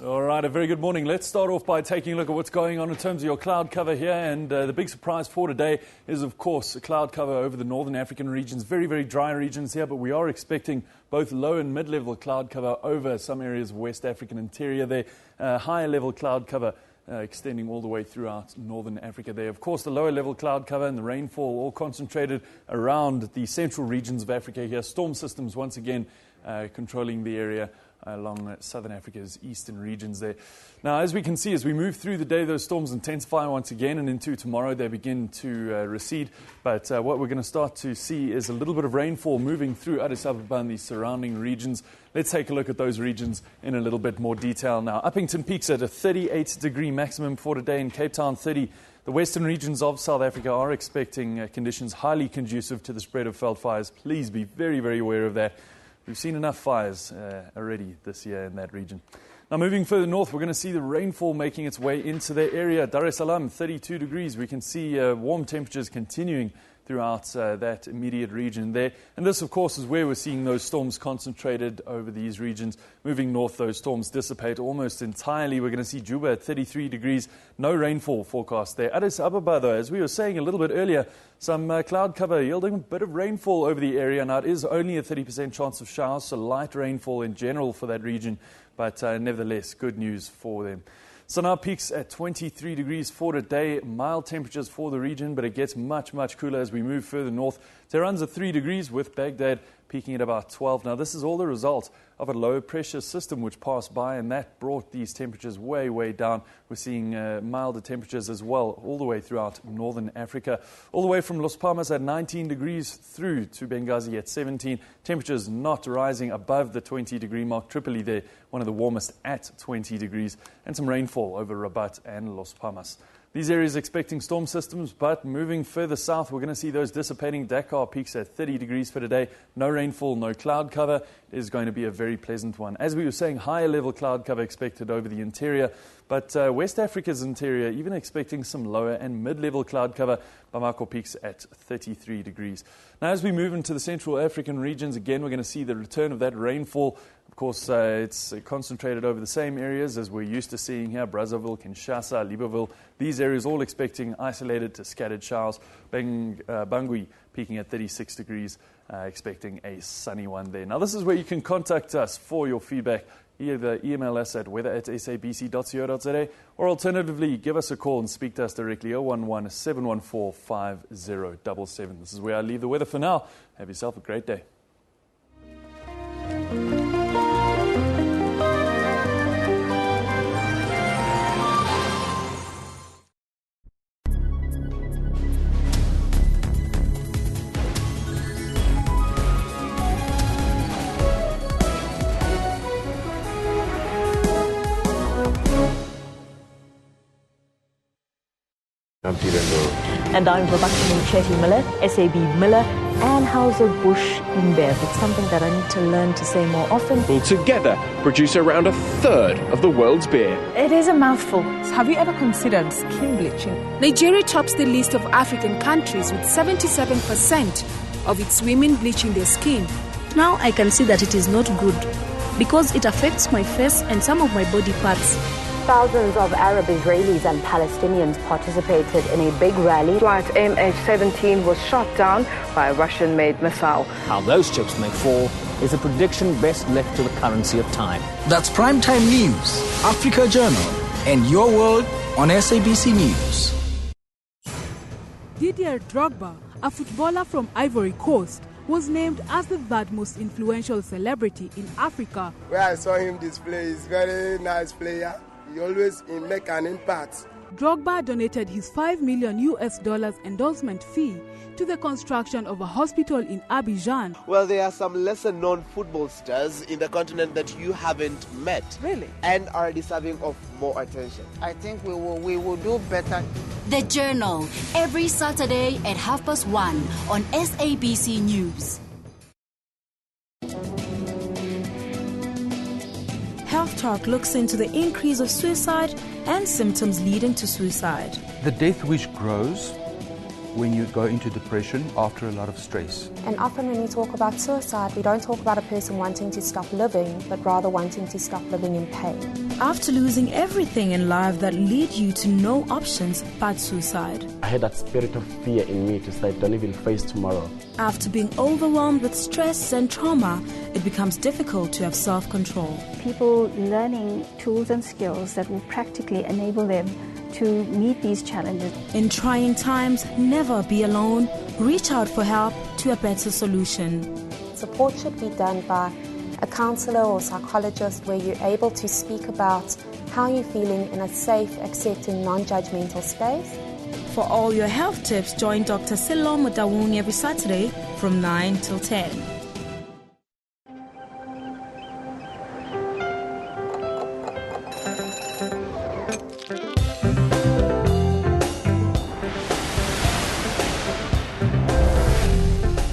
S15: All right, a very good morning. Let's start off by taking a look at what's going on in terms of your cloud cover here. And the big surprise for today is, of course, a cloud cover over the northern African regions. Very, very dry regions here, but we are expecting both low and mid-level cloud cover over some areas of West African interior there. Higher level cloud cover extending all the way throughout northern Africa there. Of course, the lower level cloud cover and the rainfall all concentrated around the central regions of Africa here. Storm systems once again controlling the area along southern Africa's eastern regions there. Now, as we can see, as we move through the day, those storms intensify once again, and into tomorrow they begin to recede. But what we're going to start to see is a little bit of rainfall moving through Addis Ababa and the surrounding regions. Let's take a look at those regions in a little bit more detail now. Uppington peaks at a 38-degree maximum for today, in Cape Town 30. The western regions of South Africa are expecting conditions highly conducive to the spread of veld fires. Please be very, very aware of that. We've seen enough fires already this year in that region. Now, moving further north, we're going to see the rainfall making its way into the area. Dar es Salaam, 32 degrees. We can see warm temperatures continuing throughout that immediate region there. And this, of course, is where we're seeing those storms concentrated over these regions. Moving north, those storms dissipate almost entirely. We're going to see Juba at 33 degrees. No rainfall forecast there. Addis Ababa, though, as we were saying a little bit earlier, some cloud cover yielding a bit of rainfall over the area. Now, it is only a 30% chance of showers, so light rainfall in general for that region. But nevertheless, good news for them. So now peaks at 23 degrees for today. Mild temperatures for the region, but it gets much, much cooler as we move further north. Tehran's at 3 degrees with Baghdad peaking at about 12. Now, this is all the result of a low pressure system which passed by, and that brought these temperatures way, way down. We're seeing milder temperatures as well all the way throughout northern Africa. All the way from Las Palmas at 19 degrees through to Benghazi at 17. Temperatures not rising above the 20-degree mark. Tripoli there, one of the warmest at 20 degrees. And some rainfall over Rabat and Las Palmas. These areas expecting storm systems, but moving further south, we're going to see those dissipating. Dakar peaks at 30 degrees for today. No rainfall, no cloud cover. It is going to be a very pleasant one. As we were saying, higher level cloud cover expected over the interior, but West Africa's interior even expecting some lower and mid-level cloud cover. Bamako peaks at 33 degrees. Now, as we move into the Central African regions, again, we're going to see the return of that rainfall. Of course, it's concentrated over the same areas as we're used to seeing here, Brazzaville, Kinshasa, Libreville. These areas all expecting isolated to scattered showers. Bangui peaking at 36 degrees, expecting a sunny one there. Now, this is where you can contact us for your feedback. Either email us at weather@sabc.co.za or alternatively, give us a call and speak to us directly, 011-714-5077. This is where I leave the weather for now. Have yourself a great day.
S1: I'm Peter Ndoro. And I'm production Chetty Miller, SAB Miller, and Hauser-Busch InBev. It's something that I need to learn to say more often.
S16: Will together produce around a third of the world's beer.
S1: It is a mouthful.
S17: Have you ever considered skin bleaching?
S18: Nigeria tops the list of African countries with 77% of its women bleaching their skin.
S25: Now I can see that it is not good because it affects my face and some of my body parts.
S26: Thousands of Arab Israelis and Palestinians participated in a big rally.
S27: Flight MH17 was shot down by a Russian-made missile.
S28: How those chips may fall is a prediction best left to the currency of time.
S29: That's Primetime News, Africa Journal, and Your World on SABC News.
S30: Didier Drogba, a footballer from Ivory Coast, was named as the third most influential celebrity in Africa.
S31: Where I saw him display, he's a very nice player. He always make an impact.
S30: Drogba donated his $5 million endorsement fee to the construction of a hospital in Abidjan.
S32: Well, there are some lesser-known football stars in the continent that you haven't met.
S30: Really?
S32: And are deserving of more attention.
S33: I think we will do better.
S34: The Journal, every Saturday at 1:30 on SABC News.
S9: Health Talk looks into the increase of suicide and symptoms leading to suicide.
S35: The death wish grows when you go into depression after a lot of stress.
S36: And often when we talk about suicide, we don't talk about a person wanting to stop living, but rather wanting to stop living in pain.
S9: After losing everything in life that lead you to no options but suicide.
S37: I had that spirit of fear in me to say, don't even face tomorrow.
S9: After being overwhelmed with stress and trauma, it becomes difficult to have self-control.
S38: People learning tools and skills that will practically enable them to meet these challenges.
S9: In trying times, never be alone. Reach out for help to a better solution.
S36: Support should be done by a counsellor or psychologist where you're able to speak about how you're feeling in a safe, accepting, non-judgmental space.
S9: For all your health tips, join Dr. Sello Mutawung every Saturday from 9 till 10.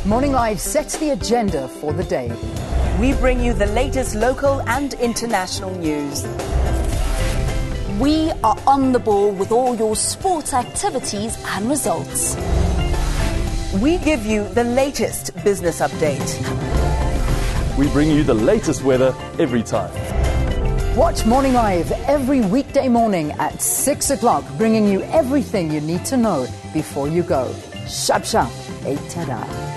S39: Morning Live sets the agenda for the day. We bring you the latest local and international news.
S34: We are on the ball with all your sports activities and results.
S39: we give you the latest business update.
S2: We bring you the latest weather every time.
S39: Watch Morning Live every weekday morning at 6 o'clock, bringing you everything you need to know before you go. Sharp, sharp, 8 tada.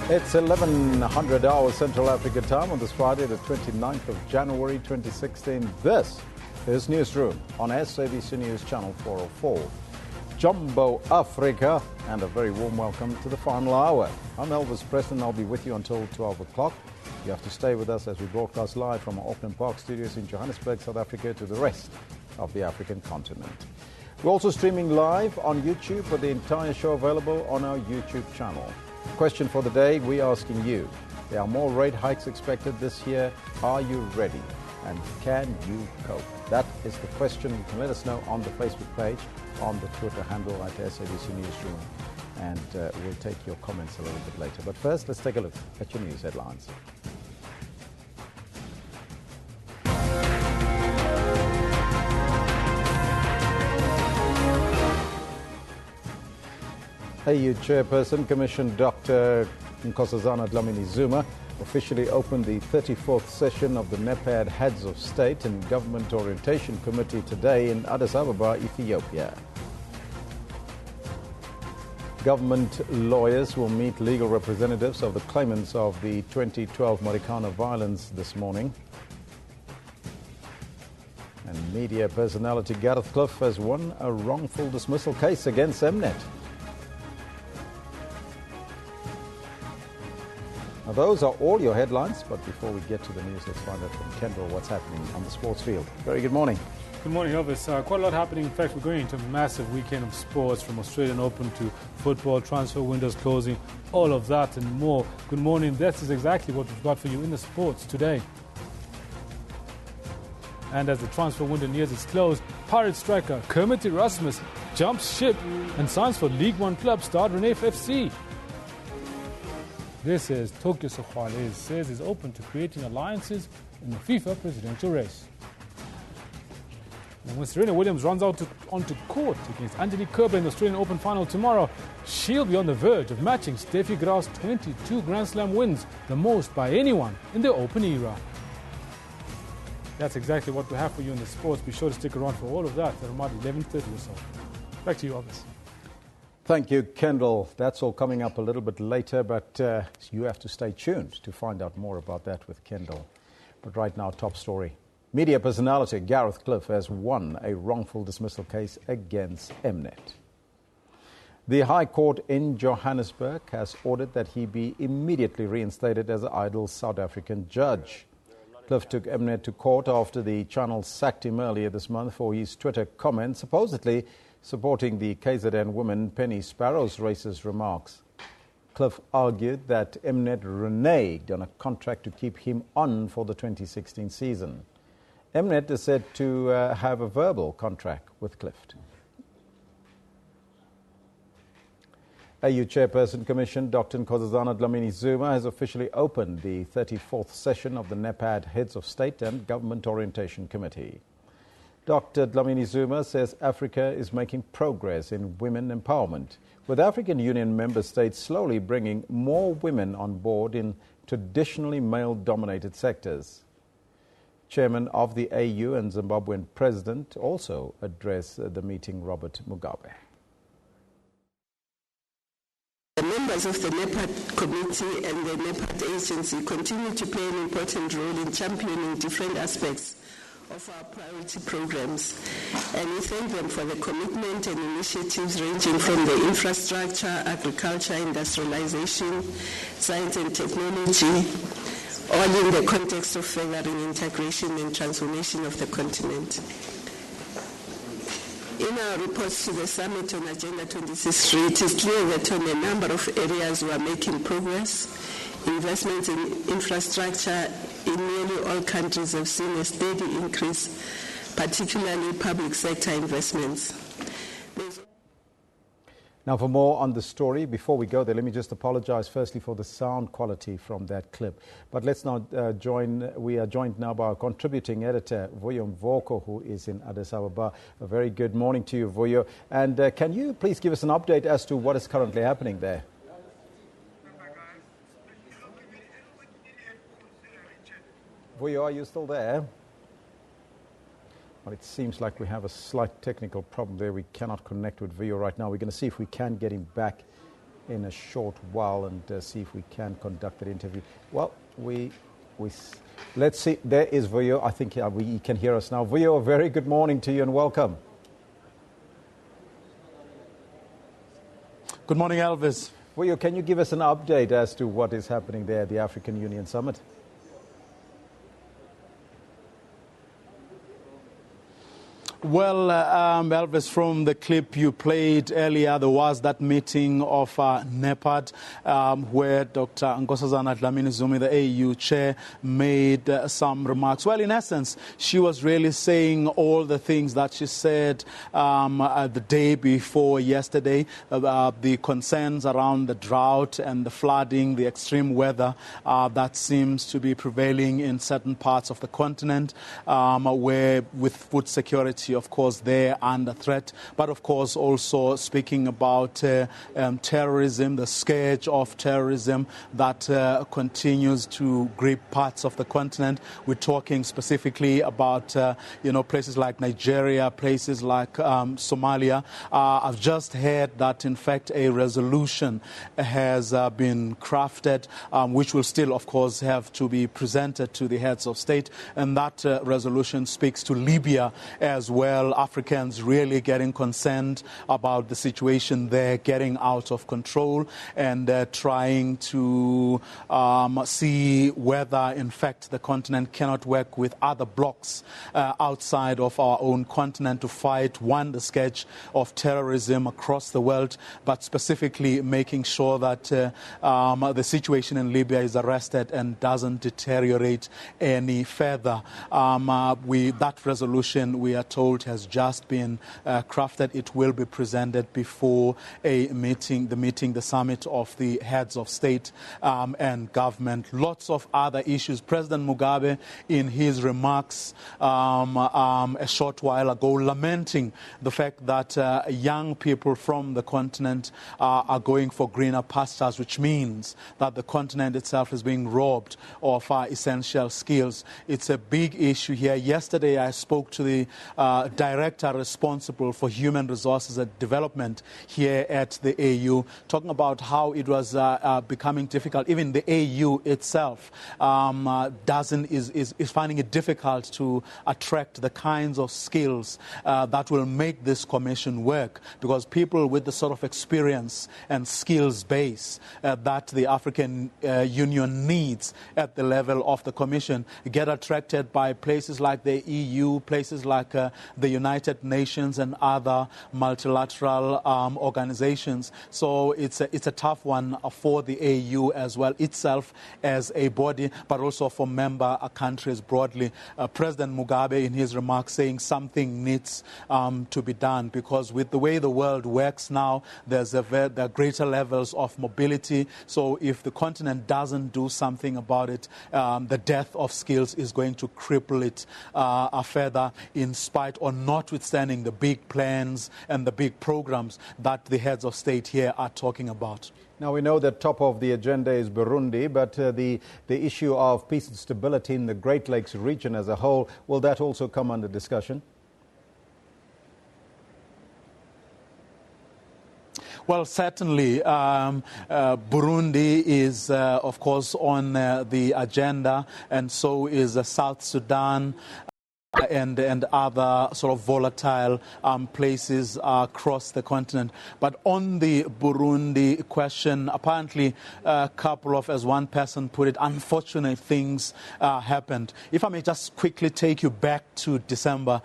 S3: It's 1100 hours Central Africa time on this Friday, the 29th of January 2016. This is Newsroom on SABC News Channel 404. Jumbo Africa, and a very warm welcome to the final hour. I'm Elvis Preston. I'll be with you until 12 o'clock. You have to stay with us as we broadcast live from our Auckland Park studios in Johannesburg, South Africa, to the rest of the African continent. We're also streaming live on YouTube, with the entire show available on our YouTube channel. Question for the day, we're asking you. There are more rate hikes expected this year. Are you ready? And can you cope? That is the question. You can let us know on the Facebook page, on the Twitter handle at SABC Newsroom. And we'll take your comments a little bit later. But first, let's take a look at your news headlines. AU Chairperson Commission Dr. Nkosazana Dlamini-Zuma officially opened the 34th session of the NEPAD Heads of State and Government Orientation Committee today in Addis Ababa, Ethiopia. Government lawyers will meet legal representatives of the claimants of the 2012 Marikana violence this morning. And media personality Gareth Cliff has won a wrongful dismissal case against Mnet. Now, those are all your headlines, but before we get to the news, let's find out from Kendall what's happening on the sports field. Very good morning.
S4: Good morning, Elvis. Quite a lot happening. In fact, we're going into a massive weekend of sports, from Australian Open to football, transfer windows closing, all of that and more. Good morning. This is exactly what we've got for you in the sports today. And as the transfer window nears its close, Pirate striker Kermit Erasmus jumps ship and signs for League One club star Renef FC. This is Tokyo Sokhwale says he's open to creating alliances in the FIFA presidential race. And when Serena Williams runs onto court against Angelique Kerber in the Australian Open final tomorrow, she'll be on the verge of matching Steffi Graf's 22 Grand Slam wins, the most by anyone in the Open era. That's exactly what we have for you in the sports. Be sure to stick around for all of that at around 11:30 or so. Back to you, Elvis.
S3: Thank you, Kendall. That's all coming up a little bit later, but you have to stay tuned to find out more about that with Kendall. But right now, top story. Media personality Gareth Cliff has won a wrongful dismissal case against Mnet. The High Court in Johannesburg has ordered that he be immediately reinstated as an idle South African judge. Cliff took Mnet to court after the channel sacked him earlier this month for his Twitter comments, supposedly supporting the KZN woman Penny Sparrow's racist remarks. Cliff argued that Mnet reneged on a contract to keep him on for the 2016 season. Mnet is said to have a verbal contract with Cliff. AU Chairperson Commission Dr. Nkosazana Dlamini-Zuma has officially opened the 34th session of the NEPAD Heads of State and Government Orientation Committee. Dr. Dlamini-Zuma says Africa is making progress in women empowerment, with African Union member states slowly bringing more women on board in traditionally male-dominated sectors. Chairman of the AU and Zimbabwean President also addressed the meeting, Robert Mugabe.
S5: The members of the NEPAD committee and the NEPAD agency continue to play an important role in championing different aspects of our priority programs, and we thank them for the commitment and initiatives ranging from the infrastructure, agriculture, industrialization, science and technology, all in the context of furthering integration and transformation of the continent. In our reports to the summit on Agenda 2063, it is clear that on a number of areas we are making progress. Investments in infrastructure in nearly all countries have seen a steady increase, particularly public sector investments.
S3: Now, for more on the story, before we go there, let me just apologize firstly for the sound quality from that clip. But let's now we are joined now by our contributing editor, Vuyo Mvoko, who is in Addis Ababa. A very good morning to you, Vuyo. And can you please give us an update as to what is currently happening there? Vuyo, are you still there? Well, it seems like we have a slight technical problem there. We cannot connect with Vuyo right now. We're going to see if we can get him back in a short while and see if we can conduct that interview. Well, let's see. There is Vuyo. I think he can hear us now. Vuyo, a very good morning to you and welcome.
S1: Good morning, Elvis.
S3: Vuyo, can you give us an update as to what is happening there at the African Union Summit?
S1: Well, Elvis, from the clip you played earlier, there was that meeting of nepad where Dr. Nkosazana Dlamini Zuma, the AU chair, made some remarks. Well, in essence, she was really saying all the things that she said the day before yesterday, the concerns around the drought and the flooding, the extreme weather that seems to be prevailing in certain parts of the continent, where with food security, of course, they're under threat. But, of course, also speaking about terrorism, the scourge of terrorism that continues to grip parts of the continent. We're talking specifically about, places like Nigeria, places like Somalia. I've just heard that, in fact, a resolution has been crafted, which will still, of course, have to be presented to the heads of state. And that resolution speaks to Libya as well. Africans really getting concerned about the situation there, getting out of control, and trying to see whether, in fact, the continent cannot work with other blocs outside of our own continent to fight, one, the scourge of terrorism across the world, but specifically making sure that the situation in Libya is arrested and doesn't deteriorate any further. That resolution, we are told, has just been crafted. It will be presented before the summit of the heads of state and government. Lots of other issues. President Mugabe, in his remarks a short while ago, lamenting the fact that young people from the continent are going for greener pastures, which means that the continent itself is being robbed of essential skills. It's a big issue here. Yesterday, I spoke to the director responsible for human resources and development here at the AU, talking about how it was becoming difficult. Even the AU itself is finding it difficult to attract the kinds of skills that will make this commission work, because people with the sort of experience and skills base that the African Union needs at the level of the commission get attracted by places like the EU, places like the United Nations and other multilateral organizations. So it's a tough one for the AU as well, itself as a body, but also for member countries broadly. President Mugabe, in his remarks, saying something needs to be done, because with the way the world works now, there are greater levels of mobility. So if the continent doesn't do something about it, the death of skills is going to cripple it further, in spite or notwithstanding the big plans and the big programs that the heads of state here are talking about.
S3: Now, we know that top of the agenda is Burundi, but the issue of peace and stability in the Great Lakes region as a whole, will that also come under discussion?
S1: Well, certainly, Burundi is, of course, on the agenda, and so is South Sudan. and other sort of volatile places across the continent. But on the Burundi question, apparently a couple of, as one person put it, unfortunate things happened. If I may just quickly take you back to December.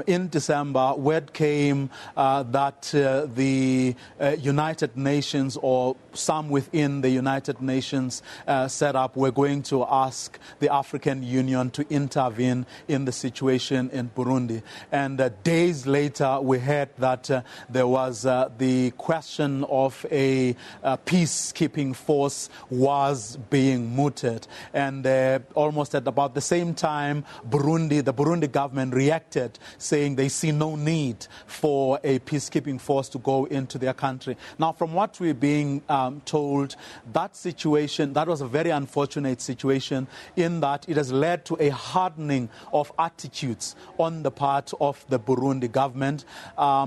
S1: In December, word came that the United Nations, or some within the United Nations setup, were going to ask the African Union to intervene in the situation in Burundi. And days later, we heard that there was the question of a peacekeeping force was being mooted. And almost at about the same time, the Burundi government reacted, saying they see no need for a peacekeeping force to go into their country. Now, from what we're being told, that situation, that was a very unfortunate situation in that it has led to a hardening of attitudes on the part of the Burundi government,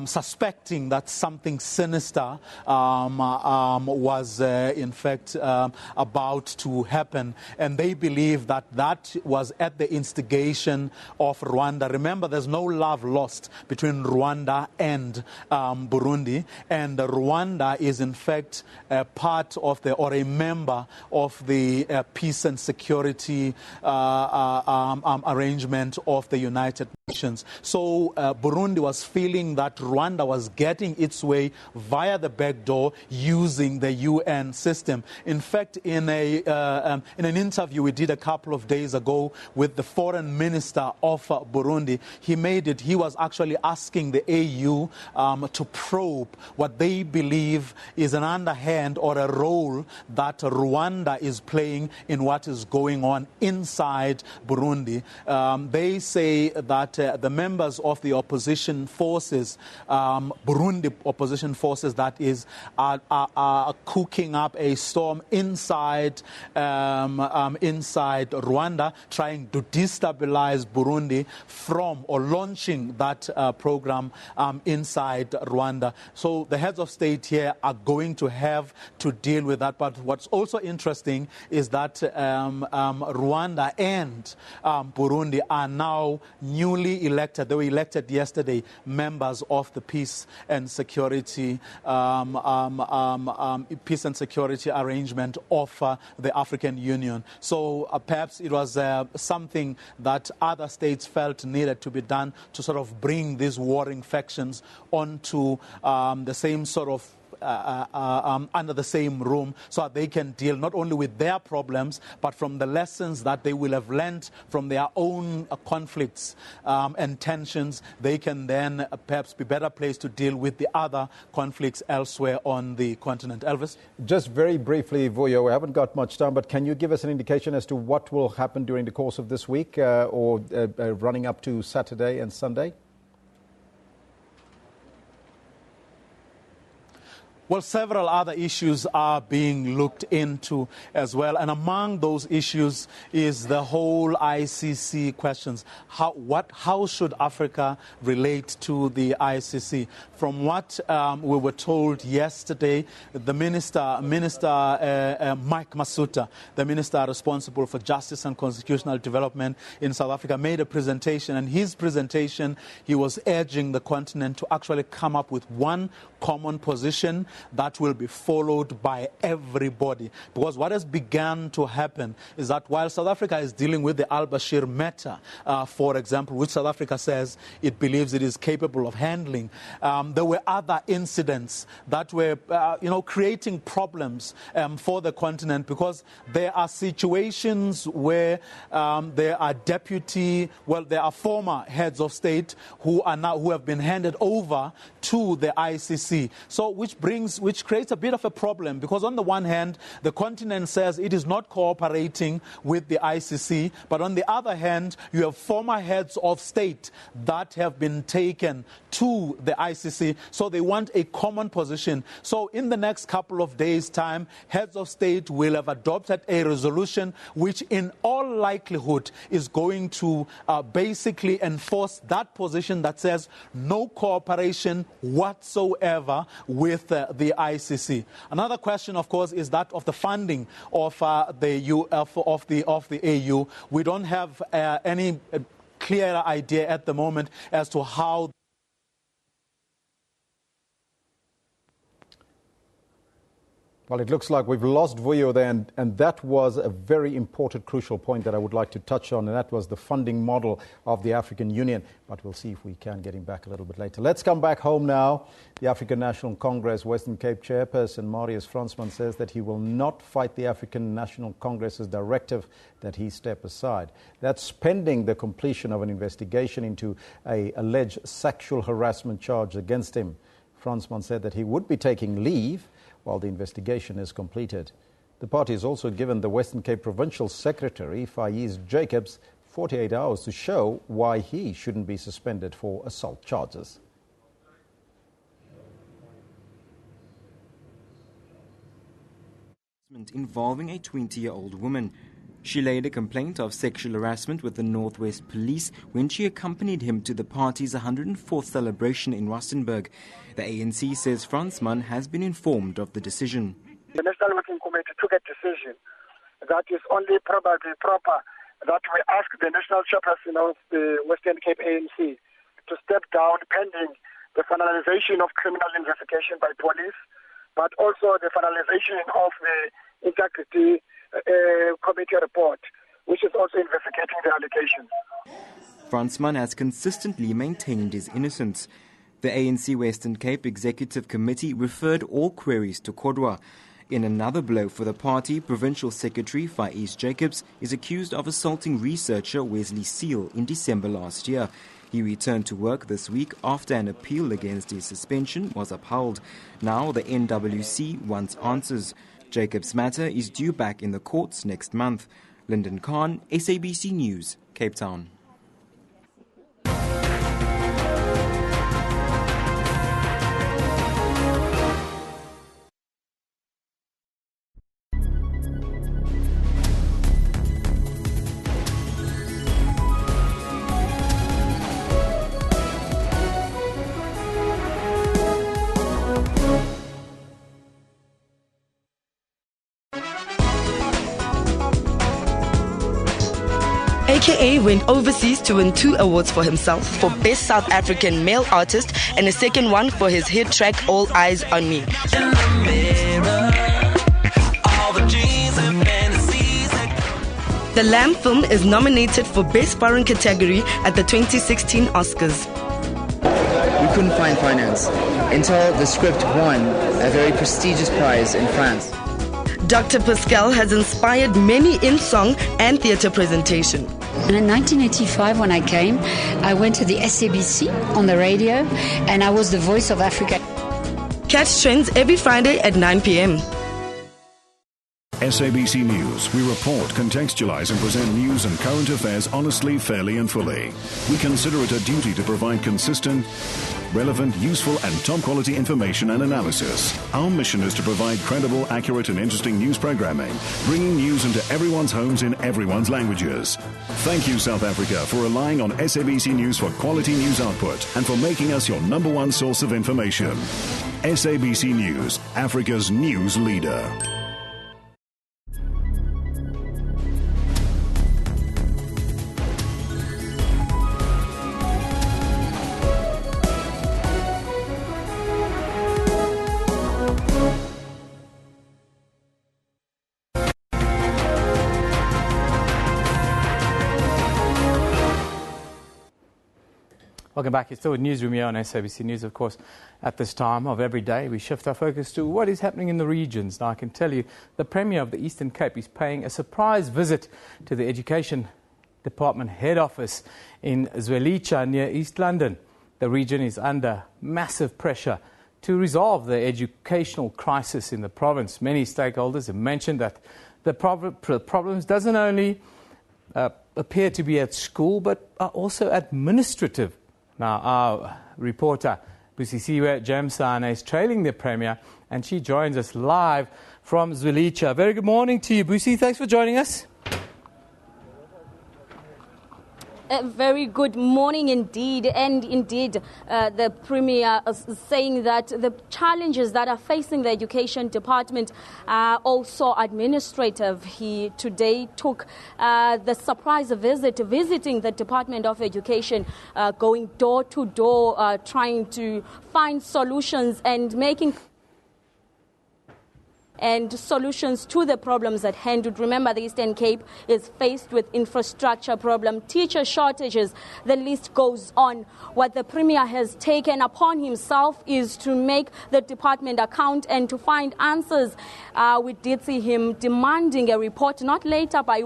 S1: suspecting that something sinister was in fact about to happen. And they believe that that was at the instigation of Rwanda. Remember, there's no love lost between Rwanda and Burundi, and Rwanda is in fact part of or a member of the peace and security arrangement of the United Nations. So Burundi was feeling that Rwanda was getting its way via the back door using the UN system. In fact, in an interview we did a couple of days ago with the foreign minister of Burundi, he was actually asking the AU to probe what they believe is an underhand or a role that Rwanda is playing in what is going on inside Burundi. They say that the members of the opposition forces, Burundi opposition forces, that is, are cooking up a storm inside Rwanda, trying to destabilize Burundi from, or launching that program inside Rwanda. So the heads of state here are going to have to deal with that. But what's also interesting is that Rwanda and Burundi are now newly elected. They were elected yesterday, members of the peace and security arrangement of the African Union. So perhaps it was something that other states felt needed to be done to sort of bring these warring factions onto the same sort of under the same room, so that they can deal not only with their problems, but from the lessons that they will have learned from their own conflicts and tensions, they can then perhaps be better placed to deal with the other conflicts elsewhere on the continent. Elvis?
S3: Just very briefly, Vuyo, we haven't got much time, but can you give us an indication as to what will happen during the course of this week or running up to Saturday and Sunday?
S1: Well, several other issues are being looked into as well. And among those issues is the whole ICC questions. How should Africa relate to the ICC? From what we were told yesterday, the Minister Mike Masuta, the minister responsible for justice and constitutional development in South Africa, made a presentation. And his presentation, he was urging the continent to actually come up with one common position that will be followed by everybody. Because what has begun to happen is that while South Africa is dealing with the al-Bashir matter, for example, which South Africa says it believes it is capable of handling, there were other incidents that were, creating problems for the continent, because there are situations where there are there are former heads of state who have been handed over to the ICC. So which creates a bit of a problem, because on the one hand, the continent says it is not cooperating with the ICC, but on the other hand, you have former heads of state that have been taken to the ICC, so they want a common position. So in the next couple of days' time, heads of state will have adopted a resolution which in all likelihood is going to basically enforce that position that says no cooperation whatsoever with the ICC. Another question, of course, is that of the funding of the AU. We don't have any clearer idea at the moment as to how.
S3: Well, it looks like we've lost Vuyo there, and that was a very important, crucial point that I would like to touch on, and that was the funding model of the African Union. But we'll see if we can get him back a little bit later. Let's come back home now. The African National Congress Western Cape chairperson, Marius Fransman, says that he will not fight the African National Congress's directive that he step aside. That's pending the completion of an investigation into an alleged sexual harassment charge against him. Fransman said that he would be taking leave while the investigation is completed. The party has also given the Western Cape Provincial Secretary, Faiz Jacobs, 48 hours to show why he shouldn't be suspended for assault charges.
S6: Involving a 20-year-old woman. She laid a complaint of sexual harassment with the Northwest Police when she accompanied him to the party's 104th celebration in Rustenburg. The ANC says Fransman has been informed of the decision.
S7: The National Working Committee took a decision that is only probably proper that we ask the National Chairperson of the Western Cape ANC to step down pending the finalization of criminal investigation by police, but also the finalization of the integrity committee report, which is also investigating the allegations.
S6: Fransman has consistently maintained his innocence. The ANC Western Cape Executive Committee referred all queries to Kodwa. In another blow for the party, Provincial Secretary Faiz Jacobs is accused of assaulting researcher Wesley Seal in December last year. He returned to work this week after an appeal against his suspension was upheld. Now the NWC wants answers. Jacobs' matter is due back in the courts next month. Lyndon Khan, SABC News, Cape Town.
S8: AKA went overseas to win 2 awards for himself for Best South African Male Artist and a second one for his hit track All Eyes on Me. The Lamb film is nominated for Best Foreign category at the 2016 Oscars.
S10: We couldn't find finance until the script won a very prestigious prize in France.
S8: Dr. Pascal has inspired many in song and theatre presentation.
S11: And in 1985, when I came, I went to the SABC on the radio, and I was the voice of Africa.
S8: Catch trends every Friday at 9 p.m.
S12: SABC News. We report, contextualize and present news and current affairs honestly, fairly and fully. We consider it a duty to provide consistent, relevant, useful and top-quality information and analysis. Our mission is to provide credible, accurate and interesting news programming, bringing news into everyone's homes in everyone's languages. Thank you, South Africa, for relying on SABC News for quality news output and for making us your #1 source of information. SABC News, Africa's news leader.
S13: Welcome back. You're still with Newsroom here on SABC News, of course. At this time of every day, we shift our focus to what is happening in the regions. Now, I can tell you, the Premier of the Eastern Cape is paying a surprise visit to the Education Department head office in Zwelicha near East London. The region is under massive pressure to resolve the educational crisis in the province. Many stakeholders have mentioned that the problems doesn't only appear to be at school, but are also administrative. Now, our reporter, Busisiwe Jamsane, is trailing the Premier, and she joins us live from Zwelicha. Very good morning to you, Busi. Thanks for joining us.
S14: A very good morning indeed. And indeed, the Premier is saying that the challenges that are facing the Education Department are also administrative. He today took the surprise visit, visiting the Department of Education, going door to door, trying to find solutions and making solutions to the problems at hand. Remember, the Eastern Cape is faced with infrastructure problem, teacher shortages, the list goes on. What the Premier has taken upon himself is to make the department account and to find answers. We did see him demanding a report not later by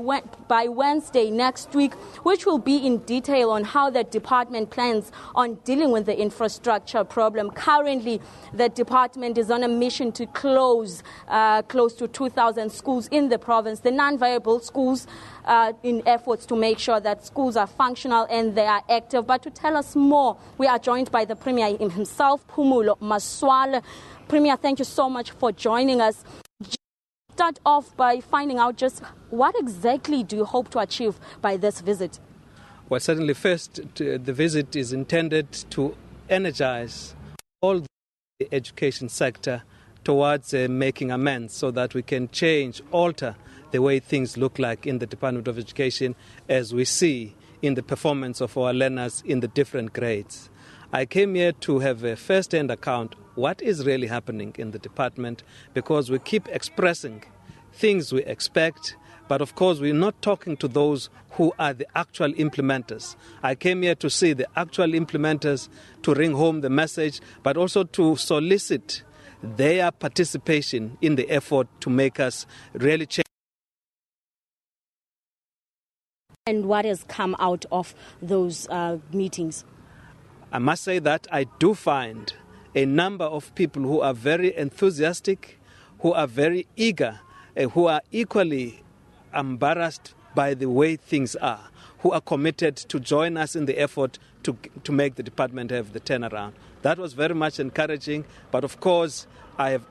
S14: Wednesday next week, which will be in detail on how the department plans on dealing with the infrastructure problem. Currently, the department is on a mission to close close to 2,000 schools in the province, the non-viable schools, in efforts to make sure that schools are functional and they are active. But to tell us more, we are joined by the Premier himself, Phumulo Masualle. Premier, thank you so much for joining us. Start off by finding out just what exactly do you hope to achieve by this visit?
S15: Well, certainly first, the visit is intended to energize all the education sector towards making amends so that we can alter the way things look like in the Department of Education as we see in the performance of our learners in the different grades. I came here to have a first-hand account what is really happening in the department, because we keep expressing things we expect, but of course we're not talking to those who are the actual implementers. I came here to see the actual implementers, to ring home the message, but also to solicit their participation in the effort to make us really change.
S14: And what has come out of those meetings?
S15: I must say that I do find a number of people who are very enthusiastic, who are very eager, who are equally embarrassed by the way things are, who are committed to join us in the effort to make the department have the turnaround. That was very much encouraging, but of course I have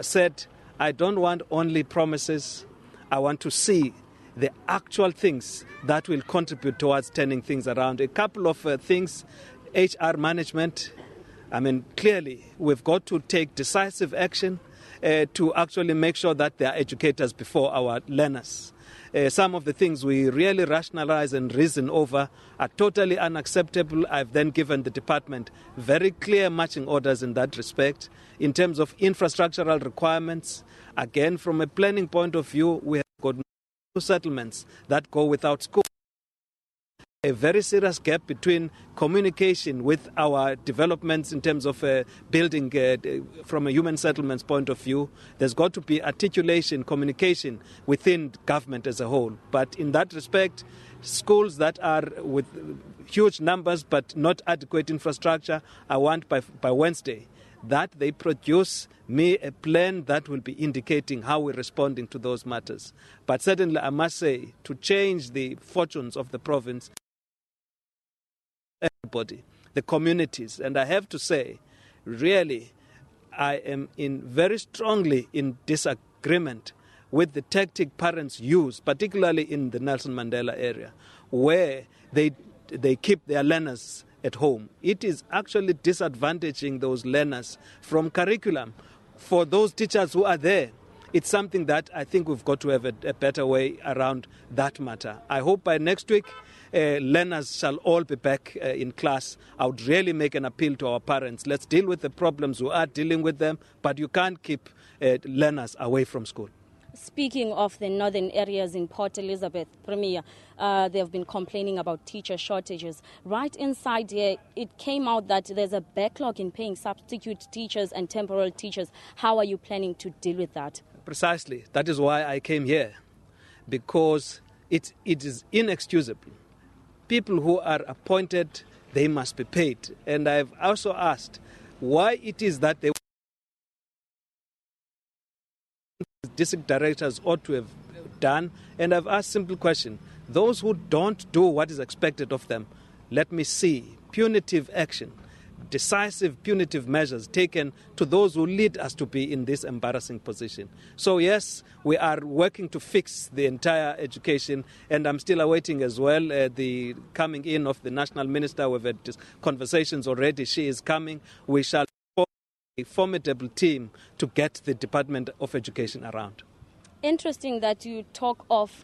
S15: said I don't want only promises. I want to see the actual things that will contribute towards turning things around. A couple of things, HR management. I mean, clearly we've got to take decisive action to actually make sure that there are educators before our learners. Some of the things we really rationalize and reason over are totally unacceptable. I've then given the department very clear marching orders in that respect. In terms of infrastructural requirements, again, from a planning point of view, we have got no settlements that go without school. A very serious gap between communication with our developments in terms of building from a human settlements point of view. There's got to be articulation, communication within government as a whole. But in that respect, schools that are with huge numbers but not adequate infrastructure, I want by Wednesday that they produce me a plan that will be indicating how we're responding to those matters. But certainly, I must say, to change the fortunes of the province, everybody, the communities, and I have to say, really, I am very strongly in disagreement with the tactic parents use, particularly in the Nelson Mandela area, where they keep their learners at home. It is actually disadvantaging those learners from curriculum. For those teachers who are there, it's something that I think we've got to have a better way around that matter. I hope by next week, learners shall all be back in class. I would really make an appeal to our parents. Let's deal with the problems. We are dealing with them, but you can't keep learners away from school.
S14: Speaking of the northern areas in Port Elizabeth, Premier, they have been complaining about teacher shortages. Right inside here, it came out that there's a backlog in paying substitute teachers and temporary teachers. How are you planning to deal with that?
S15: Precisely. That is why I came here, because it is inexcusable. People who are appointed, they must be paid. And I've also asked why it is that they district directors ought to have done. And I've asked a simple question. Those who don't do what is expected of them, let me see punitive action decisive punitive measures taken to those who lead us to be in this embarrassing position. So yes, we are working to fix the entire education, and I'm still awaiting as well the coming in of the national minister. We've had conversations already. She is coming. We shall form a formidable team to get the Department of Education around.
S14: Interesting that you talk of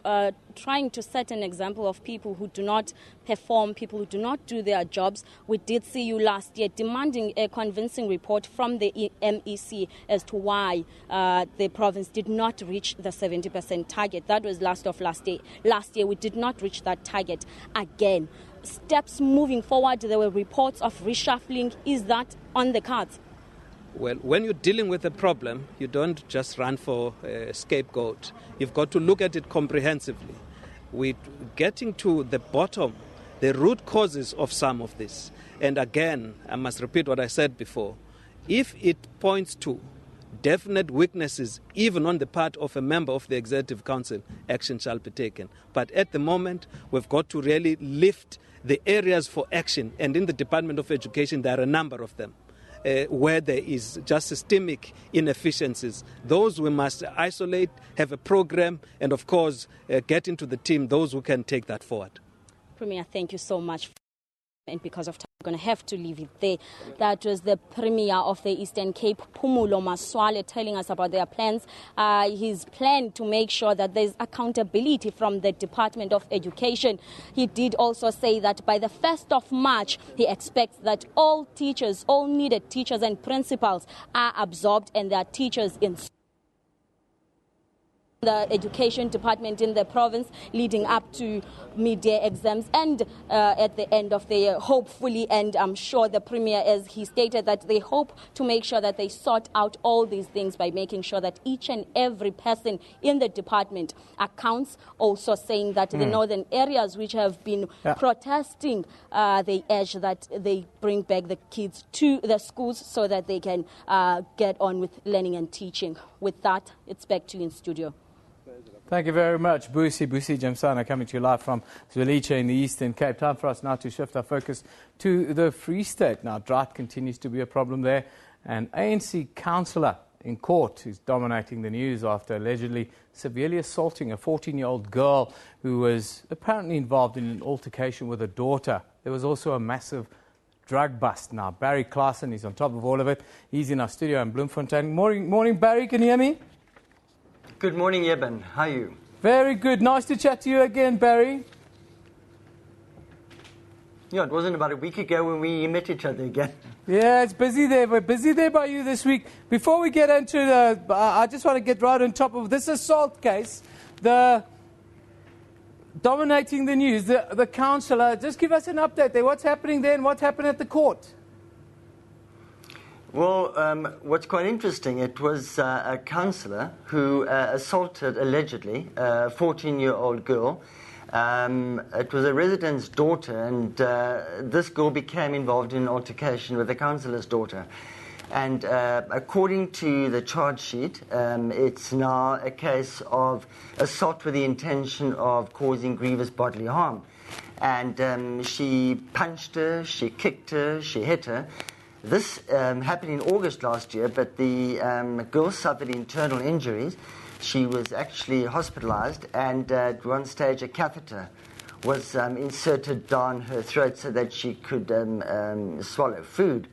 S14: trying to set an example of people who do not perform, people who do not do their jobs. We did see you last year demanding a convincing report from the MEC as to why the province did not reach the 70% target. That was last year. Last year we did not reach that target again. Steps moving forward, there were reports of reshuffling. Is that on the cards?
S15: Well, when you're dealing with a problem, you don't just run for a scapegoat. You've got to look at it comprehensively. We're getting to the bottom, the root causes of some of this. And again, I must repeat what I said before. If it points to definite weaknesses, even on the part of a member of the Executive Council, action shall be taken. But at the moment, we've got to really lift the areas for action. And in the Department of Education, there are a number of them. Where there is just systemic inefficiencies. Those we must isolate, have a program, and of course get into the team those who can take that forward.
S14: Premier, thank you so much. And because of time, we're going to have to leave it there. That was the Premier of the Eastern Cape, Phumulo Maswale, telling us about their plans. His plan to make sure that there's accountability from the Department of Education. He did also say that by the 1st of March, he expects that all teachers, all needed teachers and principals are absorbed and their teachers in the education department in the province leading up to midday exams and at the end of the year, hopefully, and I'm sure the Premier, as he stated, that they hope to make sure that they sort out all these things by making sure that each and every person in the department accounts, also saying that the northern areas which have been protesting, they urge that they bring back the kids to the schools so that they can get on with learning and teaching. With that, it's back to you in studio.
S13: Thank you very much, Busi Jamsana, coming to you live from Zwelice in the Eastern Cape. Time for us now to shift our focus to the Free State. Now, drought continues to be a problem there. An ANC councillor in court is dominating the news after allegedly severely assaulting a 14-year-old girl who was apparently involved in an altercation with her daughter. There was also a massive drug bust. Now, Barry Claassen is on top of all of it. He's in our studio in Bloemfontein. Morning, Barry. Can you hear me?
S16: Good morning, Eben. How are you?
S13: Very good. Nice to chat to you again, Barry.
S16: Yeah, it wasn't about a week ago when we met each other again.
S13: Yeah, it's busy there. We're busy there by you this week. Before we get into the... I just want to get right on top of this assault case. The dominating the news, the councillor. Just give us an update there. What's happening there and what happened at the court?
S16: Well, what's quite interesting, it was a councillor who assaulted, allegedly, a 14-year-old girl. It was a resident's daughter, and this girl became involved in an altercation with the councillor's daughter. And according to the charge sheet, it's now a case of assault with the intention of causing grievous bodily harm. And she punched her, she kicked her, she hit her. This happened in August last year, but the girl suffered internal injuries. She was actually hospitalized, and at one stage a catheter was inserted down her throat so that she could swallow food.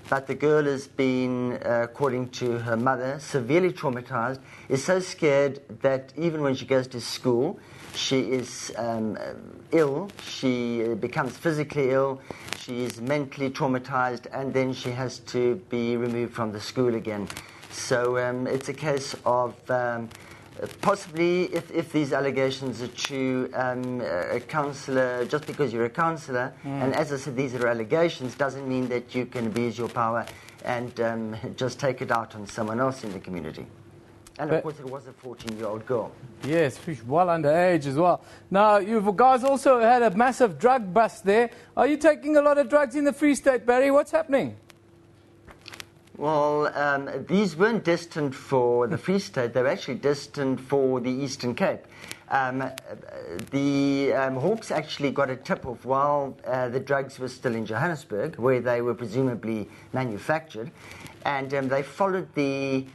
S16: But the girl has been, according to her mother, severely traumatized, is so scared that even when she goes to school, she is ill, she becomes physically ill, she is mentally traumatized, and then she has to be removed from the school again. So it's a case of possibly, if these allegations are true, a councillor, just because you're a councillor, and as I said, these are allegations, doesn't mean that you can abuse your power and just take it out on someone else in the community. And of course, it was a 14-year-old girl.
S13: Yes, she's well underage as well. Now, you guys also had a massive drug bust there. Are you taking a lot of drugs in the Free State, Barry? What's happening?
S16: Well, these weren't destined for the Free State. They were actually destined for the Eastern Cape. The Hawks actually got a tip-off while the drugs were still in Johannesburg, where they were presumably manufactured, and they followed this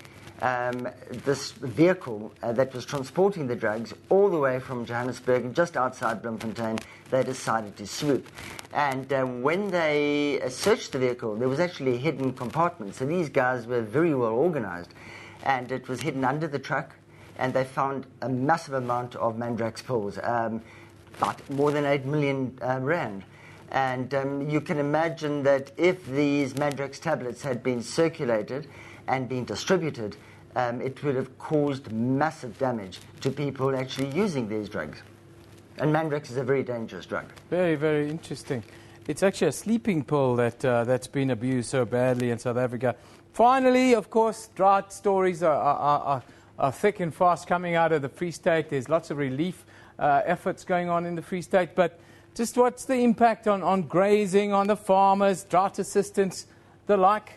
S16: vehicle that was transporting the drugs all the way from Johannesburg, and just outside Bloemfontein, they decided to swoop. And when they searched the vehicle, there was actually a hidden compartment. So these guys were very well organized, and it was hidden under the truck, and they found a massive amount of Mandrax pills, about more than 8 million rand. And you can imagine that if these Mandrax tablets had been circulated and been distributed, it would have caused massive damage to people actually using these drugs. And Mandrax is a very dangerous drug.
S13: Very, very interesting. It's actually a sleeping pill that's been abused so badly in South Africa. Finally, of course, drought stories are thick and fast coming out of the Free State. There's lots of relief efforts going on in the Free State. But just what's the impact on grazing, on the farmers, drought assistance, the like?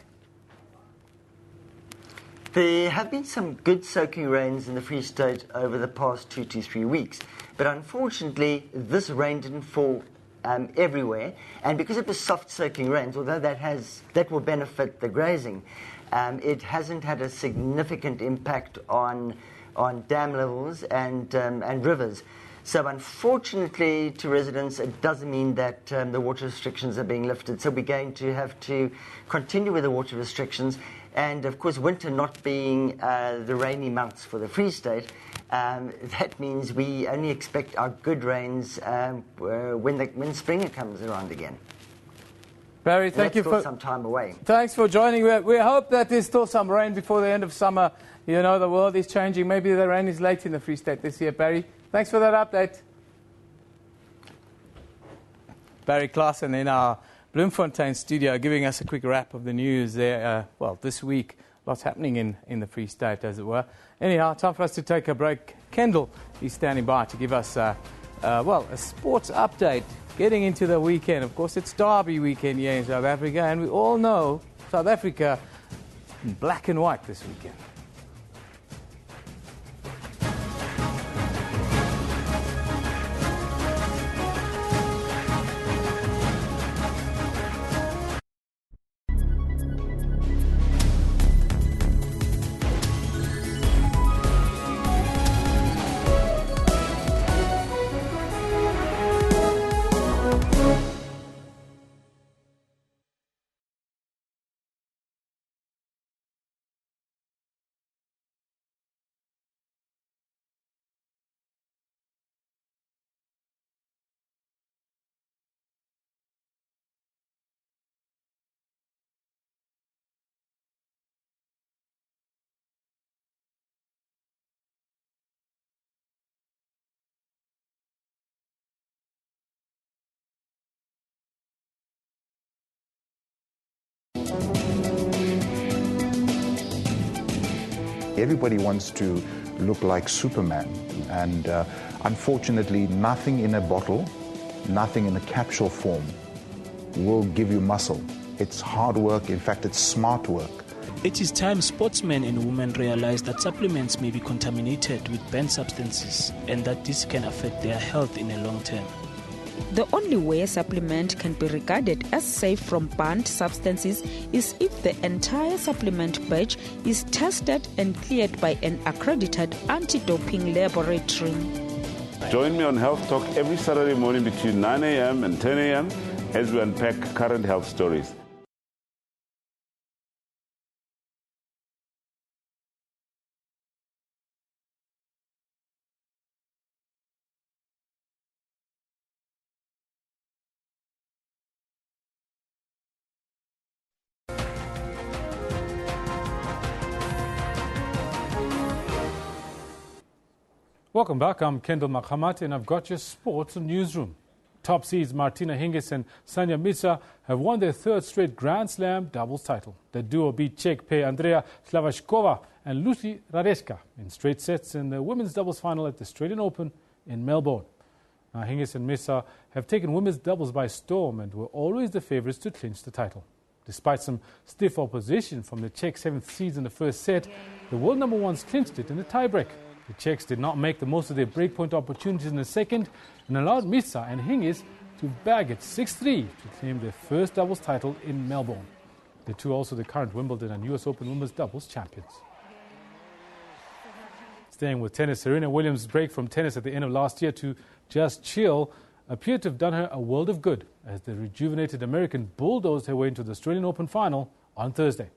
S16: There have been some good soaking rains in the Free State over the past 2 to 3 weeks. But unfortunately, this rain didn't fall everywhere. And because it was soft soaking rains, although that will benefit the grazing, it hasn't had a significant impact on dam levels and rivers. So unfortunately to residents, it doesn't mean that the water restrictions are being lifted. So we're going to have to continue with the water restrictions. And of course, winter not being the rainy months for the Free State, that means we only expect our good rains when spring comes around again.
S13: Barry, thank you for
S16: some time away.
S13: Thanks for joining. We hope that there's still some rain before the end of summer. You know, the world is changing. Maybe the rain is late in the Free State this year. Barry, thanks for that update. Barry Claassen in our Bloemfontein studio giving us a quick wrap of the news there. This week, lots happening in the Free State, as it were. Anyhow, time for us to take a break. Kendall is standing by to give us a sports update. Getting into the weekend. Of course, it's Derby weekend here in South Africa, and we all know South Africa in black and white this weekend.
S17: Everybody wants to look like Superman, and unfortunately nothing in a bottle, nothing in a capsule form will give you muscle. It's hard work, in fact it's smart work.
S18: It is time sportsmen and women realize that supplements may be contaminated with banned substances and that this can affect their health in the long term.
S19: The only way a supplement can be regarded as safe from banned substances is if the entire supplement batch is tested and cleared by an accredited anti-doping laboratory.
S20: Join me on Health Talk every Saturday morning between 9 a.m. and 10 a.m. as we unpack current health stories.
S4: Welcome back. I'm Kendall Makhamati, and I've got your sports newsroom. Top seeds Martina Hingis and Sanya Mirza have won their third straight Grand Slam doubles title. The duo beat Czech pair Andrea Slavashkova and Lucy Radeska in straight sets in the women's doubles final at the Australian Open in Melbourne. Hingis and Mirza have taken women's doubles by storm and were always the favourites to clinch the title. Despite some stiff opposition from the Czech 7th seeds in the first set, the world number ones clinched it in the tiebreak. The Czechs did not make the most of their breakpoint opportunities in the second and allowed Misa and Hingis to bag it 6-3 to claim their first doubles title in Melbourne. The two are also the current Wimbledon and US Open women's doubles champions. Staying with tennis, Serena Williams' break from tennis at the end of last year to just chill appeared to have done her a world of good as the rejuvenated American bulldozed her way into the Australian Open final on Thursday.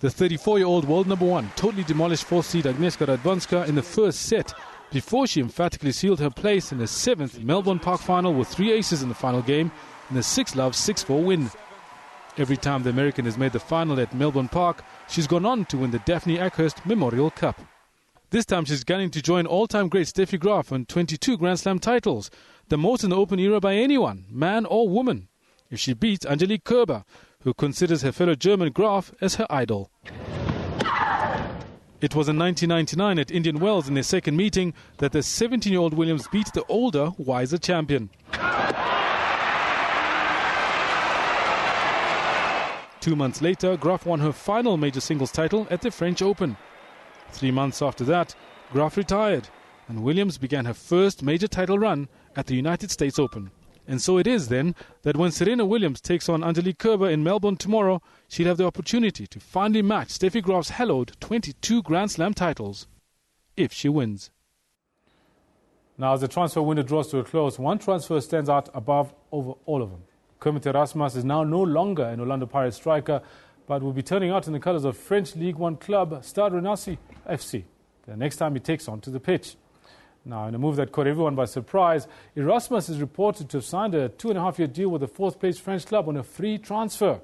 S4: The 34-year-old world number one totally demolished fourth seed Agnieszka Radwanska in the first set before she emphatically sealed her place in the 7th Melbourne Park final with 3 aces in the final game in a 6-love, 6-4 win. Every time the American has made the final at Melbourne Park, she's gone on to win the Daphne Ackhurst Memorial Cup. This time she's gunning to join all-time great Steffi Graf on 22 Grand Slam titles, the most in the Open era by anyone, man or woman, if she beats Angelique Kerber, who considers her fellow German Graf as her idol. It was in 1999 at Indian Wells in their second meeting that the 17-year-old Williams beat the older, wiser champion. 2 months later, Graf won her final major singles title at the French Open. 3 months after that, Graf retired, and Williams began her first major title run at the United States Open. And so it is then that when Serena Williams takes on Angelique Kerber in Melbourne tomorrow, she'll have the opportunity to finally match Steffi Graf's hallowed 22 Grand Slam titles, if she wins. Now, as the transfer window draws to a close, one transfer stands out above over all of them. Kermit Erasmus is now no longer an Orlando Pirates striker, but will be turning out in the colours of French League One club Stade Rennais FC the next time he takes onto the pitch. Now, in a move that caught everyone by surprise, Erasmus is reported to have signed a 2.5-year deal with the fourth-place French club on a free transfer.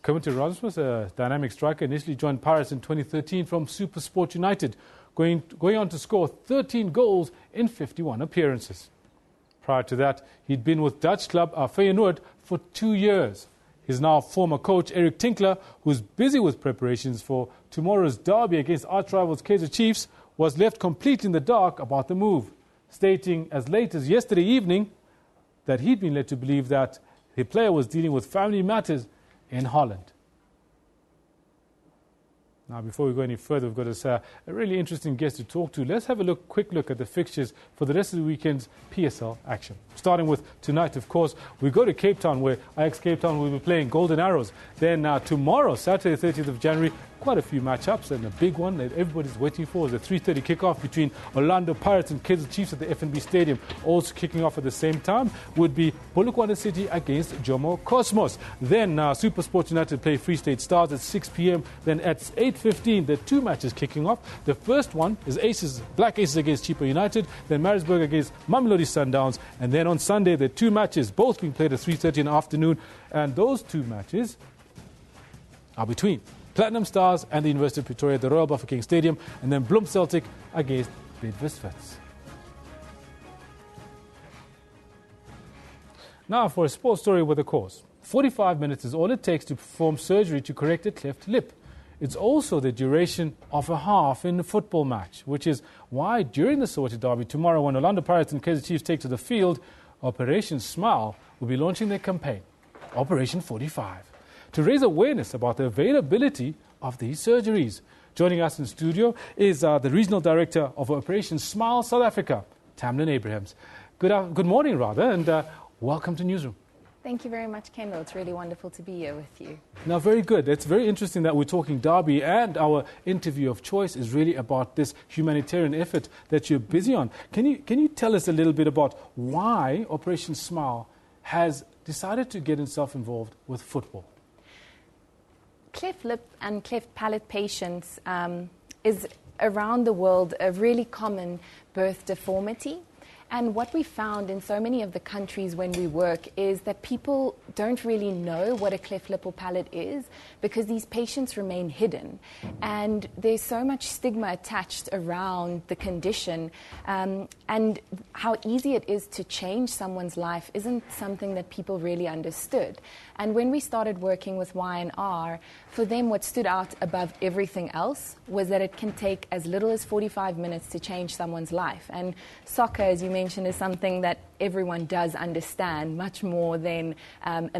S4: Kermit Erasmus, a dynamic striker, initially joined Pirates in 2013 from SuperSport United, going on to score 13 goals in 51 appearances. Prior to that, he'd been with Dutch club Feyenoord for 2 years. His now former coach, Eric Tinkler, who's busy with preparations for tomorrow's derby against arch-rivals Kaizer Chiefs, was left completely in the dark about the move, stating as late as yesterday evening that he'd been led to believe that the player was dealing with family matters in Holland. Now, before we go any further, we've got a really interesting guest to talk to. Let's have a quick look at the fixtures for the rest of the weekend's PSL action. Starting with tonight, of course, we go to Cape Town, where Ajax Cape Town will be playing Golden Arrows. Then tomorrow, Saturday, 30th of January, quite a few matchups, and a big one that everybody's waiting for is the 3:30 kickoff between Orlando Pirates and Kaizer Chiefs at the FNB Stadium. Also kicking off at the same time would be Polokwane City against Jomo Cosmos. Then SuperSport United play Free State Stars at 6 p.m. Then at 8:15, there are 2 matches kicking off. The first one is Black Aces against Chipa United, then Maritzburg against Mamelodi Sundowns, and then on Sunday there are 2 matches, both being played at 3:30 in the afternoon, and those 2 matches are between Platinum Stars and the University of Pretoria at the Royal Bafokeng Stadium, and then Bloem Celtic against Bidvest Wits. Now for a sports story with a cause. 45 minutes is all it takes to perform surgery to correct a cleft lip. It's also the duration of a half in a football match, which is why during the Soweto derby tomorrow, when Orlando Pirates and Kaizer Chiefs take to the field, Operation Smile will be launching their campaign, Operation 45. To raise awareness about the availability of these surgeries. Joining us in studio is the Regional Director of Operation Smile South Africa, Tamlin Abrahams. Good morning, and welcome to Newsroom.
S9: Thank you very much, Kendall. It's really wonderful to be here with you.
S4: Now, very good. It's very interesting that we're talking derby, and our interview of choice is really about this humanitarian effort that you're busy on. Can you tell us a little bit about why Operation Smile has decided to get itself involved with football?
S9: Cleft lip and cleft palate patients is around the world a really common birth deformity. And what we found in so many of the countries when we work is that people don't really know what a cleft lip or palate is because these patients remain hidden. And there's so much stigma attached around the condition, and how easy it is to change someone's life isn't something that people really understood. And when we started working with Y&R, for them what stood out above everything else was that it can take as little as 45 minutes to change someone's life. And soccer, as you mentioned, is something that everyone does understand much more than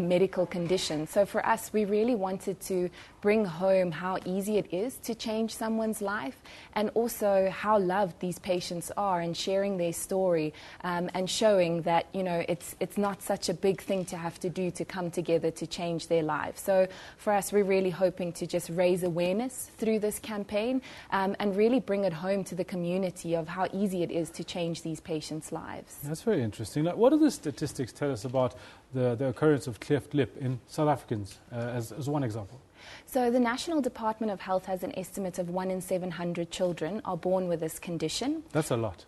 S9: a medical condition. So for us, we really wanted to bring home how easy it is to change someone's life, and also how loved these patients are, and sharing their story and showing that, you know, it's not such a big thing to have to do to come together to change their lives. So for us, we're really hoping to just raise awareness through this campaign and really bring it home to the community of how easy it is to change these patients' lives.
S4: That's very interesting. Now, what do the statistics tell us about the occurrence of cleft lip in South Africans, as one example?
S9: So the National Department of Health has an estimate of 1 in 700 children are born with this condition.
S4: That's a lot.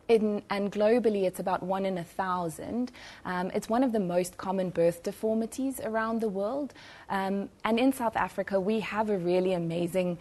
S9: And globally, it's about 1 in 1,000. It's one of the most common birth deformities around the world. And in South Africa, we have a really amazing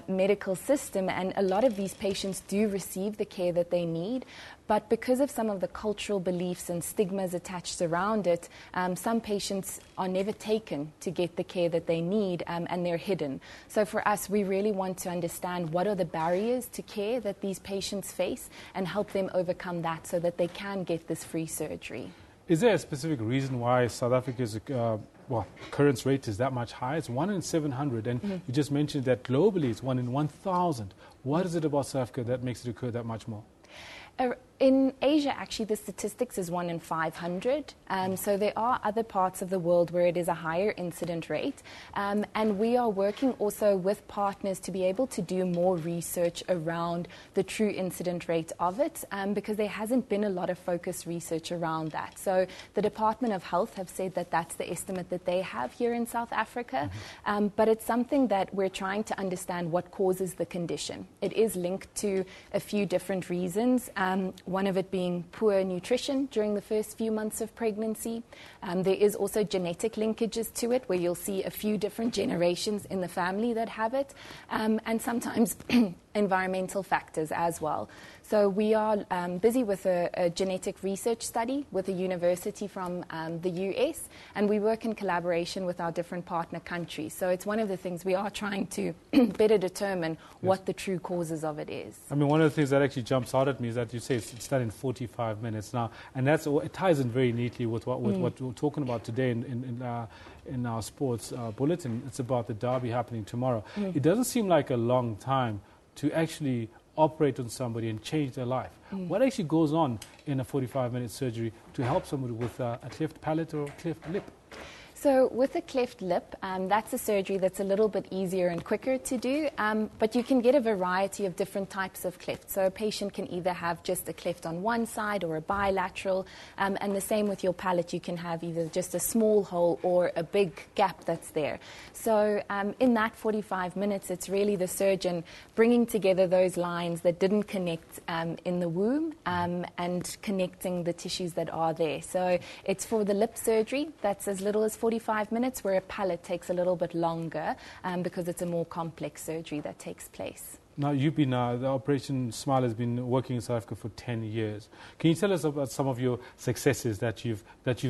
S9: medical system, and a lot of these patients do receive the care that they need. But because of some of the cultural beliefs and stigmas attached around it, some patients are never taken to get the care that they need, and they're hidden. So for us, we really want to understand what are the barriers to care that these patients face and help them overcome that so that they can get this free surgery.
S4: Is there a specific reason why South Africa's occurrence rate is that much higher? It's 1 in 700, and you just mentioned that globally it's 1 in 1,000. What is it about South Africa that makes it occur that much more?
S9: In Asia, actually, the statistics is 1 in 500. So there are other parts of the world where it is a higher incident rate. And we are working also with partners to be able to do more research around the true incident rate of it, because there hasn't been a lot of focused research around that. So the Department of Health have said that that's the estimate that they have here in South Africa. But it's something that we're trying to understand what causes the condition. It is linked to a few different reasons. One of it being poor nutrition during the first few months of pregnancy. There is also genetic linkages to it, where you'll see a few different generations in the family that have it, and sometimes environmental factors as well. So we are busy with a genetic research study with a university from the US, and we work in collaboration with our different partner countries. So it's one of the things we are trying to better determine what the true causes of it is.
S4: I mean, one of the things that actually jumps out at me is that you say it's done in 45 minutes now, and it ties in very neatly with what we're talking about today in our sports bulletin. It's about the derby happening tomorrow. It doesn't seem like a long time to actually operate on somebody and change their life. What actually goes on in a 45-minute surgery to help somebody with a cleft palate or cleft lip?
S9: So with a cleft lip, that's a surgery that's a little bit easier and quicker to do, but you can get a variety of different types of cleft. So a patient can either have just a cleft on one side or a bilateral, and the same with your palate. You can have either just a small hole or a big gap that's there. So in that 45 minutes, it's really the surgeon bringing together those lines that didn't connect in the womb and connecting the tissues that are there. So it's for the lip surgery, that's as little as 45 minutes, where a palate takes a little bit longer because it's a more complex surgery that takes place.
S4: Now, you've been, the Operation Smile has been working in South Africa for 10 years. Can you tell us about some of your successes that you've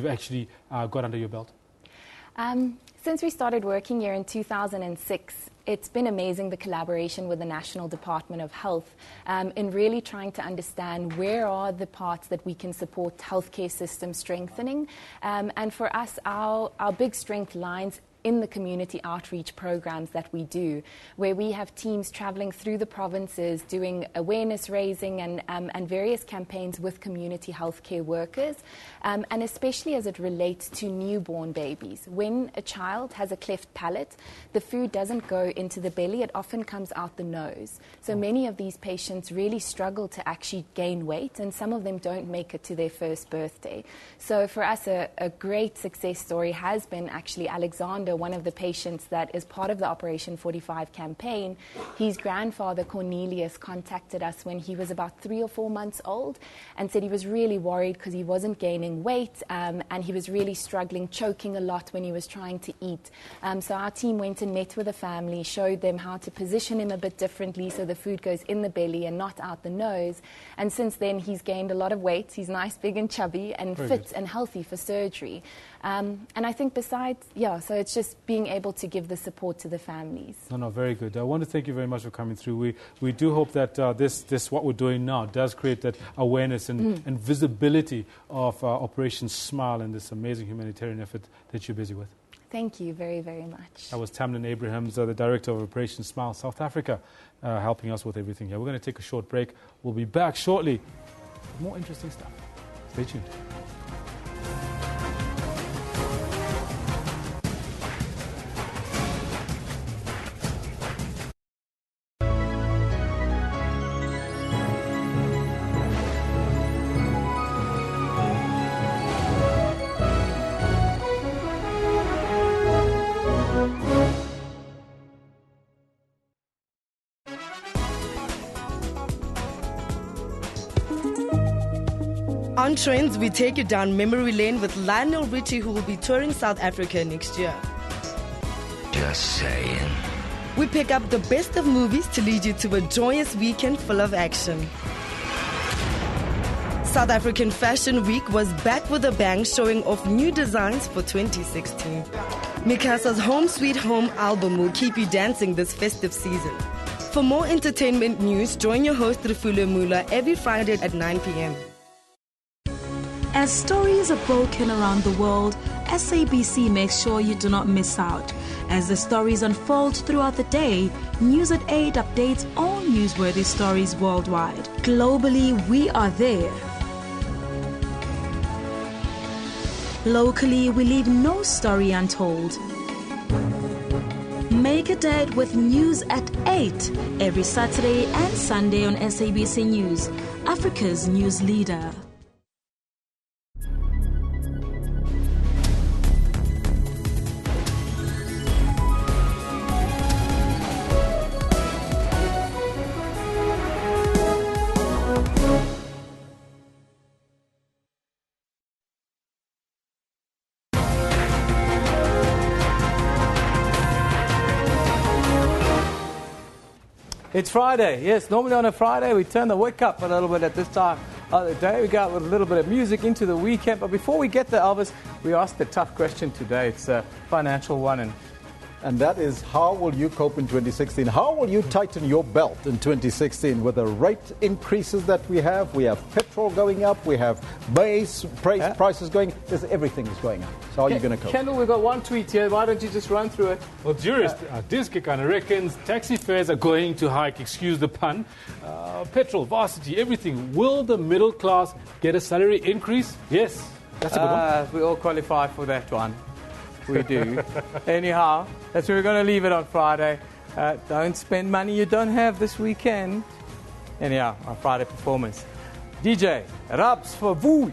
S4: actually got under your belt?
S9: Since we started working here in 2006, it's been amazing, the collaboration with the National Department of Health in really trying to understand where are the parts that we can support healthcare system strengthening. And for us, our big strength lies in the community outreach programs that we do, where we have teams traveling through the provinces doing awareness raising and various campaigns with community healthcare workers, and especially as it relates to newborn babies. When a child has a cleft palate, the food doesn't go into the belly, it often comes out the nose. So many of these patients really struggle to actually gain weight, and some of them don't make it to their first birthday. So for us, a great success story has been actually Alexander, one of the patients that is part of the Operation 45 campaign. His grandfather, Cornelius, contacted us when he was about 3 or 4 months old and said he was really worried because he wasn't gaining weight and he was really struggling, choking a lot when he was trying to eat. So our team went and met with the family, showed them how to position him a bit differently so the food goes in the belly and not out the nose. And since then, he's gained a lot of weight. He's nice, big and chubby and fit and healthy for surgery. And I think besides, so it's just being able to give the support to the families.
S4: No, very good. I want to thank you very much for coming through. We do hope that this what we're doing now does create that awareness and visibility of Operation Smile and this amazing humanitarian effort that you're busy with.
S9: Thank you very, very much.
S4: That was Tamlin Abrahams, the director of Operation Smile South Africa, helping us with everything here. We're going to take a short break. We'll be back shortly with more interesting stuff. Stay tuned.
S8: On Trends, we take you down memory lane with Lionel Richie, who will be touring South Africa next year.
S2: Just saying.
S8: We pick up the best of movies to lead you to a joyous weekend full of action. South African Fashion Week was back with a bang, showing off new designs for 2016. Mikasa's Home Sweet Home album will keep you dancing this festive season. For more entertainment news, join your host Rifule Mula every Friday at 9 p.m.
S21: As stories are broken around the world, SABC makes sure you do not miss out. As the stories unfold throughout the day, News at 8 updates all newsworthy stories worldwide. Globally, we are there. Locally, we leave no story untold. Make a date with News at 8 every Saturday and Sunday on SABC News, Africa's news leader.
S13: It's Friday. Yes, normally on a Friday we turn the wick up a little bit at this time of the day. We go out with a little bit of music into the weekend. But before we get there, Elvis, we asked the tough question today. It's a financial one.
S3: And that is, how will you cope in 2016? How will you tighten your belt in 2016 with the rate increases that we have? We have petrol going up. We have prices going. Everything is going up. So how are you going to cope?
S13: Kendall, we've got one tweet here. Why don't you just run through it?
S4: Well, Juris Diskikana reckons taxi fares are going to hike, excuse the pun. Petrol, varsity, everything. Will the middle class get a salary increase? Yes. That's a good one.
S13: We all qualify for that one. We do. Anyhow, that's where we're going to leave it on Friday. Don't spend money you don't have this weekend. Anyhow, our Friday performance. DJ Raps for Vui,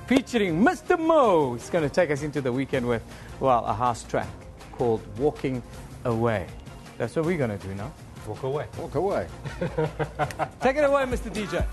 S13: featuring Mr. Mo. He's going to take us into the weekend with, a house track called Walking Away. That's what we're going to do now.
S4: Walk away.
S3: Walk away.
S13: Take it away, Mr. DJ.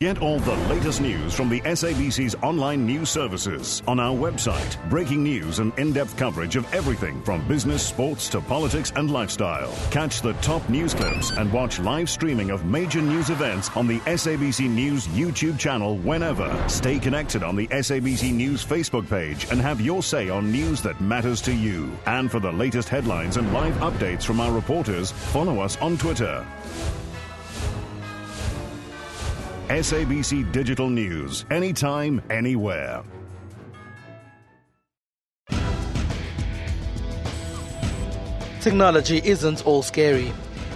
S12: Get all the latest news from the SABC's online news services on our website. Breaking news and in-depth coverage of everything from business, sports to politics and lifestyle. Catch the top news clips and watch live streaming of major news events on the SABC News YouTube channel whenever. Stay connected on the SABC News Facebook page and have your say on news that matters to you. And for the latest headlines and live updates from our reporters, follow us on Twitter. SABC Digital News, anytime, anywhere.
S5: Technology isn't all scary.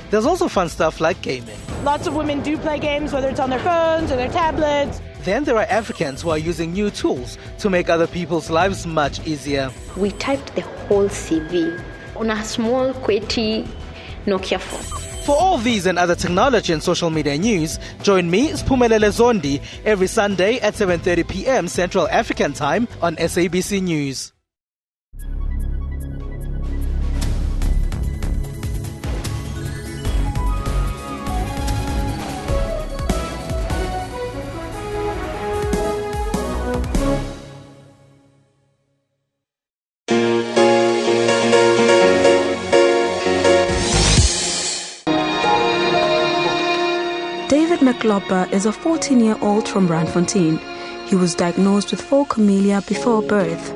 S5: There's also fun stuff like gaming.
S22: Lots of women do play games, whether it's on their phones or their tablets.
S5: Then there are Africans who are using new tools to make other people's lives much easier.
S23: We typed the whole CV on a small, QWERTY Nokia phone.
S5: For all these and other technology and social media news, join me, Spumelele Zondi, every Sunday at 7:30 p.m. Central African Time on SABC News.
S21: McLopper is a 14-year-old from Randfontein. He was diagnosed with phocomelia before birth.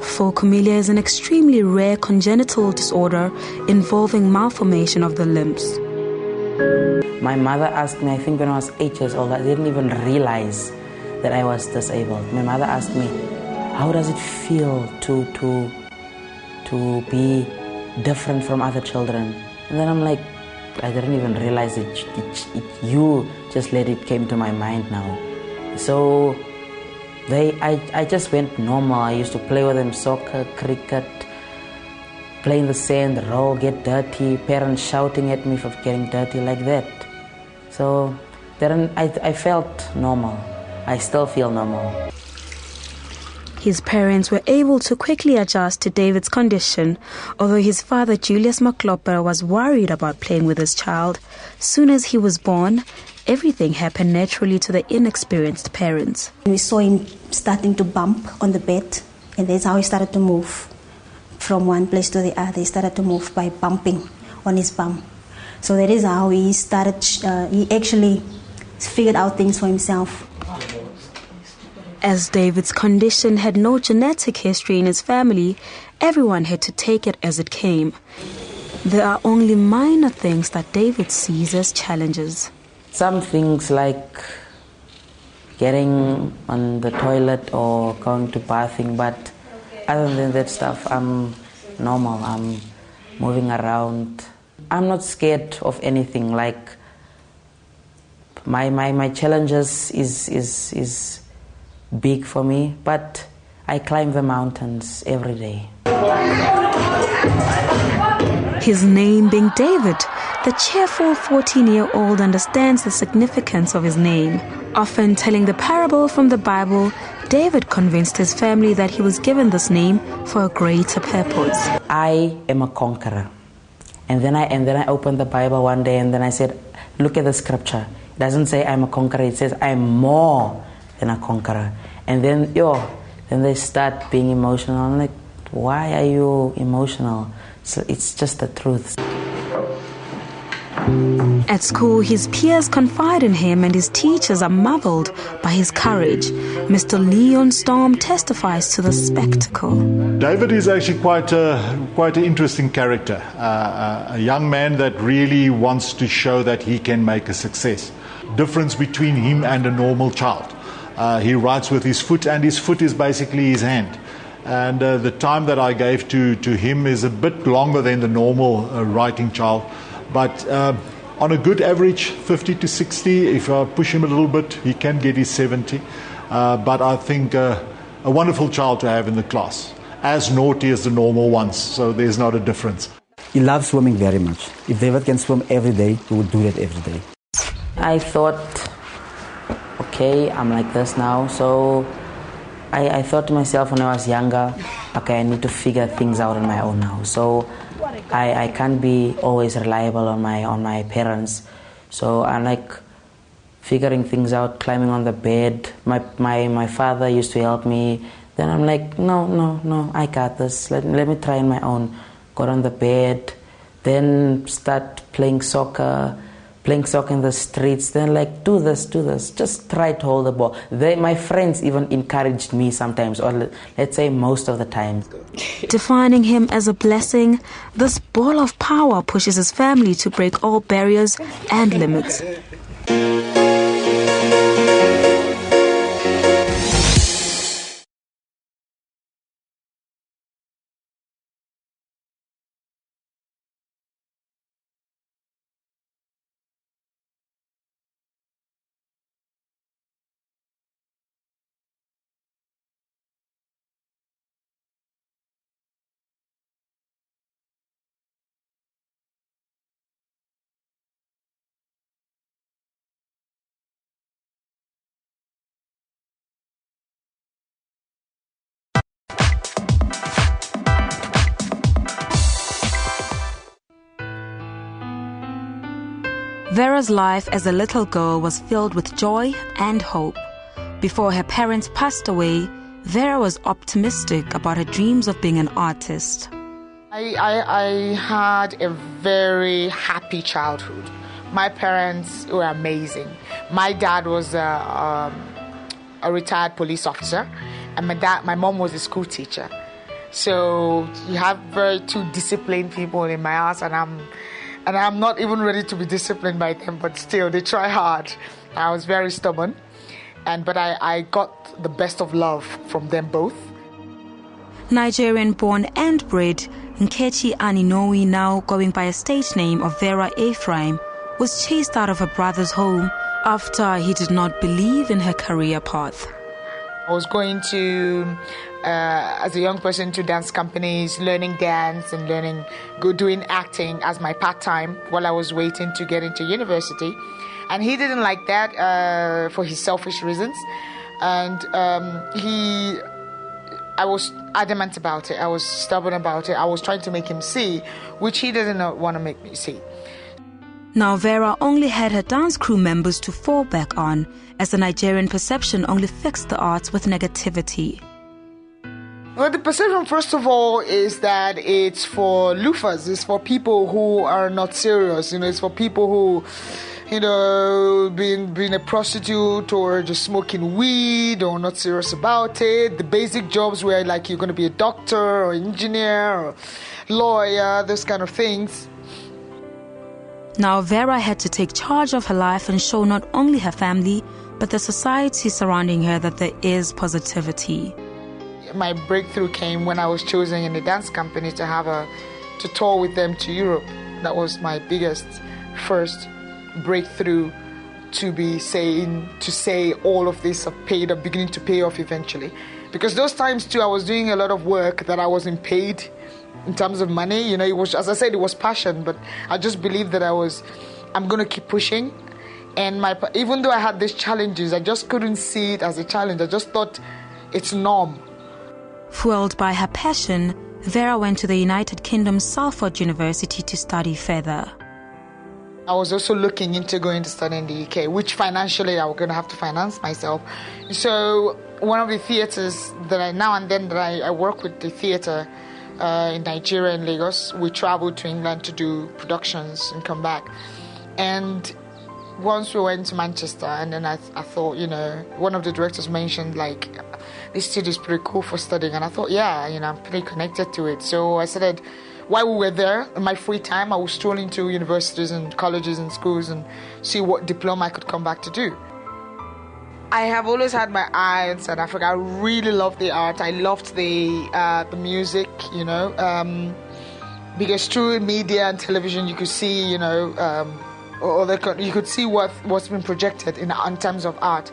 S21: Phocomelia is an extremely rare congenital disorder involving malformation of the limbs.
S24: My mother asked me, I think when I was 8 years old, I didn't even realize that I was disabled. My mother asked me, how does it feel to be different from other children? And then I'm like, I didn't even realize it. You just let it came to my mind now. So I just went normal. I used to play with them soccer, cricket, play in the sand, roll, get dirty, parents shouting at me for getting dirty like that. So then I felt normal. I still feel normal.
S21: His parents were able to quickly adjust to David's condition, although his father, Julius McLopper, was worried about playing with his child. Soon as he was born, everything happened naturally to the inexperienced parents.
S25: We saw him starting to bump on the bed, and that's how he started to move from one place to the other. He started to move by bumping on his bum. So that is how he started, he actually figured out things for himself.
S21: As David's condition had no genetic history in his family, everyone had to take it as it came. There are only minor things that David sees as challenges.
S24: Some things like getting on the toilet or going to bathing, but other than that stuff, I'm normal. I'm moving around. I'm not scared of anything. Like my challenges is big for me, but I climb the mountains every day.
S21: His name being David, the cheerful 14-year-old understands the significance of his name. Often telling the parable from the Bible, David convinced his family that he was given this name for a greater purpose.
S24: I am a conqueror. And then I opened the Bible one day and then I said, look at the scripture. It doesn't say I'm a conqueror, it says I'm more than a conqueror. And then they start being emotional. I'm like, why are you emotional? So it's just the truth.
S21: At school, his peers confide in him and his teachers are marveled by his courage. Mr. Leon Storm testifies to the spectacle.
S26: David is actually quite an interesting character, a young man that really wants to show that he can make a success. Difference between him and a normal child. He writes with his foot, and his foot is basically his hand. And the time that I gave to him is a bit longer than the normal writing child. But on a good average, 50 to 60. If I push him a little bit, he can get his 70. But I think a wonderful child to have in the class. As naughty as the normal ones, so there's not a difference.
S27: He loves swimming very much. If David can swim every day, he would do that every day.
S24: I thought, okay, I'm like this now, so I thought to myself when I was younger, okay, I need to figure things out on my own now. So I can't be always reliable on my parents. So I'm like, figuring things out, climbing on the bed. My father used to help me. Then I'm like, no, I got this. Let me try on my own. Got on the bed, then start playing soccer in the streets. Then like, do this. Just try to hold the ball. My friends even encouraged me sometimes, or let's say most of the time.
S21: Defining him as a blessing, this ball of power pushes his family to break all barriers and limits. Vera's life as a little girl was filled with joy and hope. Before her parents passed away, Vera was optimistic about her dreams of being an artist.
S1: I had a very happy childhood. My parents were amazing. My dad was a retired police officer, and my mom was a school teacher. So you have very two disciplined people in my house, and I'm not even ready to be disciplined by them, but still, they try hard. I was very stubborn, but I got the best of love from them both.
S21: Nigerian-born and bred, Nkechi Aninowi, now going by a stage name of Vera Ephraim, was chased out of her brother's home after he did not believe in her career path.
S1: I was going to, as a young person, to dance companies, learning dance and doing acting as my part-time while I was waiting to get into university. And he didn't like that for his selfish reasons. And I was adamant about it. I was stubborn about it. I was trying to make him see, which he didn't want to make me see.
S21: Now Vera only had her dance crew members to fall back on, as the Nigerian perception only fixed the arts with negativity.
S1: Well, the perception, first of all, is that it's for loofers. It's for people who are not serious. It's for people who, being a prostitute or just smoking weed or not serious about it. The basic jobs where, like, you're going to be a doctor or engineer or lawyer, those kind of things.
S21: Now Vera had to take charge of her life and show not only her family, but the society surrounding her that there is positivity.
S1: My breakthrough came when I was chosen in the dance company to tour with them to Europe. That was my first breakthrough to say all of this have paid up, beginning to pay off eventually. Because those times too, I was doing a lot of work that I wasn't paid in terms of money. It was, as I said, it was passion, but I just believed that I'm going to keep pushing. And even though I had these challenges, I just couldn't see it as a challenge. I just thought it's norm.
S21: Fueled by her passion, Vera went to the United Kingdom's Salford University to study further.
S1: I was also looking into going to study in the UK, which financially I was going to have to finance myself. So one of the theatres that I work with, the theatre in Nigeria and Lagos, we traveled to England to do productions and come back. And once we went to Manchester, and then I thought, one of the directors mentioned, like, this studio is pretty cool for studying. And I thought, I'm pretty connected to it. So I started, while we were there, in my free time, I was strolling to universities and colleges and schools and see what diploma I could come back to do. I have always had my eye on South Africa. I really loved the art. I loved the music, because through media and television you could see, you could see what's been projected in terms of art.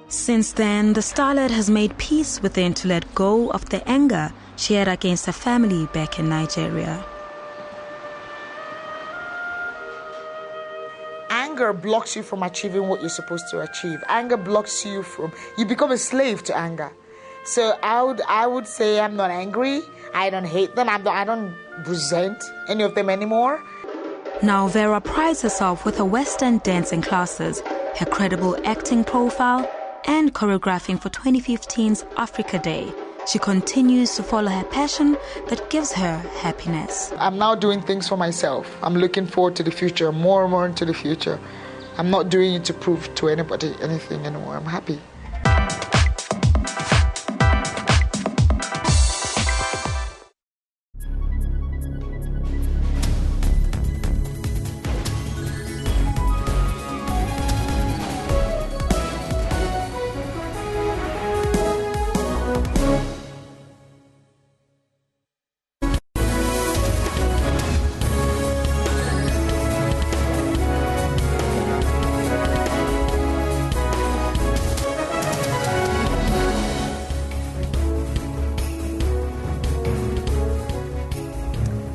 S21: Since then, the starlet has made peace within to let go of the anger she had against her family back in Nigeria.
S1: Anger blocks you from achieving what you're supposed to achieve. Anger blocks you you become a slave to anger. So I would say I'm not angry. I don't hate them. I don't resent any of them anymore.
S21: Now Vera prides herself with her Western dancing classes. her credible acting profile, and choreographing for 2015's Africa Day. She continues to follow her passion that gives her happiness.
S1: I'm now doing things for myself. I'm looking forward to the future, more and more into the future. I'm not doing it to prove to anybody anything anymore. I'm happy.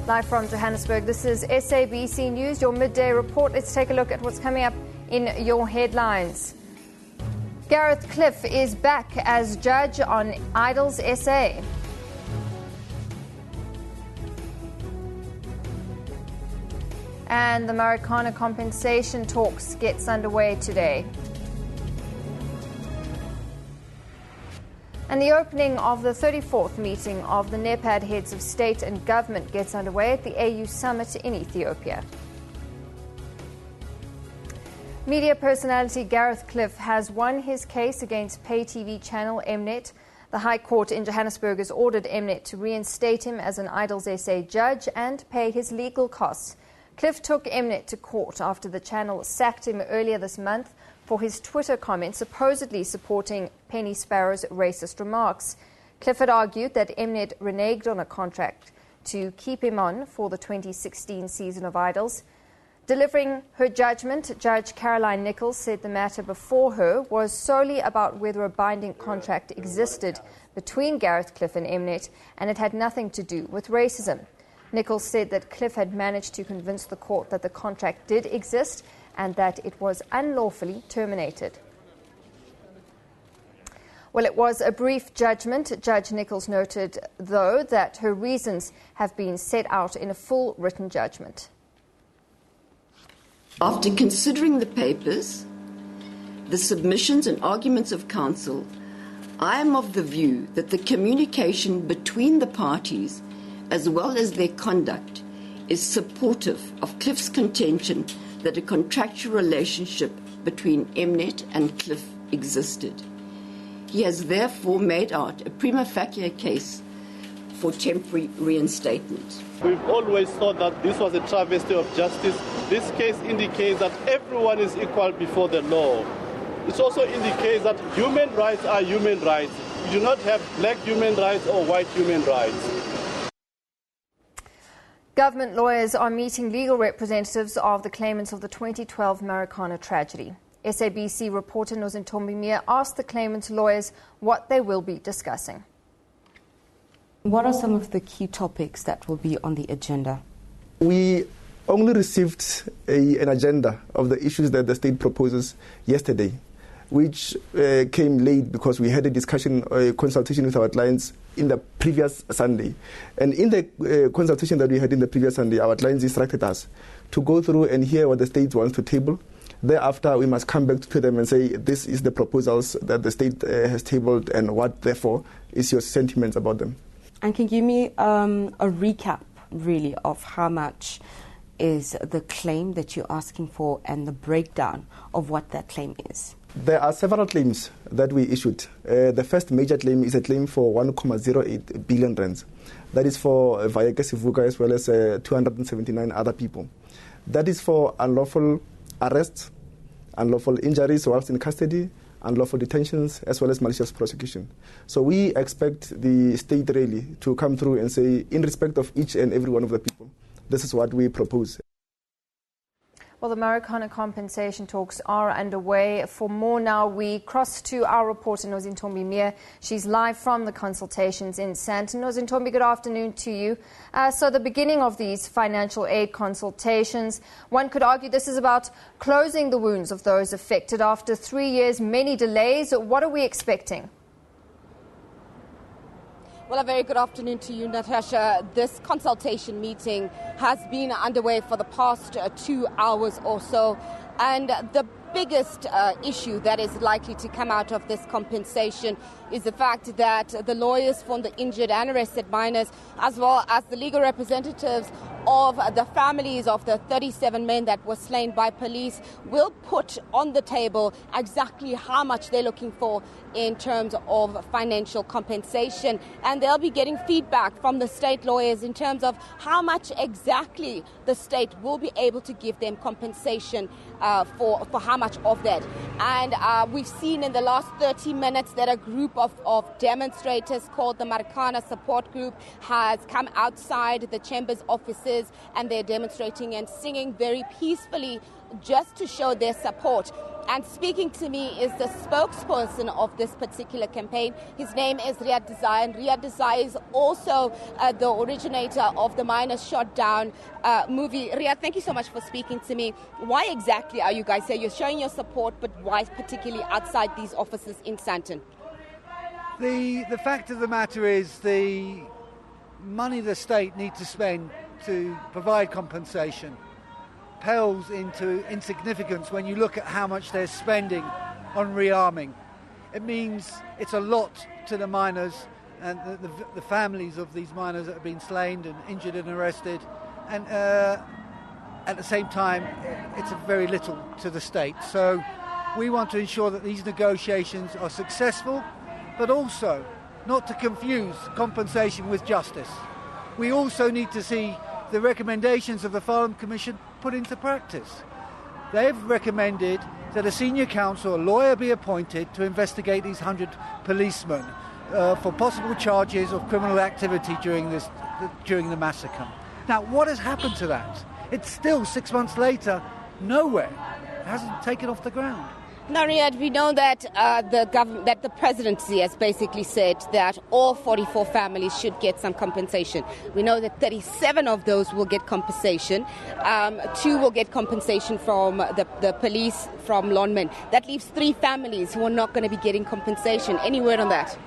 S6: Live from Johannesburg, this is SABC News, your midday report. Let's take a look at what's coming up in your headlines. Gareth Cliff is back as judge on Idols SA. And the Marikana compensation talks gets underway today. And the opening of the 34th meeting of the NEPAD heads of state and government gets underway at the AU summit in Ethiopia. Media personality Gareth Cliff has won his case against pay TV channel Mnet. The High Court in Johannesburg has ordered Mnet to reinstate him as an Idols SA judge and pay his legal costs. Cliff took Mnet to court after the channel sacked him earlier this month for his Twitter comments supposedly supporting Penny Sparrow's racist remarks. Cliff had argued that Mnet reneged on a contract to keep him on for the 2016 season of Idols. Delivering her judgment, Judge Caroline Nichols said the matter before her was solely about whether a binding contract existed between Gareth Cliff and Mnet, and it had nothing to do with racism. Nichols said that Cliff had managed to convince the court that the contract did exist and that it was unlawfully terminated. Well, it was a brief judgment. Judge Nichols noted, though, that her reasons have been set out in a full written judgment.
S7: After considering the papers, the submissions and arguments of counsel, I am of the view that the communication between the parties, as well as their conduct, is supportive of Cliff's contention that a contractual relationship between Mnet and Cliff existed. He has therefore made out a prima facie case for temporary reinstatement.
S10: We've always thought that this was a travesty of justice. This case indicates that everyone is equal before the law. It also indicates that human rights are human rights. You do not have black human rights or white human rights.
S6: Government lawyers are meeting legal representatives of the claimants of the 2012 Marikana tragedy. SABC reporter Nozintombi Mia asked the claimants' lawyers what they will be discussing.
S11: What are some of the key topics that will be on the agenda?
S14: We only received an agenda of the issues that the state proposes yesterday, which came late because we had a discussion, a consultation with our clients in the previous Sunday. And in the consultation that we had in the previous Sunday, our clients instructed us to go through and hear what the state wants to table. Thereafter, we must come back to them and say, this is the proposals that the state has tabled and what, therefore, is your sentiments about them.
S11: And can you give me a recap, really, of how much is the claim that you're asking for and the breakdown of what that claim is?
S14: There are several claims that we issued. The first major claim is a claim for 1.08 billion rands. That is for Vayeke Sivuka as well as 279 other people. That is for unlawful arrests, unlawful injuries whilst in custody, unlawful detentions, as well as malicious prosecution. So we expect the state really to come through and say, in respect of each and every one of the people, this is what we propose.
S6: Well, the Marikana compensation talks are underway. For more now, we cross to our reporter, Nozintombi Mia. She's live from the consultations in Sandton. Nozintombi, good afternoon to you. So the beginning of these financial aid consultations, one could argue this is about closing the wounds of those affected after 3 years, many delays. What are we expecting?
S15: Well, a very good afternoon to you, Natasha. This consultation meeting has been underway for the past 2 hours or so. And the biggest issue that is likely to come out of this compensation is the fact that the lawyers for the injured and arrested minors, as well as the legal representatives of the families of the 37 men that were slain by police, will put on the table exactly how much they're looking for in terms of financial compensation. And they'll be getting feedback from the state lawyers in terms of how much exactly the state will be able to give them compensation for how much of that. And we've seen in the last 30 minutes that a group of demonstrators called the Marikana support group has come outside the chamber's offices, and they're demonstrating and singing very peacefully just to show their support. And speaking to me is the spokesperson of this particular campaign. His name is Riyad Desai, and Riyad Desai is also the originator of the Miners Shot Down movie. Riyad, thank you so much for speaking to me. Why exactly are you guys here? You're showing your support, but why particularly outside these offices in Sandton?
S2: The fact of the matter is the money the state needs to spend to provide compensation pales into insignificance when you look at how much they're spending on rearming. It means it's a lot to the miners and the families of these miners that have been slain and injured and arrested, and at the same time it's very little to the state. So we want to ensure that these negotiations are successful, but also not to confuse compensation with justice. We also need to see the recommendations of the Farm Commission put into practice. They've recommended that a senior counsel, a lawyer, be appointed to investigate these 100 policemen for possible charges of criminal activity during the massacre. Now, what has happened to that? It's still 6 months later, nowhere. It hasn't taken off the ground.
S15: Now, Riyad, we know that the presidency has basically said that all 44 families should get some compensation. We know that 37 of those will get compensation. 2 will get compensation from the police, from Lonmin. That leaves 3 families who are not going to be getting compensation. Any word on that?